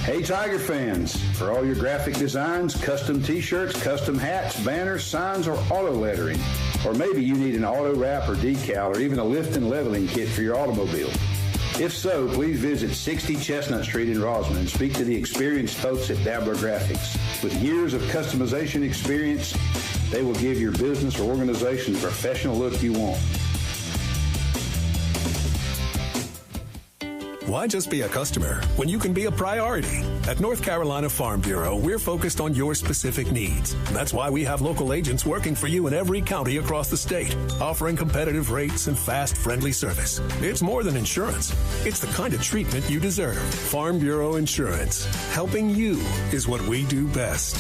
Hey Tiger fans, for all your graphic designs, custom t-shirts, custom hats, banners, signs, or auto lettering, or maybe you need an auto wrap or decal or even a lift and leveling kit for your automobile. If so, please visit 60 Chestnut Street in Rosman and speak to the experienced folks at Dabbler Graphics. With years of customization experience, they will give your business or organization the professional look you want. Why just be a customer when you can be a priority? At North Carolina Farm Bureau, we're focused on your specific needs. That's why we have local agents working for you in every county across the state, offering competitive rates and fast, friendly service. It's more than insurance. It's the kind of treatment you deserve. Farm Bureau Insurance. Helping you is what we do best.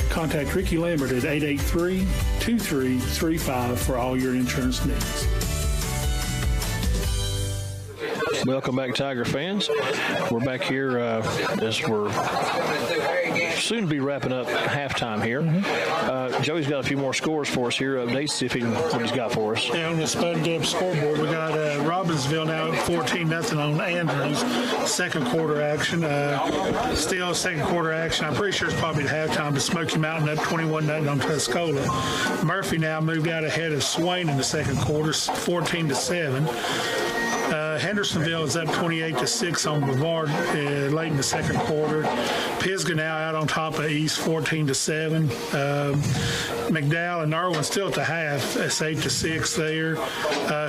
Contact Ricky Lambert at 883-2335 for all your insurance needs. Welcome back, Tiger fans. We're back here as we're soon to be wrapping up halftime here. Joey's got a few more scores for us here. Updates, see if what he's got for us. Yeah, on the Spud Deb scoreboard, we got Robbinsville now 14-0 on Andrews. Second quarter action. Still second quarter action. I'm pretty sure it's probably at halftime, but Smoky Mountain up 21-0 on Tuscola. Murphy now moved out ahead of Swain in the second quarter, 14-7. Hendersonville is up 28-6 on Brevard late in the second quarter. Pisgah now out on top of East 14-7. McDowell and Irwin still at the half. It's 8-6 there.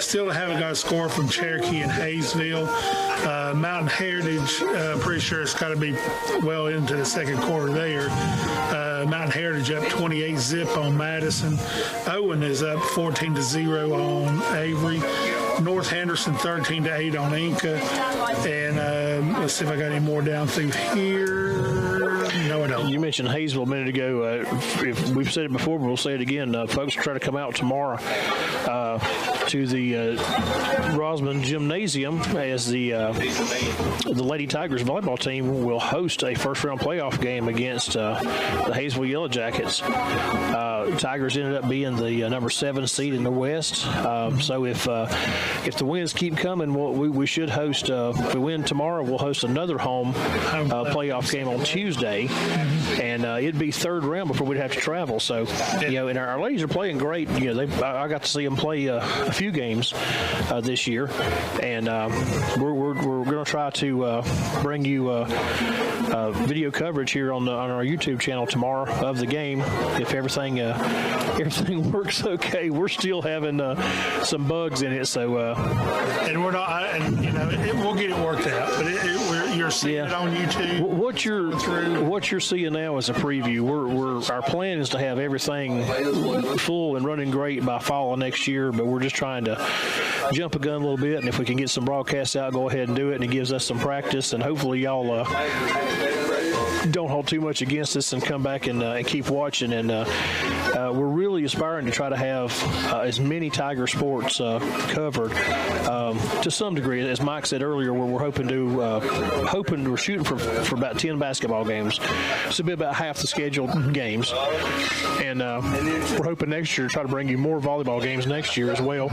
Still haven't got a score from Cherokee and Hayesville. Mountain Heritage, pretty sure it's got to be well into the second quarter there. Mountain Heritage up 28-0 on Madison. Owen is up 14-0 on Avery. North Henderson 13-8 on Inca. And let's see if I got any more down through here. No, I don't. You mentioned Hayesville a minute ago. If we've said it before, but we'll say it again. Folks try to come out tomorrow to the Rosman Gymnasium as the Lady Tigers volleyball team will host a first-round playoff game against the Hayesville Yellow Jackets. Tigers ended up being the number 7 seed in the West. So if the wins keep coming, we should host. If we win tomorrow, we'll host another home playoff game on Tuesday. and it'd be third round before we'd have to travel. So, and our ladies are playing great. I got to see them play a few games this year, and we're going to try to bring you video coverage here on our YouTube channel tomorrow of the game. If everything works okay, we're still having some bugs in it. So, and we're not, we'll get it worked out. But you're seeing it on YouTube. What you're seeing now is a preview. Our plan is to have everything full and running great by fall of next year, but we're just trying to jump a gun a little bit, and if we can get some broadcasts out, go ahead and do it, and it gives us some practice, and hopefully y'all don't hold too much against us and come back and keep watching. And we're really aspiring to try to have as many Tiger sports covered to some degree. As Mike said earlier, we're we're shooting for about 10 basketball games. So it'll be about half the scheduled games. And we're hoping next year to try to bring you more volleyball games next year as well.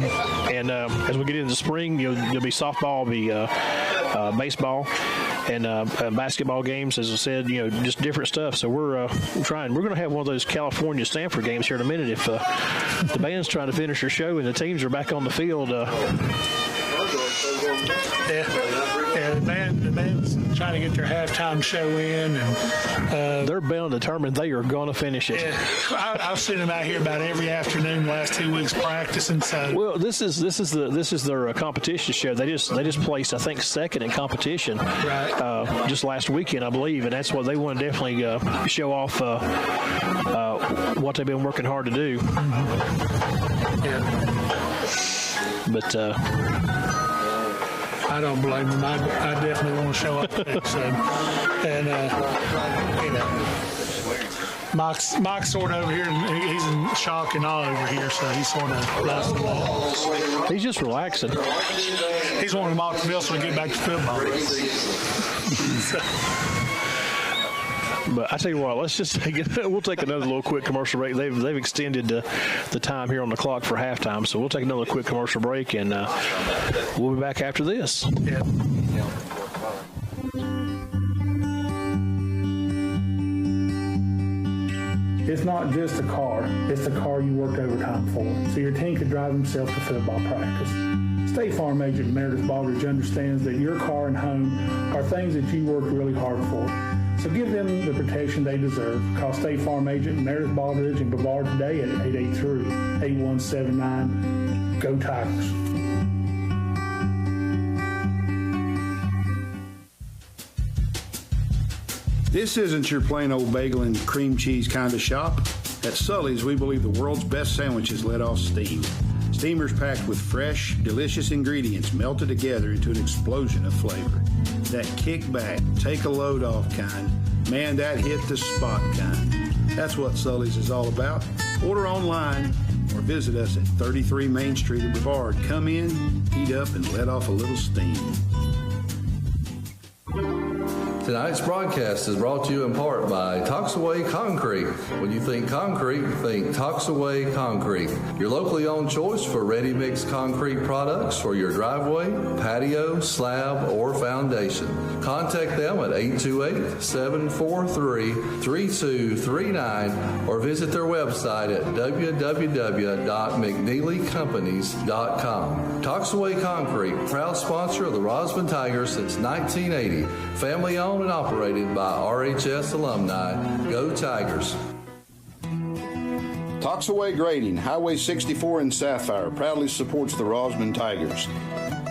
And as we get into spring, there'll be softball, be baseball, and basketball games, as I said, just different stuff. So we're trying. We're going to have one of those California Stanford games here in a minute if the band's trying to finish their show and the teams are back on the field. The band's trying to get their halftime show in, and they're bound determined they are going to finish it. Yeah, I've seen them out here about every afternoon the last 2 weeks practicing. So well, this is their competition show. They just placed, I think, second in competition just last weekend, I believe, and that's what they want to definitely show off what they've been working hard to do. But I don't blame them. I definitely want to show up. So, and Mike's sort of over here, and he's in shock and awe over here, so he's sort of lost that. He's just relaxing. He's wanting Mark Wilson to get back to football. But I tell you what, we'll take another little quick commercial break. They've extended the time here on the clock for halftime, so we'll take another quick commercial break, and we'll be back after this. Yeah. It's not just a car, it's the car you worked overtime for, so your team could drive themselves to football practice. State Farm Agent Meredith Baldridge understands that your car and home are things that you worked really hard for. So give them the protection they deserve. Call State Farm Agent Meredith Baldridge in Brevard today at 883-8179. Go Tigers. This isn't your plain old bagel and cream cheese kind of shop. At Sully's, we believe the world's best sandwiches let off steam. Steamers packed with fresh, delicious ingredients melted together into an explosion of flavor. That kick back, take a load off kind, man, that hit the spot kind. That's what Sully's is all about. Order online or visit us at 33 Main Street in Brevard. Come in, heat up, and let off a little steam. Tonight's broadcast is brought to you in part by Toxaway Concrete. When you think concrete, think Toxaway Concrete. Your locally owned choice for ready-mix concrete products for your driveway, patio, slab, or foundation. Contact them at 828-743-3239 or visit their website at www.mcneelycompanies.com. Toxaway Concrete, proud sponsor of the Rosman Tigers since 1980. Family owned and operated by RHS alumni. Go Tigers. Toxaway Grading, Highway 64 in Sapphire, proudly supports the Rosman Tigers.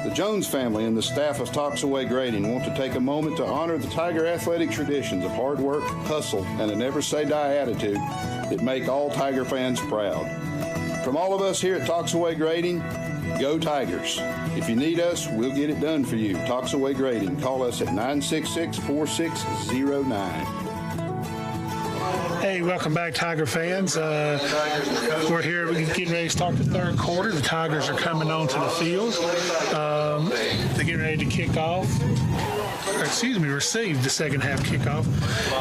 The Jones family and the staff of Toxaway Grading want to take a moment to honor the Tiger athletic traditions of hard work, hustle, and a never-say-die attitude that make all Tiger fans proud. From all of us here at Toxaway Grading, go Tigers. If you need us, we'll get it done for you. Toxaway Grading. Call us at 966-4609. Hey, welcome back, Tiger fans. We're here. We're getting ready to start the third quarter. The Tigers are coming onto the field. They're getting ready to kick off. Receive the second half kickoff.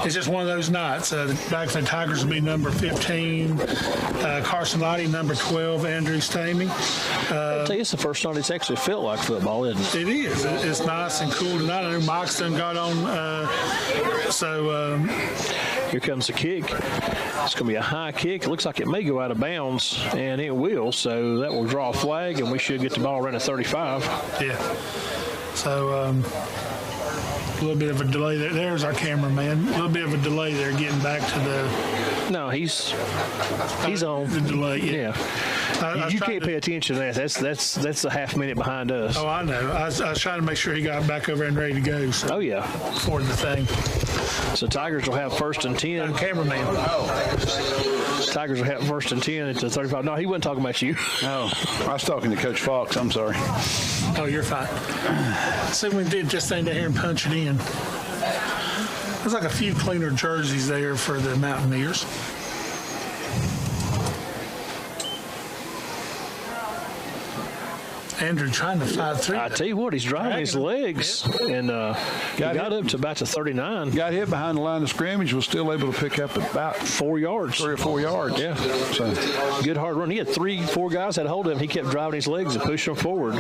It's just one of those nights. Back for the Tigers will be number 15, Carson Lottie, number 12, Andrew Stamey. I'll tell you, it's the first night it's actually felt like football, isn't it? It is. It's nice and cool tonight. I know Mike's done got on. Here comes the kick. It's going to be a high kick. It looks like it may go out of bounds, and it will. So that will draw a flag, and we should get the ball around at 35. Yeah. So a little bit of a delay there. There's our cameraman. A little bit of a delay there getting back to the. No, he's on. The delay, yeah. You can't pay attention to that. That's a half minute behind us. Oh, I know. I was trying to make sure he got back over and ready to go. So. Oh, yeah. For the thing. So Tigers will have 1st and 10. Cameraman. Tigers will have 1st and 10 at the 35. No, he wasn't talking about you. No, I was talking to Coach Fox. I'm sorry. Oh, you're fine. See, we did just stand down here and punch it in. There's like a few cleaner jerseys there for the Mountaineers. Andrew trying to fight through. I tell you what, he's driving his legs, and got up to about to 39. Got hit behind the line of scrimmage, was still able to pick up about 4 yards. 3 or 4 yards. Yeah. So good hard run. He had 3-4 guys had hold of him. He kept driving his legs and pushing them forward.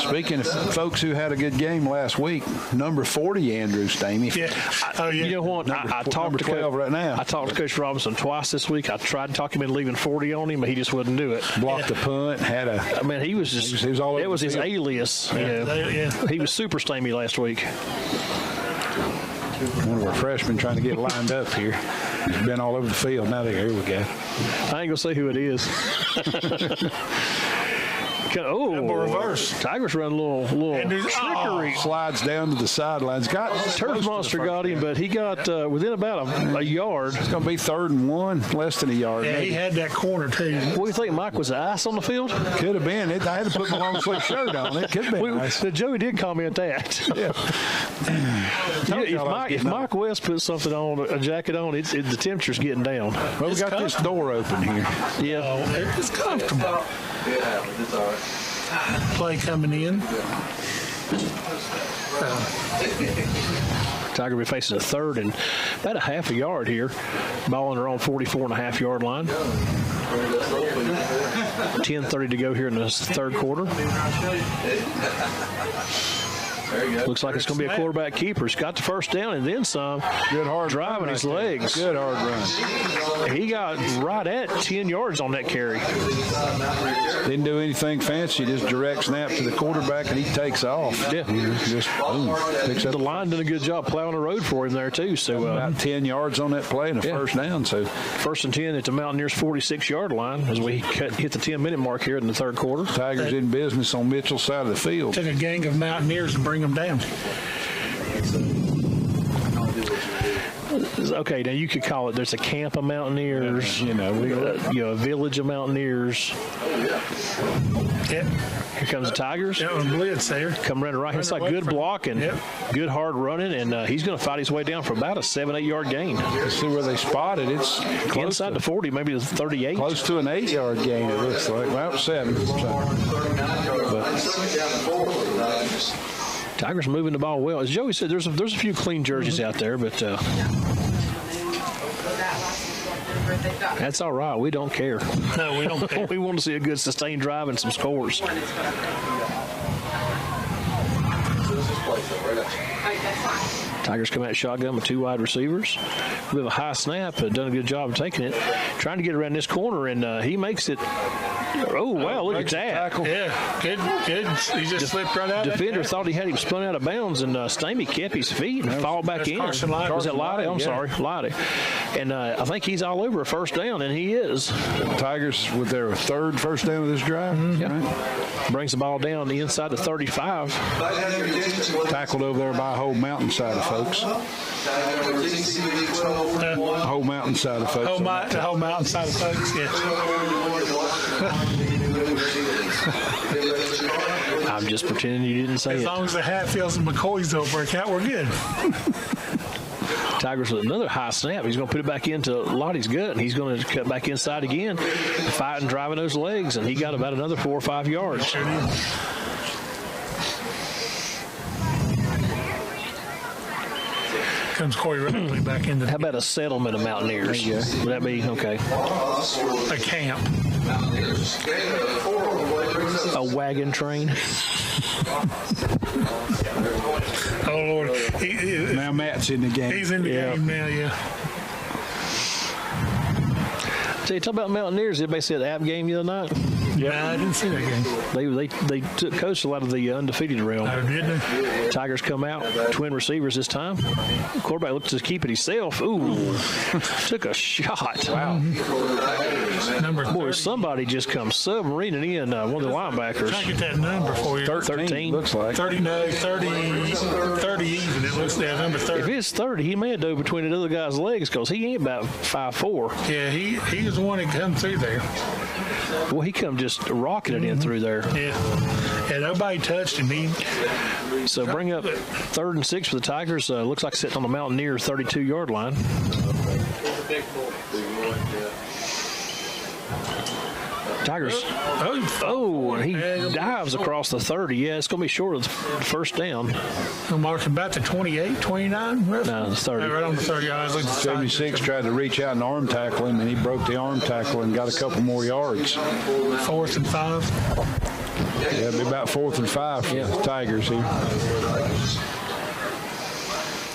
Speaking of folks who had a good game last week, number 40, Andrew Stamey. Yeah. Oh, yeah. You know what? I talked to 12 right now. I talked to Coach Robinson twice this week. I tried to talk him into leaving 40 on him, but he just wouldn't do it. Blocked the punt, had a. I mean, he was just. He was all over it was the his field. alias. He was super Stamey last week. One of our freshmen trying to get lined up here. He's been all over the field. Now here we go. I ain't gonna say who it is. Double reverse. Tigers run a little trickery. Slides down to the sidelines. Turf Monster got him, but he got within about a yard. It's going to be 3rd and 1, less than a yard. Yeah, maybe. he had that corner, too. What do you think, Mike? Was the ice on the field? Could have been. I had to put my long sleeve shirt on. It could have been nice. Joey did comment that. Yeah. If Mike West puts something on, a jacket on, the temperature's getting down. Well, we got this door open here. Yeah. Oh, it's comfortable. Yeah, it's all right. Play coming in. Tiger will be facing a 3rd and about a half a yard here. Ball on their own 44.5 yard line. 10:30 to go here in the 3rd quarter. Looks like it's going to be a quarterback keeper. He's got the 1st down and then some. Good hard driving run his right legs. Good hard run. He got right at 10 yards on that carry. Didn't do anything fancy. Just direct snap to the quarterback and he takes off. Yeah. Just boom. Picks up The line did a good job plowing the road for him there too. So about 10 yards on that play and a 1st down. So 1st and 10 at the Mountaineers' 46-yard line as we hit the 10-minute mark here in the 3rd quarter. Tigers in business on Mitchell's side of the field. Took a gang of Mountaineers to bring them down. Okay, now you could call it. There's a camp of Mountaineers, a village of Mountaineers. Yep. Here comes the Tigers. That was blitz there. Come running right hand side. Good blocking. Yep. Good hard running, and he's going to fight his way down for about a 7-8 yard gain. Let's see where they spotted. It's close inside the 40, maybe the 38. Close to an 8 yard gain. It looks like. Well, 7. Tigers moving the ball well. As Joey said, there's a few clean jerseys out there, but that's all right. We don't care. No, we don't care. We want to see a good sustained drive and some scores. Tigers come out shotgun with 2 wide receivers. We have a high snap, done a good job of taking it. Trying to get around this corner, and he makes it. Oh, wow, look at that. Tackle. Yeah, good. He just slipped right out. Defender thought he had him spun out of bounds, and Stamey kept his feet and followed back in. Was it Lottie? I'm sorry, Lottie. And I think he's all over a 1st down, and he is. Tigers with their 3rd 1st down of this drive. Right? Brings the ball down the inside to 35. Tackled over there by a whole mountainside of folks. Whole mountainside of folks. The whole mountainside of folks, yeah. I'm just pretending you didn't say it. As long as the Hatfields and McCoys don't break out, we're good. Tigers with another high snap. He's going to put it back into Lottie's gut, and he's going to cut back inside again, fighting, driving those legs, and he got about another 4 or 5 yards. Sure did. comes Corey Rackley back into. How about a settlement of Mountaineers? Would that be okay? A camp. A wagon train. Oh Lord! Now Matt's in the game. He's in the game now. Yeah. So you talk about Mountaineers. Anybody see the app game the other night? Yeah, I didn't see that game. They took Coastal out of the undefeated realm. Oh, did they? Tigers come out, twin receivers this time. Quarterback looked to keep it himself. Ooh, took a shot. Wow. Boy, somebody just come submarining in one of the linebackers. Try to get that number for you. 13 looks like. 30 even. It looks there, number 30. If it's 30, he may have dove between the other guy's legs because he ain't about 5'4". Yeah, he was the one that come through there. Well, he come just rocketing in through there. Yeah, nobody touched him. So bring up 3rd and 6 for the Tigers. Looks like sitting on the Mountaineer 32-yard line. Tigers. Oh, and he dives across the 30. Yeah, it's going to be short of the first down. Mark about the 28, 29? No, the 30. Right on the 30. I was looking 76 tried to reach out and arm tackle him, and he broke the arm tackle and got a couple more yards. 4th and 5. Yeah, it'll be about 4th and 5 for the Tigers here.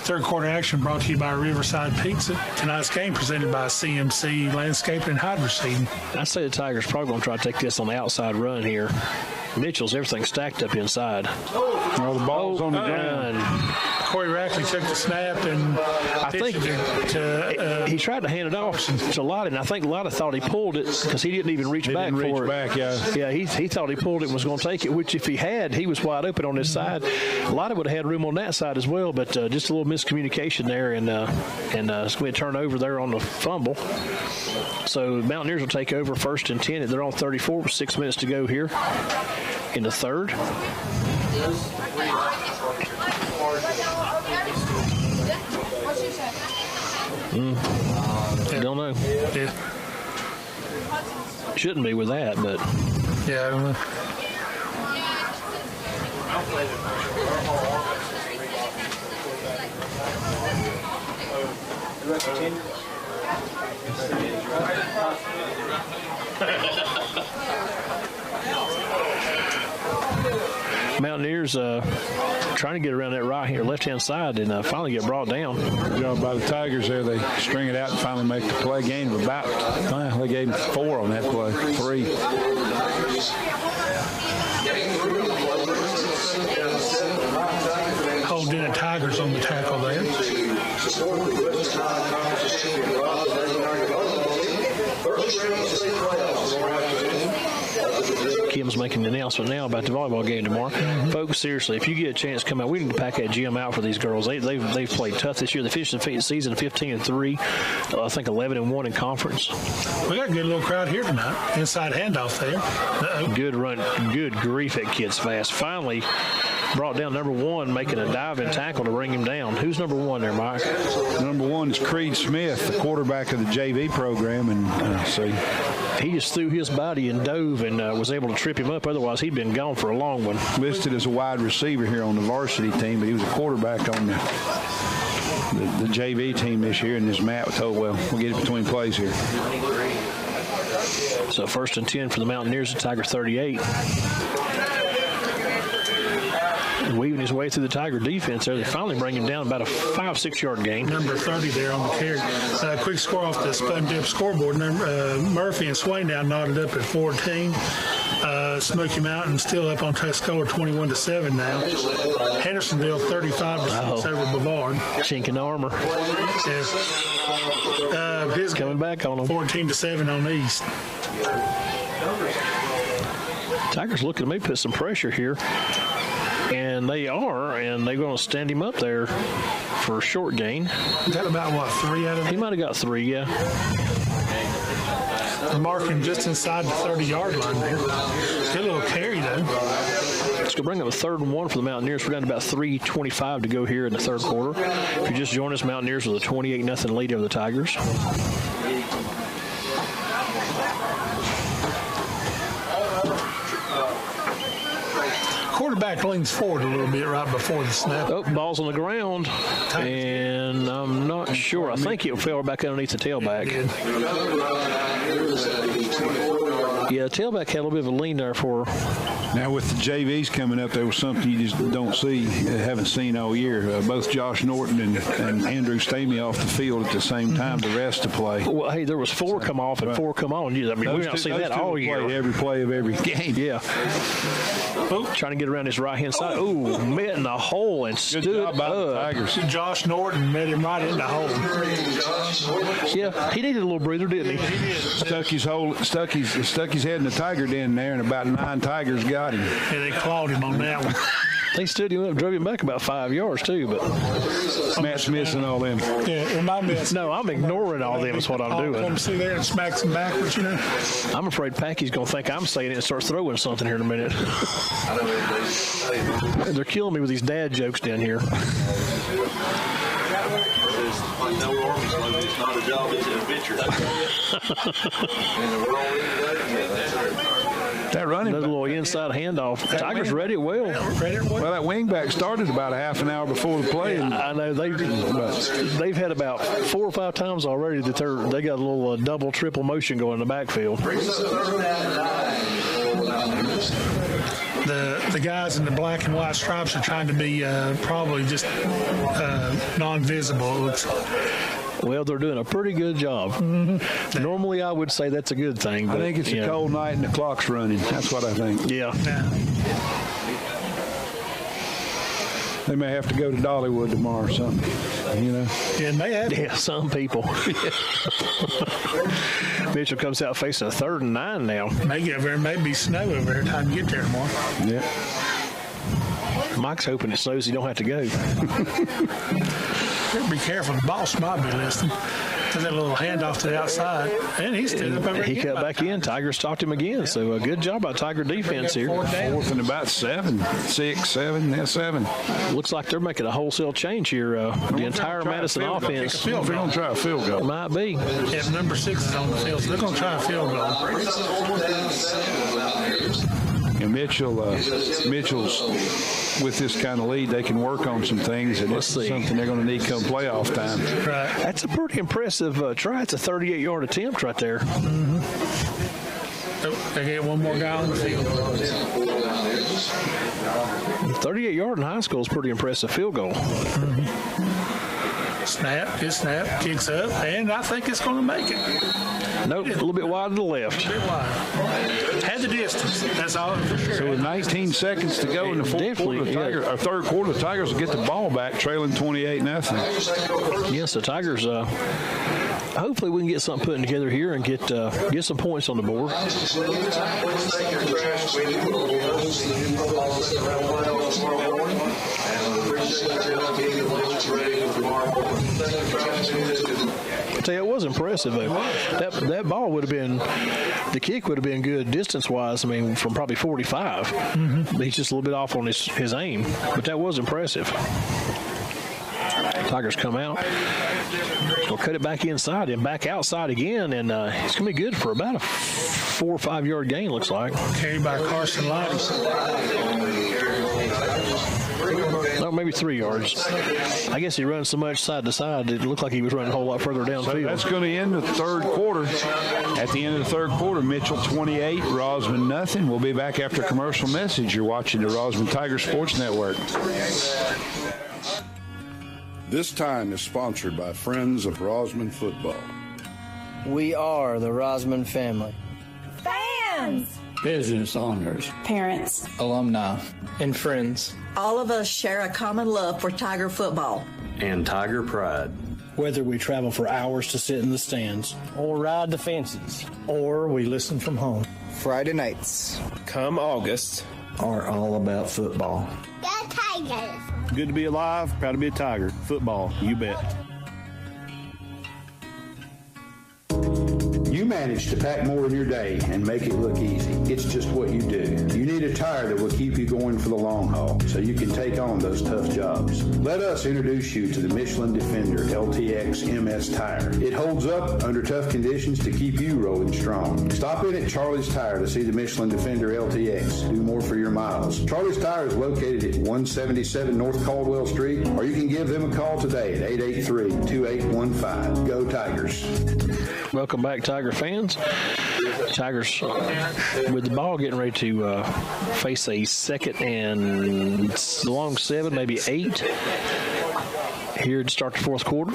Third quarter action brought to you by Riverside Pizza. Tonight's game presented by CMC Landscaping and Hydro Seeding. I say the Tigers probably going to try to take this on the outside run here. Mitchell's everything stacked up inside. Well, the ball's on the ground. Corey Rackley took the snap and I think he tried to hand it off to Lottie, and I think Lottie thought he pulled it because he didn't even reach back for it. Yeah, he thought he pulled it and was going to take it, which if he had, he was wide open on this side. Lottie would have had room on that side as well, but just a little miscommunication there, and it's going to turn over there on the fumble. So Mountaineers will take over 1st and 10. They're on 34 with 6 minutes to go here in the third. I don't know. Yeah. Shouldn't be with that, but yeah, I don't know. Mountaineers trying to get around that right here, left-hand side, and finally get brought down. Good job by the Tigers there. They string it out and finally make the play. Gain of about, they gave him 4 on that play, 3. Holding the Tigers on the tackle there. Kim's making an announcement now about the volleyball game tomorrow. Folks, seriously, if you get a chance to come out, we need to pack that gym out for these girls. They've played tough this year. They finished the season 15-3, I think 11-1 in conference. We got a good little crowd here tonight. Inside handoff there. Good run. Good grief, that kid's fast. Finally brought down number 1, making a diving tackle to bring him down. Who's number 1 there, Mike? Number 1 is Creed Smith, the quarterback of the JV program, and he just threw his body and dove and was able to trip him up. Otherwise, he'd been gone for a long one. Listed as a wide receiver here on the varsity team, but he was a quarterback on the JV team this year, and this Matt was told, well, we'll get it between plays here. So 1st and 10 for the Mountaineers at Tiger 38. Weaving his way through the Tiger defense there. They finally bring him down about a 5-6 yard gain. Number 30 there on the carry. Quick score off the spun-dip scoreboard. Murphy and Swain now knotted up at 14. Smoky Mountain still up on Tuscola 21-7 now. Hendersonville 35-6 over Bavard. Chink in armor. His coming back on them. 14-7 on East. Tigers looking to maybe put some pressure here. And they are, and they're going to stand him up there for a short gain. Is that about, 3 out of it? He might have got 3, yeah. Marking just inside the 30-yard line there. Good little carry, though. It's going to bring up a 3rd and 1 for the Mountaineers. We're down to about 3:25 to go here in the third quarter. If you just joined us, Mountaineers with a 28-0 lead over the Tigers. quarterback leans forward a little bit right before the snap. Oh, ball's on the ground, and I'm not sure. I think it fell back underneath the tailback. Yeah, the tailback had a little bit of a lean there for Now with the JVs coming up, there was something you just don't see, haven't seen all year. Both Josh Norton and Andrew Stamey off the field at the same time, the rest to play. Well, hey, there was 4 come off and 4 come on. I mean, we've not seen that all year. Played every play of every game. Yeah. Trying to get around his right-hand side. Ooh, met in the hole and stood up. Tigers. Josh Norton met him right in the hole. Yeah, he needed a little breather, didn't he? He did. Stuck his head in the tiger den there, and about 9 tigers got him. And they clawed him on that one. They stood him up, drove him back about 5 yards too. But Matt's missing all them. Yeah, am I missing? No, I'm ignoring all them. Is what I'm doing. Come see there and smacks him backwards, you know. I'm afraid Packy's going to think I'm saying it and start throwing something here in a minute. They're killing me with these dad jokes down here. It's not a job, it's an adventure. That running another little inside handoff. Tigers read it well. Well, that wingback started about a half an hour before the play. And I know they've had about 4 or 5 times already that they got a little double, triple motion going in the backfield. The guys in the black and white stripes are trying to be probably just non-visible. Well, they're doing a pretty good job. Mm-hmm. Normally, I would say that's a good thing. But, I think it's a cold night and the clock's running. That's what I think. Yeah. They may have to go to Dollywood tomorrow or something, you know. Yeah, may have. Yeah, some people. Mitchell comes out facing a 3rd and 9 now. May get over there, may be snow over there. Time to get there tomorrow. Yeah. Mike's hoping it snows. He don't have to go. Be careful. The boss might be listening. There's that little handoff to the outside, and he stood up over He cut back in. Tiger stopped him again. So a good job by Tiger defense here. 4th and about 7. 6, 7, yeah, 7. Looks like they're making a wholesale change here. The entire Madison offense. They're going to try a field goal. Might be. Yeah, number 6 is on the field, so they're going to try a field goal. And Mitchell's with this kind of lead, they can work on some things, and it's something they're going to need come playoff time. Right. That's a pretty impressive try. It's a 38-yard attempt right there. Mm-hmm. Oh, they get one more guy on the field. 38-yard in high school is a pretty impressive field goal. Mm-hmm. Snap, kicks up, and I think it's going to make it. Nope, a little bit wide to the left. A bit wide. Had the distance. That's all for sure. So with 19 seconds to go in the third quarter, the Tigers will get the ball back, trailing 28-0. Yes, the Tigers. Hopefully, we can get something put together here and get some points on the board. I tell you, it was impressive though. That ball would have been, the kick would have been good distance wise. I mean, from probably 45. Mm-hmm. He's just a little bit off on his aim, but that was impressive. Tigers come out. They'll cut it back inside and back outside again, and it's going to be good for about a 4 or 5 yard gain, looks like. Carried by Carson Lottie. No, maybe 3 yards. I guess he runs so much side to side, it looked like he was running a whole lot further downfield. So that's going to end the third quarter. At the end of the third quarter, Mitchell 28, Rosman nothing. We'll be back after a commercial message. You're watching the Rosman Tiger Sports Network. This time is sponsored by Friends of Rosman Football. We are the Rosman family. Fans! Business owners, Parents. alumni, And friends. All of us share a common love for Tiger football. And Tiger pride. Whether we travel for hours to sit in the stands, Or ride the fences. or we listen from home. Friday nights. Come August. are all about football. Go Tigers! Good to be alive, proud to be a Tiger. Football, you bet. You manage to pack more in your day and make it look easy. It's just what you do. You need a tire that will keep you going for the long haul so you can take on those tough jobs. Let us introduce you to the Michelin Defender LTX MS tire. It holds up under tough conditions to keep you rolling strong. Stop in at Charlie's Tire to see the Michelin Defender LTX. Do more for your miles. Charlie's Tire is located at 177 North Caldwell Street, or you can give them a call today at 883-2815. Go Tigers. Welcome back, Tiger fans. Tigers with the ball getting ready to face a second and long 7, maybe 8 here to start the fourth quarter.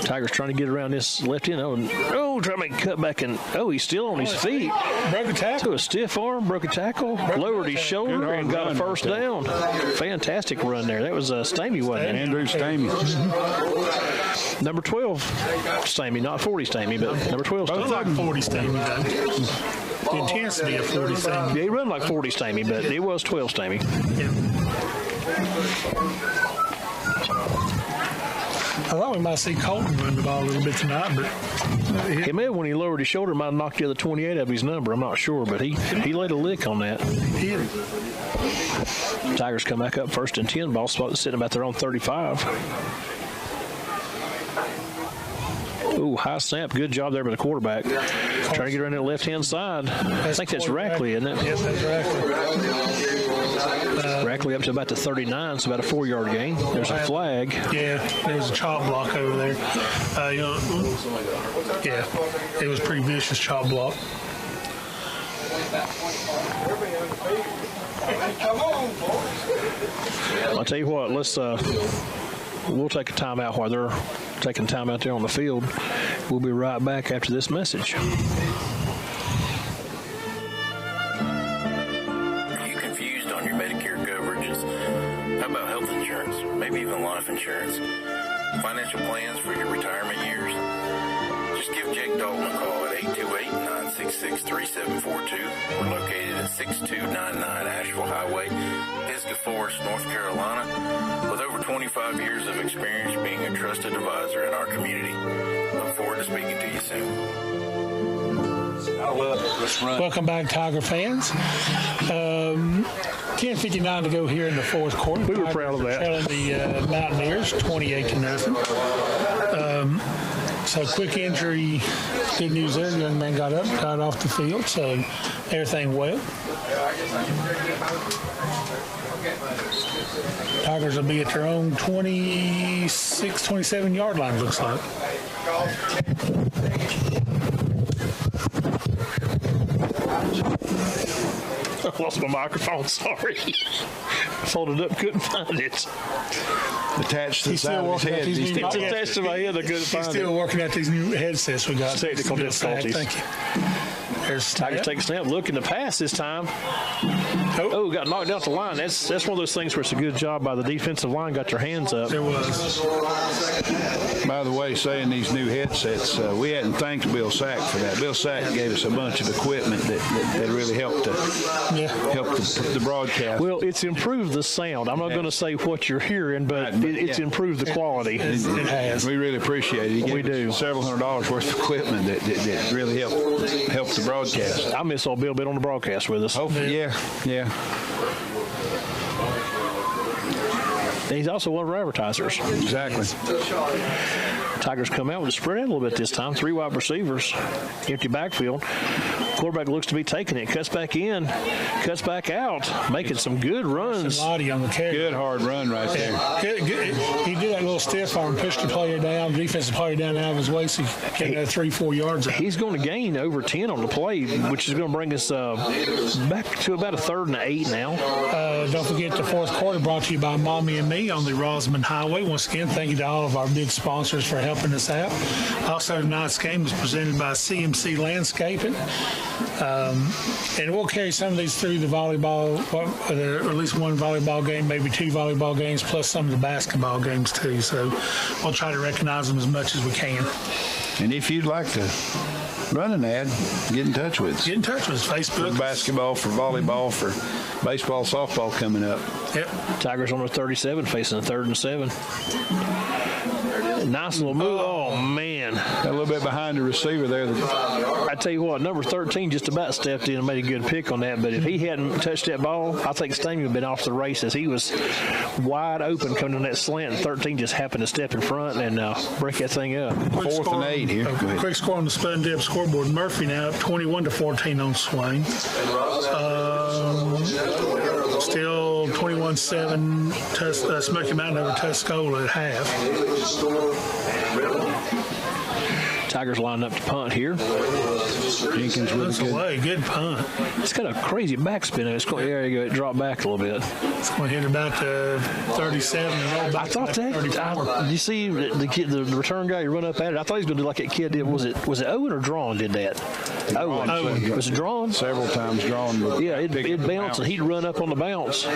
Tigers trying to get around this left end. Oh, trying to make a cut back, and he's still on his feet. Broke a tackle. To a stiff arm, broke a tackle, lowered his shoulder, and got a first down. Fantastic run there. That was Stamey, wasn't it? Andrew Stamey. Number 12 Stamey, not 40 Stamey, but number 12 Stamey. Both like 40 Stamey, though. The intensity of 40 Stamey. Yeah, he run like 40 Stamey, but it was 12 Stamey. Yeah. I thought we might see Colton run the ball a little bit tonight, but he may have, when he lowered his shoulder, might have knocked the other 28 of his number. I'm not sure, but he laid a lick on that. Tigers come back up 1st and 10. Ball spot sitting about their own 35. Ooh, high snap. Good job there by the quarterback. Trying to get around that left-hand side. I think that's Rackley, isn't it? Yes, that's Rackley. Rackley up to about the 39, so about a 4-yard gain. There's a flag. Yeah, there was a chop block over there. Yeah, it was a pretty vicious chop block. I'll tell you what, we'll take a timeout while they're taking time out there on the field. We'll be right back after this message. Are you confused on your Medicare coverages? How about health insurance? Maybe even life insurance? Financial plans for your retirement years? Just give Jake Dalton a call at 828-966-3742. We're located at 6299 Asheville Highway, Pisgah Forest, North Carolina, with over 25 years of experience being a trusted advisor in our community. Look forward to speaking to you soon. Welcome back, Tiger fans. 10:59 to go here in the fourth quarter. We were proud of that. Trailing the Mountaineers 28-0. So quick injury. Good news there. The young man got up, got off the field, so everything well. Tigers will be at their own 26, 27-yard line, looks like. I lost my microphone, sorry. Folded up, couldn't find it. Attached to the side of his head. It's attached to my head, I couldn't find it. He's still working out these new headsets we got. Technical difficulties. Thank you. There's Tigers take a snap, looking to pass this time. Oh, got knocked out the line. That's one of those things where it's a good job by the defensive line, got their hands up. There was. By the way, saying these new headsets, we hadn't thanked Bill Sack for that. Bill Sack gave us a bunch of equipment that really helped the broadcast. Well, it's improved the sound. I'm not going to say what you're hearing, but it's improved the quality. It has. We really appreciate it. We do. Several $100s worth of equipment that really helped the broadcast. I miss old Bill been on the broadcast with us. Hopefully, yeah. And he's also one of our advertisers. Exactly. Tigers come out with a spread out a little bit this time. 3 wide receivers, empty backfield. Quarterback looks to be taking it. Cuts back in, cuts back out, making some good runs. Lottie on the carry. Good hard run right there. He did that little stiff arm, pushed the player down, defensive player down out of his way, so he came 3-4 yards out. He's going to gain over 10 on the play, which is going to bring us back to about a 3rd and 8 now. Don't forget the fourth quarter brought to you by Mommy and Me on the Rosman Highway. Once again, thank you to all of our big sponsors for helping us out. Also, tonight's game is presented by CMC Landscaping. And we'll carry some of these through the volleyball, or at least one volleyball game, maybe 2 volleyball games, plus some of the basketball games too. So we'll try to recognize them as much as we can. And if you'd like to run an ad, get in touch with us. Get in touch with us. Facebook. For basketball, for volleyball, for baseball, softball coming up. Yep. Tigers on their 37, facing a 3rd and 7. Nice little move. Oh, man. A little bit behind the receiver there. I tell you what, number 13 just about stepped in and made a good pick on that. But if he hadn't touched that ball, I think Stamey would have been off the races. He was wide open coming on that slant, and 13 just happened to step in front and break that thing up. 4th and 8 here. Quick score on the Spud Dip scoreboard. Murphy now up 21-14 on Swain. Still 21-7 Smoky Mountain over Tuscola at half. Tigers lined up to punt here. Jenkins with a away. Good punt. It's got a crazy backspin. It's going, there you go. It dropped back a little bit. It's going to hit about 37 and roll back. I thought that. You see the return guy, you run up at it. I thought he was going to do like that kid did. Was it Owen or Drawn did that? Owen. Was it Drawn? Several times Drawn. Yeah, it'd bounce and he'd run up on the bounce.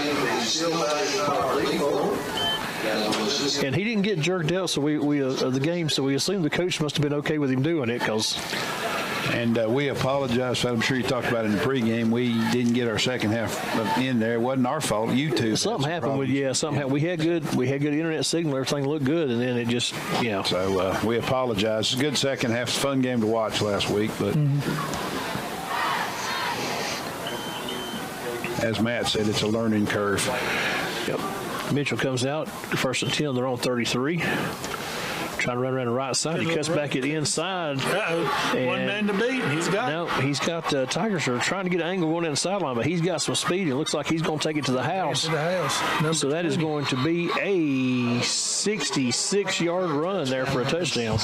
And he didn't get jerked out, so we the game. So we assumed the coach must have been okay with him doing it, because. And we apologize. I'm sure you talked about it in the pregame. We didn't get our second half in there. It wasn't our fault. You two. Something happened with something happened. We had good internet signal. Everything looked good, and then it just So we apologize. It's a good second half. It's a fun game to watch last week, but. As Matt said, it's a learning curve. Yep. Mitchell comes out, 1st and 10. They're on 33. Trying to run around the right side. He cuts back it inside. One man to beat. He's got. No, he's got. Tigers are trying to get an angle going down the sideline, but he's got some speed. It looks like he's going to take it to the house. So that is going to be a 66-yard run there for a touchdown.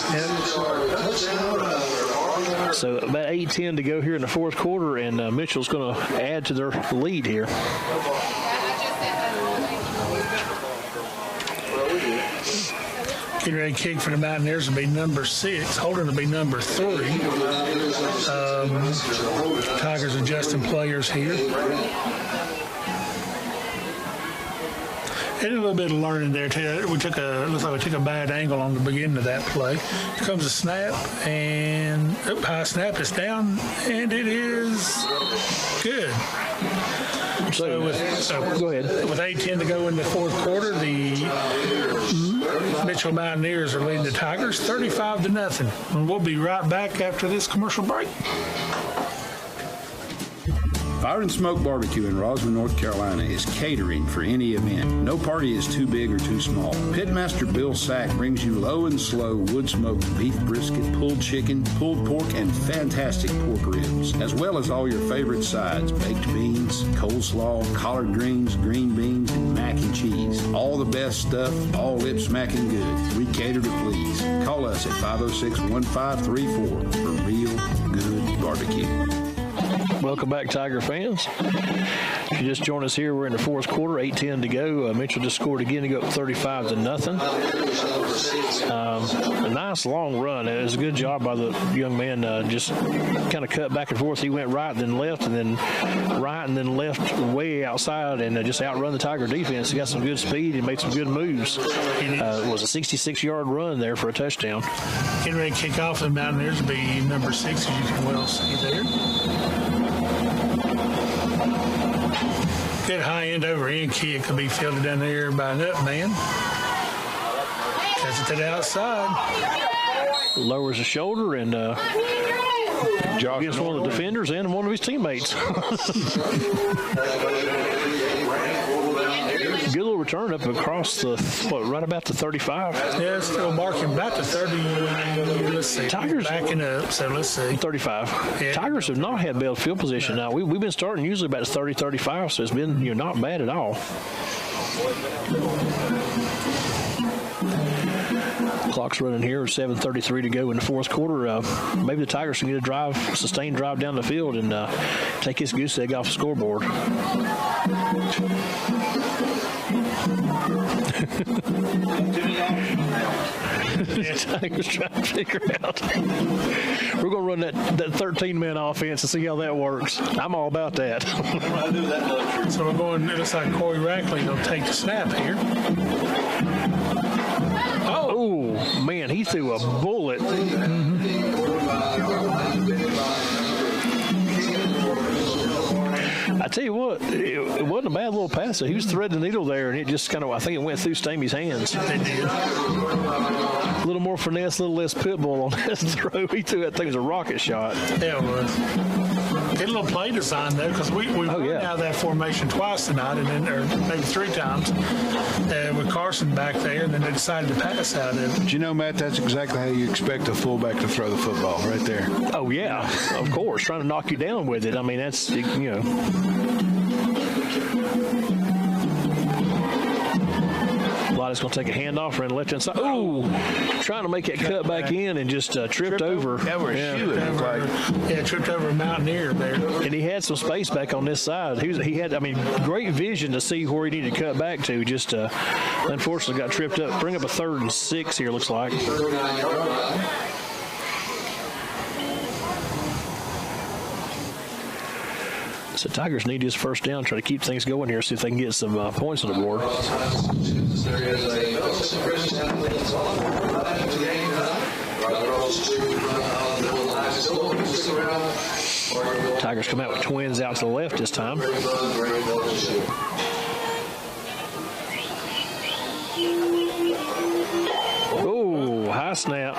So about 8:10 to go here in the 4th quarter, and Mitchell's going to add to their lead here. Getting ready to kick for the Mountaineers will be number 6. Holden will be number 3. Tigers adjusting players here. And a little bit of learning there too. Looks like we took a bad angle on the beginning of that play. Here comes a snap, and high snap is down, and it is good. So go ahead. With 8:10 to go in the 4th quarter, the Mitchell Mountaineers are leading the Tigers 35-0. And we'll be right back after this commercial break. Fire and Smoke Barbecue in Rosman, North Carolina is catering for any event. No party is too big or too small. Pitmaster Bill Sack brings you low and slow wood-smoked beef brisket, pulled chicken, pulled pork, and fantastic pork ribs, as well as all your favorite sides, baked beans, coleslaw, collard greens, green beans, and mac and cheese. All the best stuff, all lip smacking good. We cater to please. Call us at 506-1534 for real good barbecue. Welcome back, Tiger fans. If you just joined us here, we're in the 4th quarter, 8:10 to go. Mitchell just scored again to go up 35-0. A nice long run. It was a good job by the young man. Just kind of cut back and forth. He went right, then left, and then right, and then left way outside, and just outrun the Tiger defense. He got some good speed and made some good moves. It was a 66-yard run there for a touchdown. Getting ready to kick off, the Mountaineers will be number 6, as you can well see there. Good high end over end kick could be fielded down there by an up man. Cuts it to the outside. Lowers the shoulder and against one of the defenders and one of his teammates. Good little return up across the, right about the 35. Yeah, still marking about the 30. Let's see. Tigers backing up, so let's see. 35. Yeah. Tigers have not had bad field position now. We've been starting usually about 30, 35, so it's been not bad at all. Clock's running here, 7:33 to go in the 4th quarter. Maybe the Tigers can get a sustained drive down the field and take this goose egg off the scoreboard. Tigers trying to figure out. We're going to run that 13-man offense and see how that works. I'm all about that. So we're going, it looks like Corey Rackley will take the snap here. Oh, man, he threw a bullet. I tell you what, it wasn't a bad little pass. He was threading the needle there, and it just kind of, I think it went through Stamey's hands. It did. A little more finesse, a little less pit bull on this throw. He threw that thing as a rocket shot. Yeah, it was. Get a little play design there because we went out of that formation twice tonight, and then or maybe 3 times with Carson back there, and then they decided to pass out of it. Do you know, Matt, that's exactly how you expect a fullback to throw the football, right there. Oh, yeah, of course. Trying to knock you down with it. I mean, that's, you know. Lotta's going to take a handoff, run left-hand side. Ooh, trying to make that cut back in and just tripped over. Tripped over a Mountaineer there. And he had some space back on this side. He had, I mean, great vision to see where he needed to cut back to. Just unfortunately got tripped up. Bring up a 3rd and 6 here, looks like. So Tigers need his first down, try to keep things going here, see if they can get some points on the board. Tigers come out with twins out to the left this time. Oh, high snap.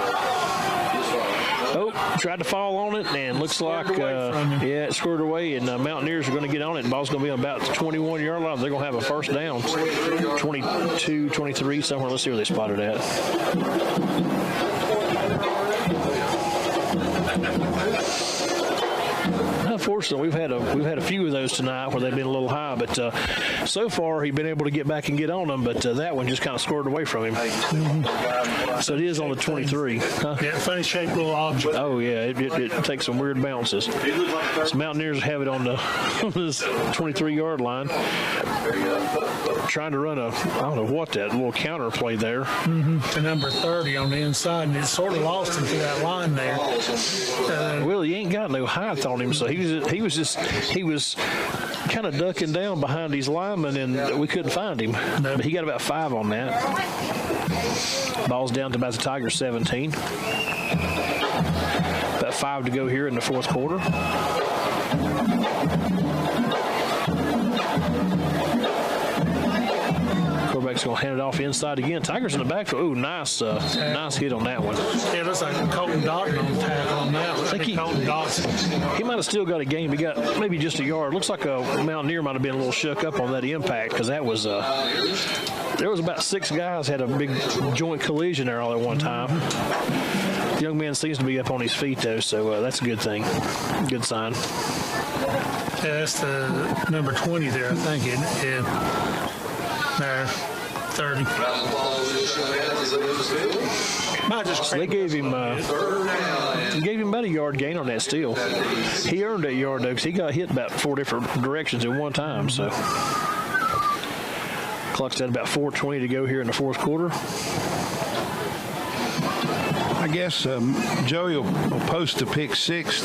Oh, tried to fall on it, and looks like, it squirted away, and Mountaineers are going to get on it. The ball's going to be on about the 21-yard line. They're going to have a first down, 22, 23, somewhere. Let's see where they spotted at. Unfortunately, we've had a few of those tonight where they've been a little high, but so far he's been able to get back and get on them, but that one just kind of squirted away from him. So it is on the 23. Huh? Yeah, funny shaped little object. Oh yeah, it takes some weird bounces. So Mountaineers have it on the 23-yard line, trying to run I don't know what that little counter play there. To number 30 on the inside, and it sort of lost him to that line there. Well, he ain't got no height on him, so he was kind of ducking down behind these linemen, and we couldn't find him. But he got about 5 on that. Ball's down to about the Tigers 17. About 5 to go here in the 4th quarter. Quarterback's going to hand it off inside again. Tigers in the backfield. Ooh, nice hit on that one. Yeah, it looks like Colton Dotton on the tackle on that one. I think Colton Dotson. He might have still got a game. He got maybe just a yard. Looks like a Mountaineer might have been a little shook up on that impact, because that was there was about 6 guys had a big joint collision there all at one time. The young man seems to be up on his feet, though, so that's a good thing. Good sign. Yeah, that's the number 20 there, I think, isn't it? Yeah. There, 30. So they gave him about a yard gain on that steal. He earned that yard, though, because he got hit about 4 different directions at one time. So clock's at about 4:20 to go here in the 4th quarter. I guess Joey will post the pick 6.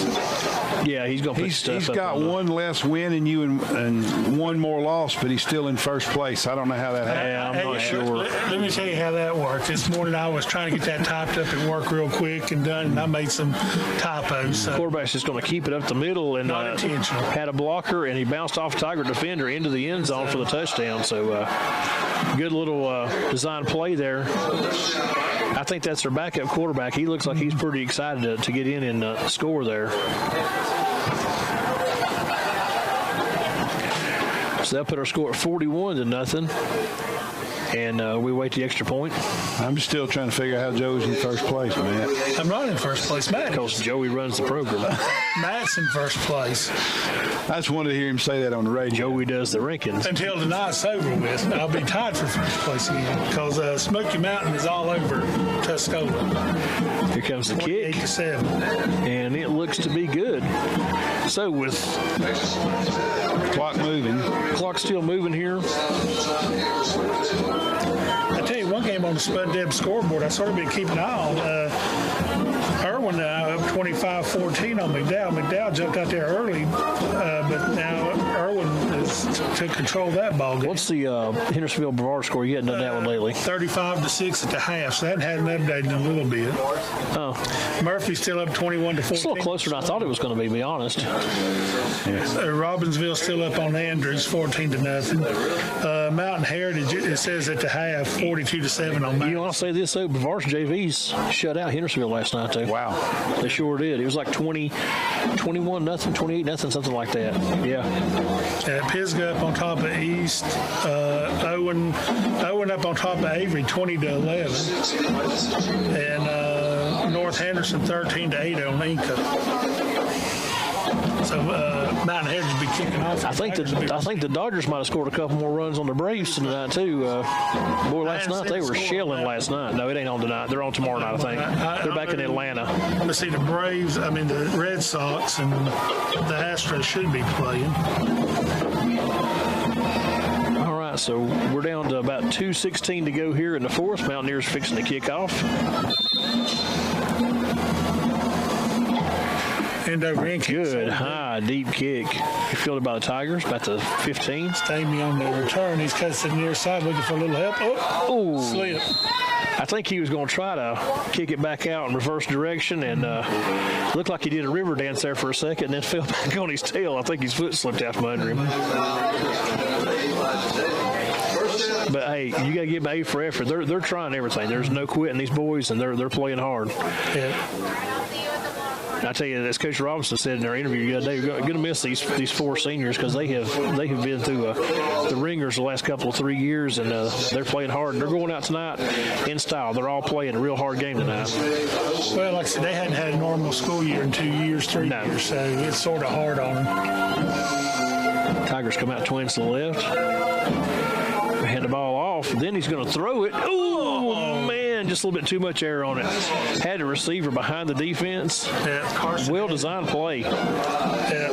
Yeah, he's going to put stuff He's up got on one less win than you and one more loss, but he's still in first place. I don't know how that happened. Yeah, I'm not sure. Let me tell you how that worked. This morning I was trying to get that typed up at work real quick and done, and I made some typos. So. The quarterback's just going to keep it up the middle, and not intentional. Had a blocker, and he bounced off Tiger defender into the end zone for the touchdown. So good little design play there. I think that's their backup quarterback. He looks like he's pretty excited to get in and score there. So they'll put our score at 41-0. And we wait the extra point. I'm still trying to figure out how Joey's in first place, man. I'm not in first place, Matt. Because Joey runs the program. Matt's in first place. I just wanted to hear him say that on the radio. Joey does the rankings. Until tonight's over with, I'll be tied for first place again. Because Smoky Mountain is all over Tuscola. Here comes the kick. 8-7. And it looks to be good. So with clock moving. Clock still moving here. I tell you, one game on the Spud Deb scoreboard I sort of been keeping an eye on. Irwin up 25-14 on McDowell. McDowell jumped out there early, but now Irwin took control of that ball game. What's the Hendersonville Brevard score? You hadn't done that one lately. 35-6 at the half, so that hadn't updated in a little bit. Oh. Murphy's still up 21-14. It's a little closer than I thought it was going to be honest. Robbinsville still up on Andrews, 14-0. Mountain Heritage, it says at the half, 42-7 on Mountain. You know, I'll say this, though, Brevard's JVs shut out Hendersonville last night, too. Wow. They sure did. It was like 21-0, 28-0, something like that. Yeah. Pisgah up on top of East. Owen up on top of Avery, 20-11. And North Henderson, 13-8 on Inca. So Mountain Heritage will be kicking off. I think the Dodgers might have scored a couple more runs on the Braves tonight too. Boy, last night they were shelling last night. No, it ain't on tonight. They're on tomorrow night, I think. They're back in Atlanta. I'm see the Braves. I mean the Red Sox and the Astros should be playing. All right, so we're down to about 2:16 to go here in the fourth. Mountaineers fixing to kick off. Good high, deep kick. Fielded by the Tigers, about the 15. Stamey on the return. He's cut to the near side looking for a little help. Oh, slip. I think he was going to try to kick it back out in reverse direction, and looked like he did a river dance there for a second and then fell back on his tail. I think his foot slipped out from under him. But, hey, you got to give them A for effort. They're trying everything. There's no quitting these boys, and they're playing hard. Yeah. I tell you, as Coach Robinson said in our interview the other day, we're going to miss these four seniors because they have been through the ringers the last couple of 3 years, and they're playing hard. And they're going out tonight in style. They're all playing a real hard game tonight. Well, like I said, they hadn't had a normal school year in 2 years, 3 years, so it's sort of hard on them. Tigers come out twins to the left. Hand the ball off. Then he's going to throw it. Oh, man, just a little bit too much air on it. Had a receiver behind the defense. Yeah, well-designed play. Yeah.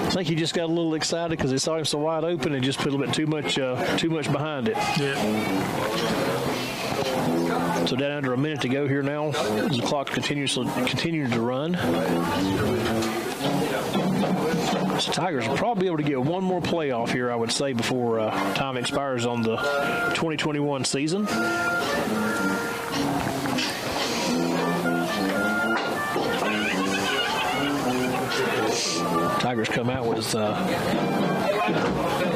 I think he just got a little excited because he saw him so wide open and just put a little bit too much behind it. Yeah. So down under a minute to go here now. The clock continuing to run. So Tigers will probably be able to get one more playoff here, I would say, before time expires on the 2021 season. Tigers come out with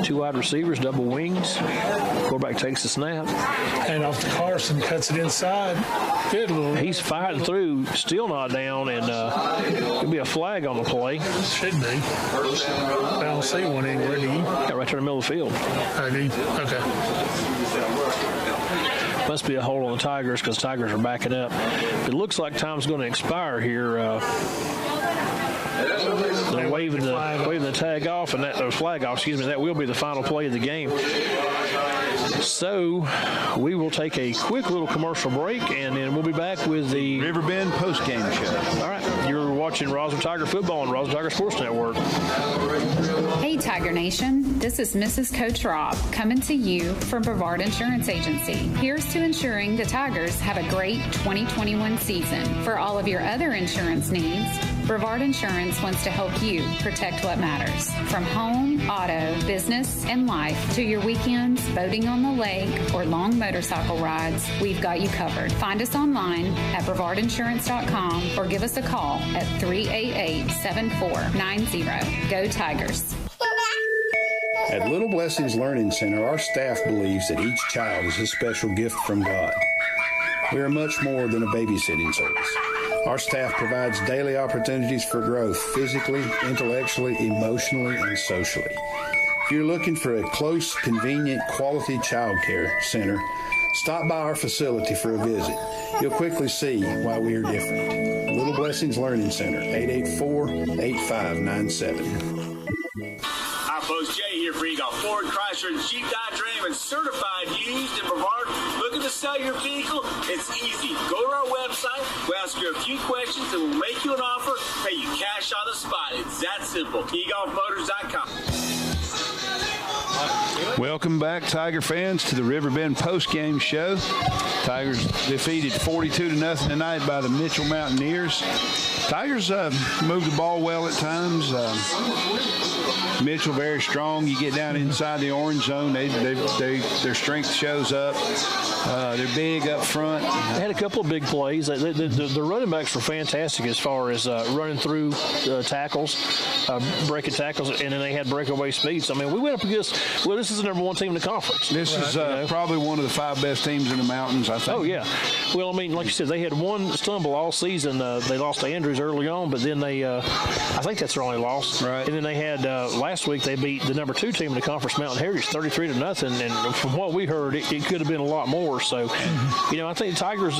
two wide receivers, double wings. Quarterback takes the snap. And off to Carson, cuts it inside. Good little. He's fighting through, still not down, and there'll be a flag on the play. Should be. I don't see one anywhere, do you? Yeah, right there in the middle of the field. Oh, do you? Okay. Must be a hold on the Tigers because Tigers are backing up. It looks like time's going to expire here. They're waving the tag off and that flag off. Excuse me. That will be the final play of the game. So we will take a quick little commercial break, and then we'll be back with the Riverbend post-game show. All right. You're watching Rosman Tiger Football on Rosman Tiger Sports Network. Hey, Tiger Nation. This is Mrs. Coach Rob coming to you from Brevard Insurance Agency. Here's to ensuring the Tigers have a great 2021 season. For all of your other insurance needs, Brevard Insurance wants to help you protect what matters. From home, auto, business, and life to your weekends, boating on the lake, or long motorcycle rides, we've got you covered. Find us online at brevardinsurance.com or give us a call at 388-7490. Go Tigers. At Little Blessings Learning Center, our staff believes that each child is a special gift from God. We are much more than a babysitting service. Our staff provides daily opportunities for growth physically, intellectually, emotionally, and socially. If you're looking for a close, convenient, quality child care center, stop by our facility for a visit. You'll quickly see why we are different. Little Blessings Learning Center, 884-8597. Hi, folks. Jay here for Eagle Ford, Chrysler, and Jeep Dodge Ram, and certified used in Brevard. Looking to sell your vehicle? It's easy. Go to our website. We'll ask you a few questions, and we'll make you an offer. Pay you cash on the spot. It's that simple. eGolfMotors.com. Well, Welcome back, Tiger fans, to the Riverbend postgame show. Tigers defeated 42-0 tonight by the Mitchell Mountaineers. Tigers moved the ball well at times. Mitchell very strong. You get down inside the orange zone, their strength shows up. They're big up front. They had a couple of big plays. The running backs were fantastic as far as running through tackles, breaking tackles, and then they had breakaway speeds. I mean, we went up against, this is the number one team in the conference. This is probably one of the 5 best teams in the mountains, I think. Oh, yeah. Well, I mean, like you said, they had one stumble all season. They lost to Andrews early on, but then I think that's their only loss. Right. And then they had, last week, they beat the number 2 team in the conference, Mountain Heritage, 33-0. And from what we heard, it could have been a lot more. So, I think the Tigers,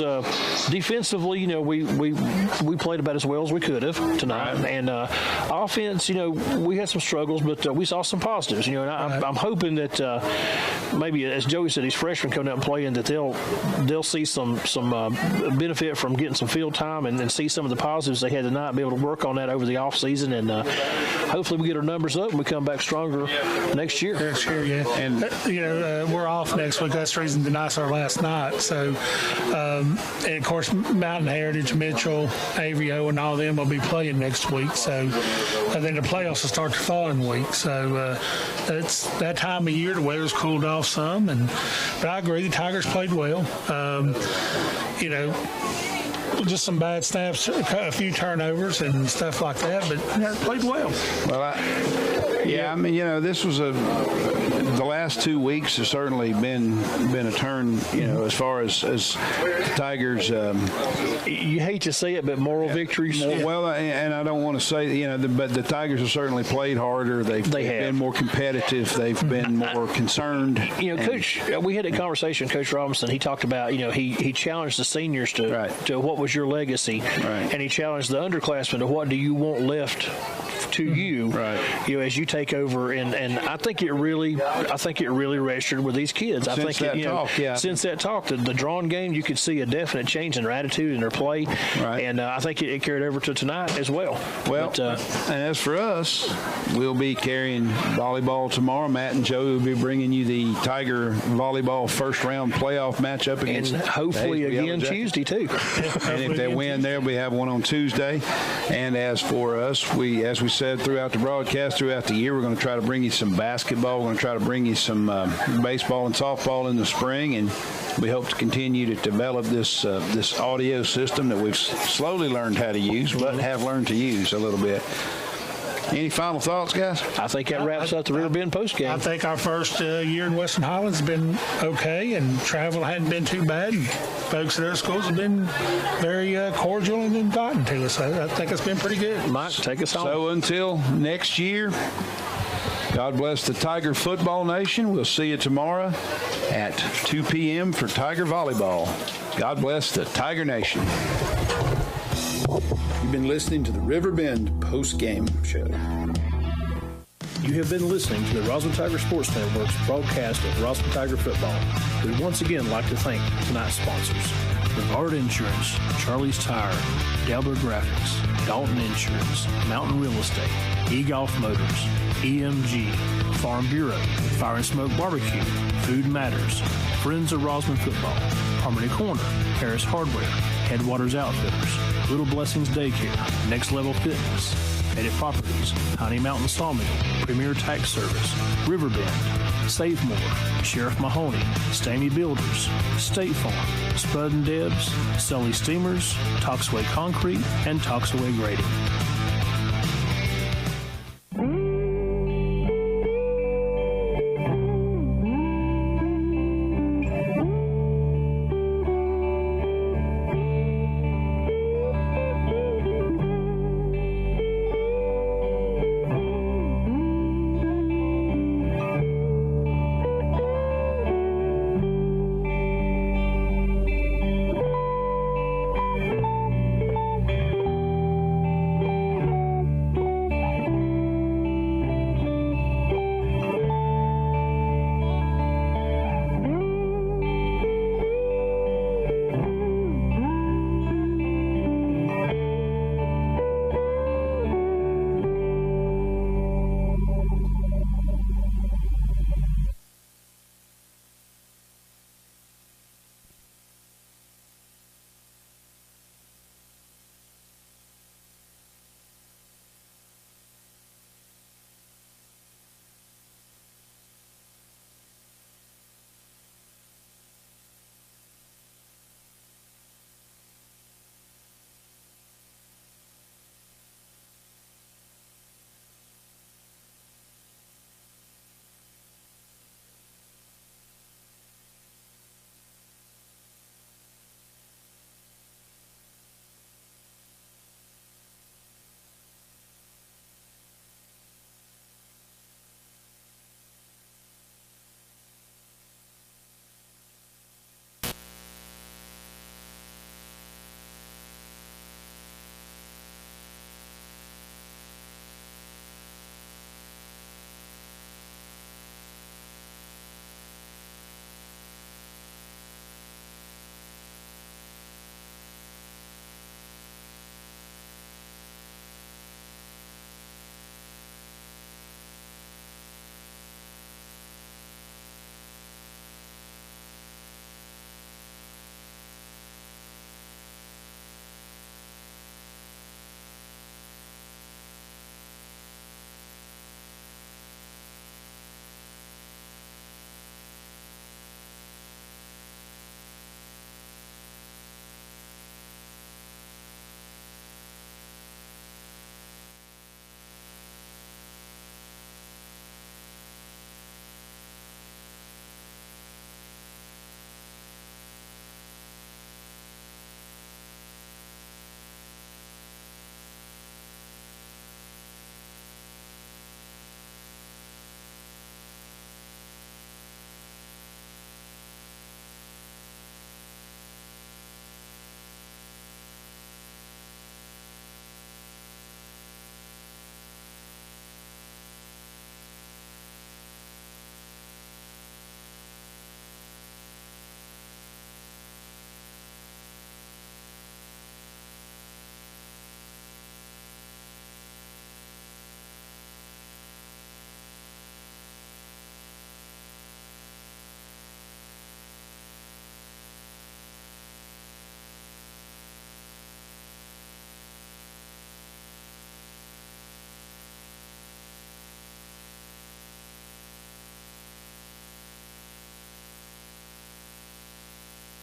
defensively, we played about as well as we could have tonight. Right. And offense, we had some struggles, but we saw some positives. And I'm hoping that maybe, as Joey said, these freshmen coming out and playing, that they'll see some benefit from getting some field time and see some of the positives they had tonight, be able to work on that over the offseason, and hopefully we get our numbers up and we come back stronger next year. Next year, yeah. And we're off next week. That's the reason tonight's our last night. So, and of course, Mountain Heritage, Mitchell, Avio, and all of them will be playing next week. So, and then the playoffs will start the following week. So, it's that time of year. The weather's cooled off some, but I agree. The Tigers played well. Just some bad snaps, a few turnovers and stuff like that, but played well. Well, this was the last 2 weeks has certainly been a turn, as far as Tigers. You hate to say it, but moral victories. Well, and I don't want to say, but the Tigers have certainly played harder. They've been more competitive. They've been more concerned. Coach, we had a conversation. Coach Robinson, he talked about, he challenged the seniors to what was your legacy, and he challenged the underclassmen to what do you want left to you, as you take over, and I think it really registered with these kids. Since that talk, the drawn game, you could see a definite change in their attitude and their play, and I think it carried over to tonight as well. And as for us, we'll be carrying volleyball tomorrow. Matt and Joey will be bringing you the Tiger volleyball first round playoff matchup against, and hopefully again Tuesday too. And if they win there, we have one on Tuesday. And as for us, as we said throughout the broadcast, throughout the year, we're going to try to bring you some basketball. We're going to try to bring you some baseball and softball in the spring, and we hope to continue to develop this audio system that we've slowly learned how to use, but have learned to use a little bit. Any final thoughts, guys? I think that wraps up the Riverbend postgame. I think our first year in Western Highlands has been okay, and travel hadn't been too bad. And folks at our schools have been very cordial and inviting to us. I think it's been pretty good. Mike, take us home. So until next year, God bless the Tiger Football Nation. We'll see you tomorrow at 2 p.m. for Tiger Volleyball. God bless the Tiger Nation. You've been listening to the Riverbend post-game show. You have been listening to the Rosman Tiger Sports Network's broadcast of Rosman Tiger football. We once again like to thank tonight's sponsors: Brevard Insurance, Charlie's Tire, Dalbert Graphics, Dalton Insurance, Mountain Real Estate, eGolf Motors, EMG, Farm Bureau, Fire and Smoke Barbecue, Food Matters, Friends of Rosman Football, Harmony Corner, Harris Hardware, Headwaters Outfitters, Little Blessings Daycare, Next Level Fitness, Edit Properties, Honey Mountain Sawmill, Premier Tax Service, Riverbend, Save More, Sheriff Mahoney, Stamey Builders, State Farm, Spud and Debs, Sully Steamers, Toxaway Concrete, and Toxaway Grading.